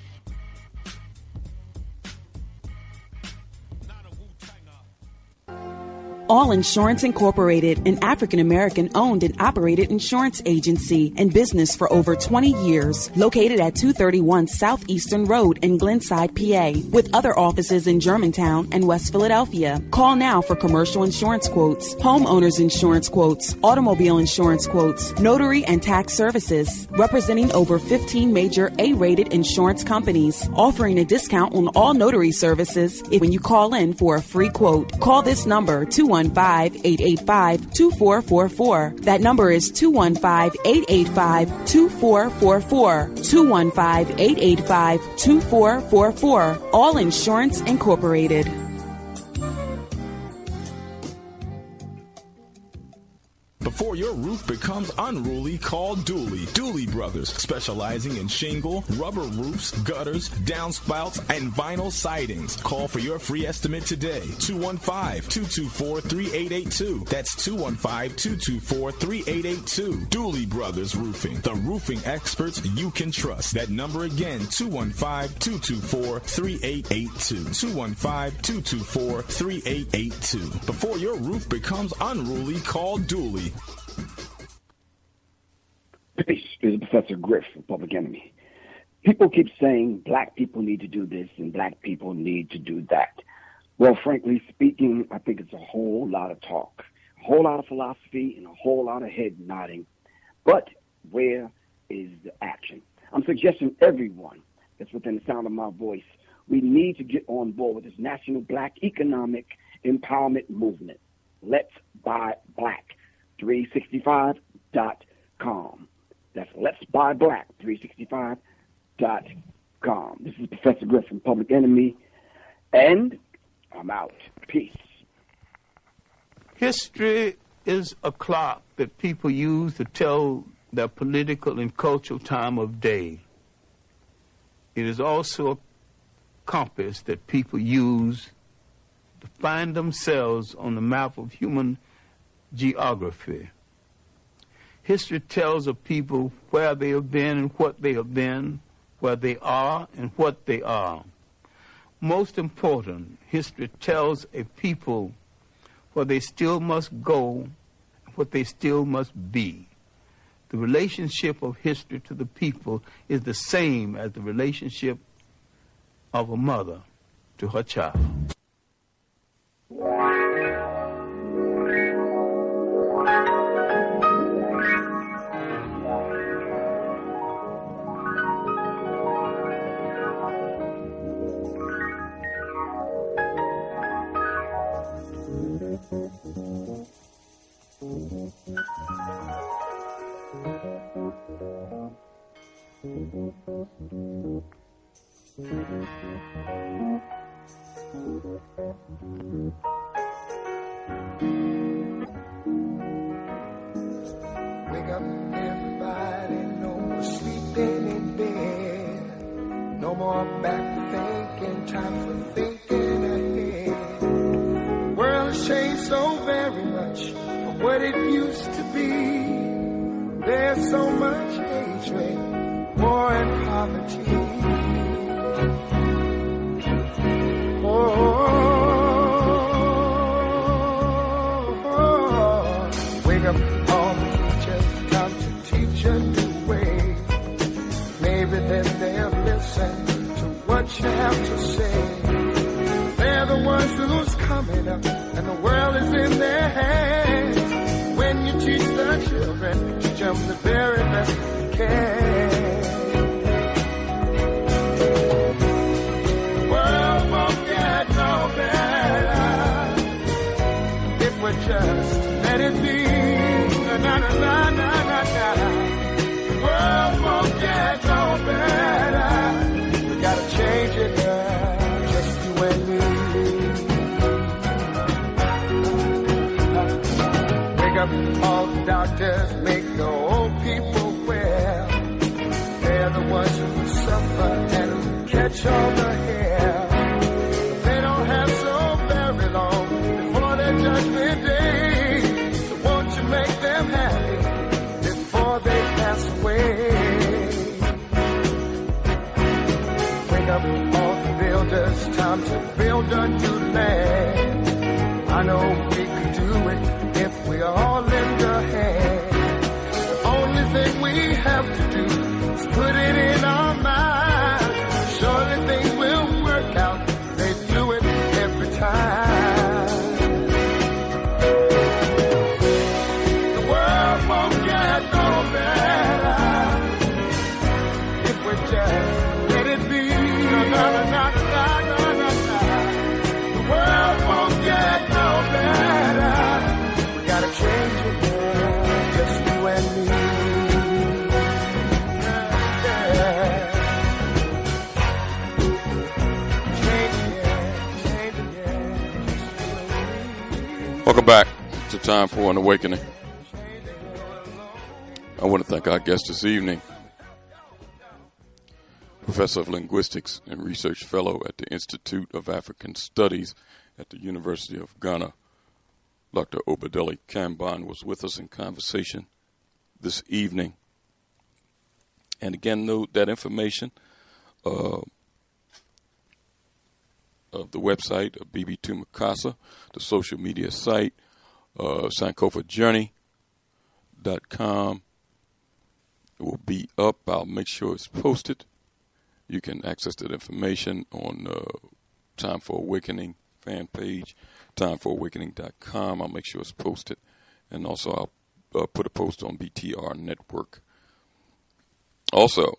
G: All Insurance Incorporated, an African-American owned and operated insurance agency in business for over 20 years, located at 231 Southeastern Road in Glenside, PA, with other offices in Germantown and West Philadelphia. Call now for commercial insurance quotes, homeowners insurance quotes, automobile insurance quotes, notary and tax services, representing over 15 major A-rated insurance companies, offering a discount on all notary services when you call in for a free quote. Call this number, 215-885-2444. That number is 215-885-2444. 215-885-2444. All Insurance Incorporated.
H: Before your roof becomes unruly, call Dooley. Dooley Brothers, specializing in shingle, rubber roofs, gutters, downspouts, and vinyl sidings. Call for your free estimate today. 215-224-3882. That's 215-224-3882. Dooley Brothers Roofing, the roofing experts you can trust. That number again, 215-224-3882. 215-224-3882. Before your roof becomes unruly, call Dooley.
P: Peace. This is Professor Griff from Public Enemy. People keep saying black people need to do this and black people need to do that. Well, frankly speaking, I think it's a whole lot of talk, a whole lot of philosophy, and a whole lot of head nodding. But where is the action? I'm suggesting everyone that's within the sound of my voice, we need to get on board with this national black economic empowerment movement. Let's Buy Black. 365.com. That's Let's Buy Black, 365.com. This is Professor Griff from Public Enemy, and I'm out. Peace.
T: History is a clock that people use to tell their political and cultural time of day. It is also a compass that people use to find themselves on the map of human geography. History tells of people where they have been and what they have been, where they are and what they are. Most important, history tells a people where they still must go and what they still must be. The relationship of history to the people is the same as the relationship of a mother to her child.
U: Wake up, everybody, no more sleeping in bed. No more back thinking, time for thinking ahead. The world has changed so very much from what it used to be. There's so much hatred, war and poverty. Wake up, all the teachers, time to teach a new way. Maybe then they'll listen to what you have to say. They're the ones who's coming up, and the world is in their hands. When you teach the children, teach them the very best you can. The world won't get no better if we just let it be. Na na na na na na. The world won't get no better. We gotta change it, just you and me. Wake up, all the doctors, make the old people well. They're the ones who suffer and who catch all the hair. They don't have so very long before their judgment help all the builders, time to build a new land. I know we could do it if we all lend a hand. The only thing we have to do is put it in our mind. Surely things will work out. They do it every time. The world won't get no better if we just let it be. The world won't get no better. We gotta change it, yeah, just you and me.
D: Welcome back to Time for an Awakening. I want to thank our guest this evening, Professor of Linguistics and Research Fellow at the Institute of African Studies at the University of Ghana. Dr. Obadeli Kambon was with us in conversation this evening. And again, note that information of the website of BB2 Mikasa, the social media site, SankofaJourney.com. It will be up. I'll make sure it's posted. You can access that information on Time for Awakening fan page, timefораwakening.com. I'll make sure it's posted. And also I'll put a post on BTR Network. Also,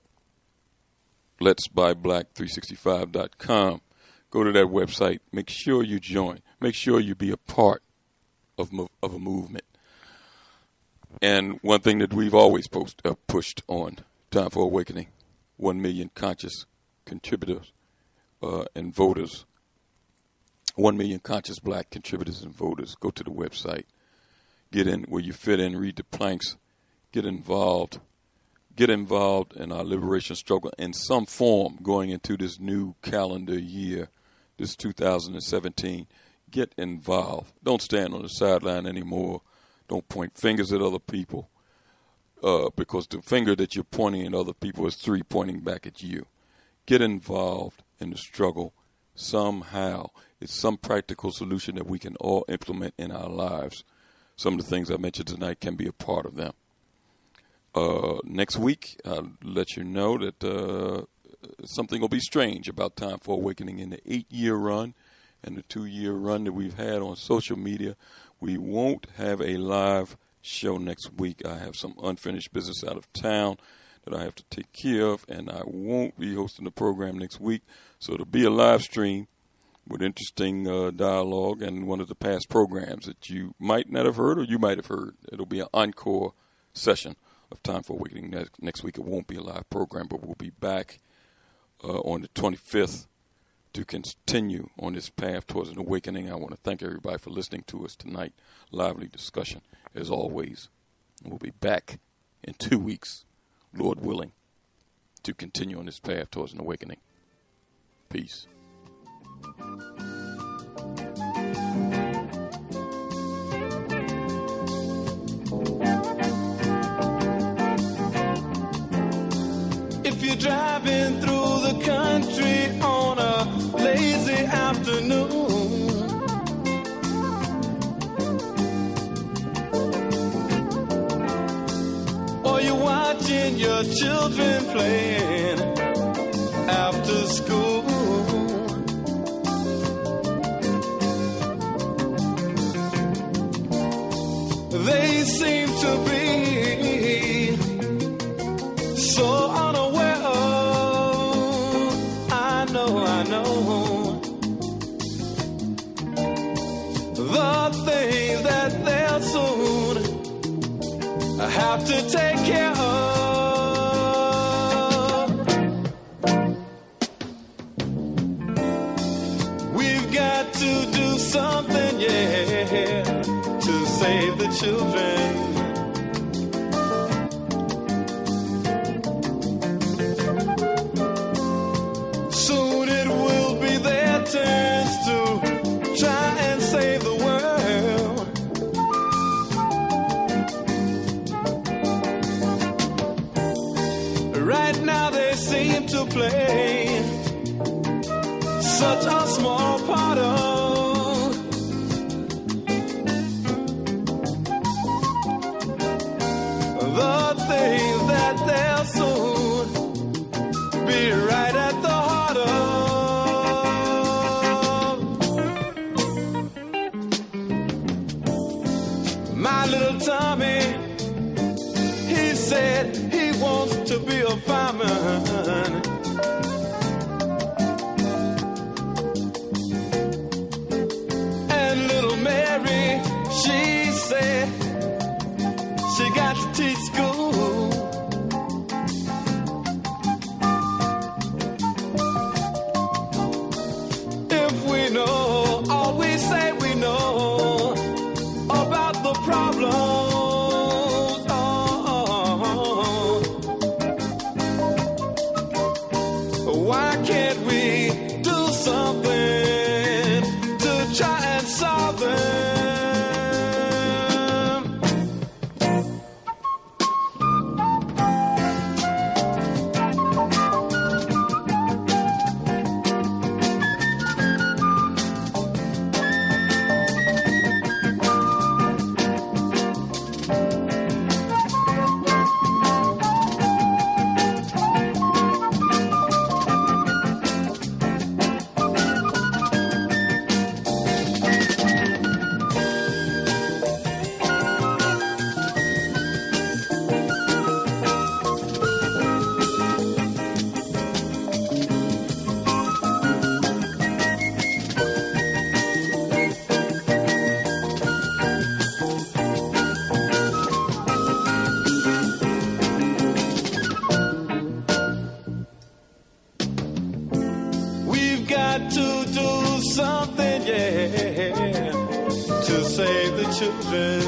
D: letsbuyblack365.com. Go to that website. Make sure you join. Make sure you be a part of a movement. And one thing that we've always pushed on Time for Awakening, 1 million conscious contributors and voters. 1 million conscious black contributors and voters. Go to the website. Get in where you fit in. Read the planks. Get involved. Get involved in our liberation struggle in some form going into this new calendar year, this 2017. Get involved. Don't stand on the sideline anymore. Don't point fingers at other people because the finger that you're pointing at other people is 3 pointing back at you. Get involved in the struggle somehow. It's some practical solution that we can all implement in our lives. Some of the things I mentioned tonight can be a part of them. Next week, I'll let you know that something will be strange about Time for Awakening in the 8-year run and the 2-year run that we've had on social media. We won't have a live show next week. I have some unfinished business out of town that I have to take care of, and I won't be hosting the program next week. So it'll be a live stream with interesting dialogue and one of the past programs that you might not have heard or you might have heard. It'll be an encore session of Time for Awakening next week. It won't be a live program, but we'll be back on the 25th to continue on this path towards an awakening. I want to thank everybody for listening to us tonight. Lively discussion, as always. We'll be back in 2 weeks, Lord willing, to continue on this path towards an awakening. Peace.
B: If you're driving through the country on a lazy afternoon, or you're watching your children playing after school, they seem to be so unaware of, I know, the things that they'll soon have to take care of. We've got to do something, yeah, to save the children. Soon it will be their turns to try and save the world. Right now they seem to play such a small part of the things that they'll soon be right at the heart of. My little Tommy, he said he wants to be a fireman. And little Mary, she said she got to teach school. If we know all we say we know about the problems, why can't we do something to try and solve them? We've got to do something, yeah, to save the children.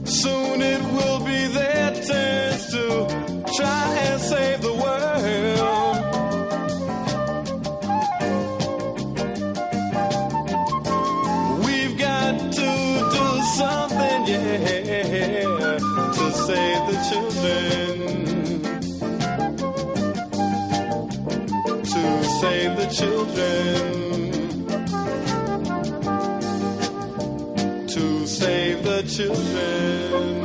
B: Soon it will be their turns to try and save the world. We've got to do something, yeah, to save the children. To save the children. To save the children.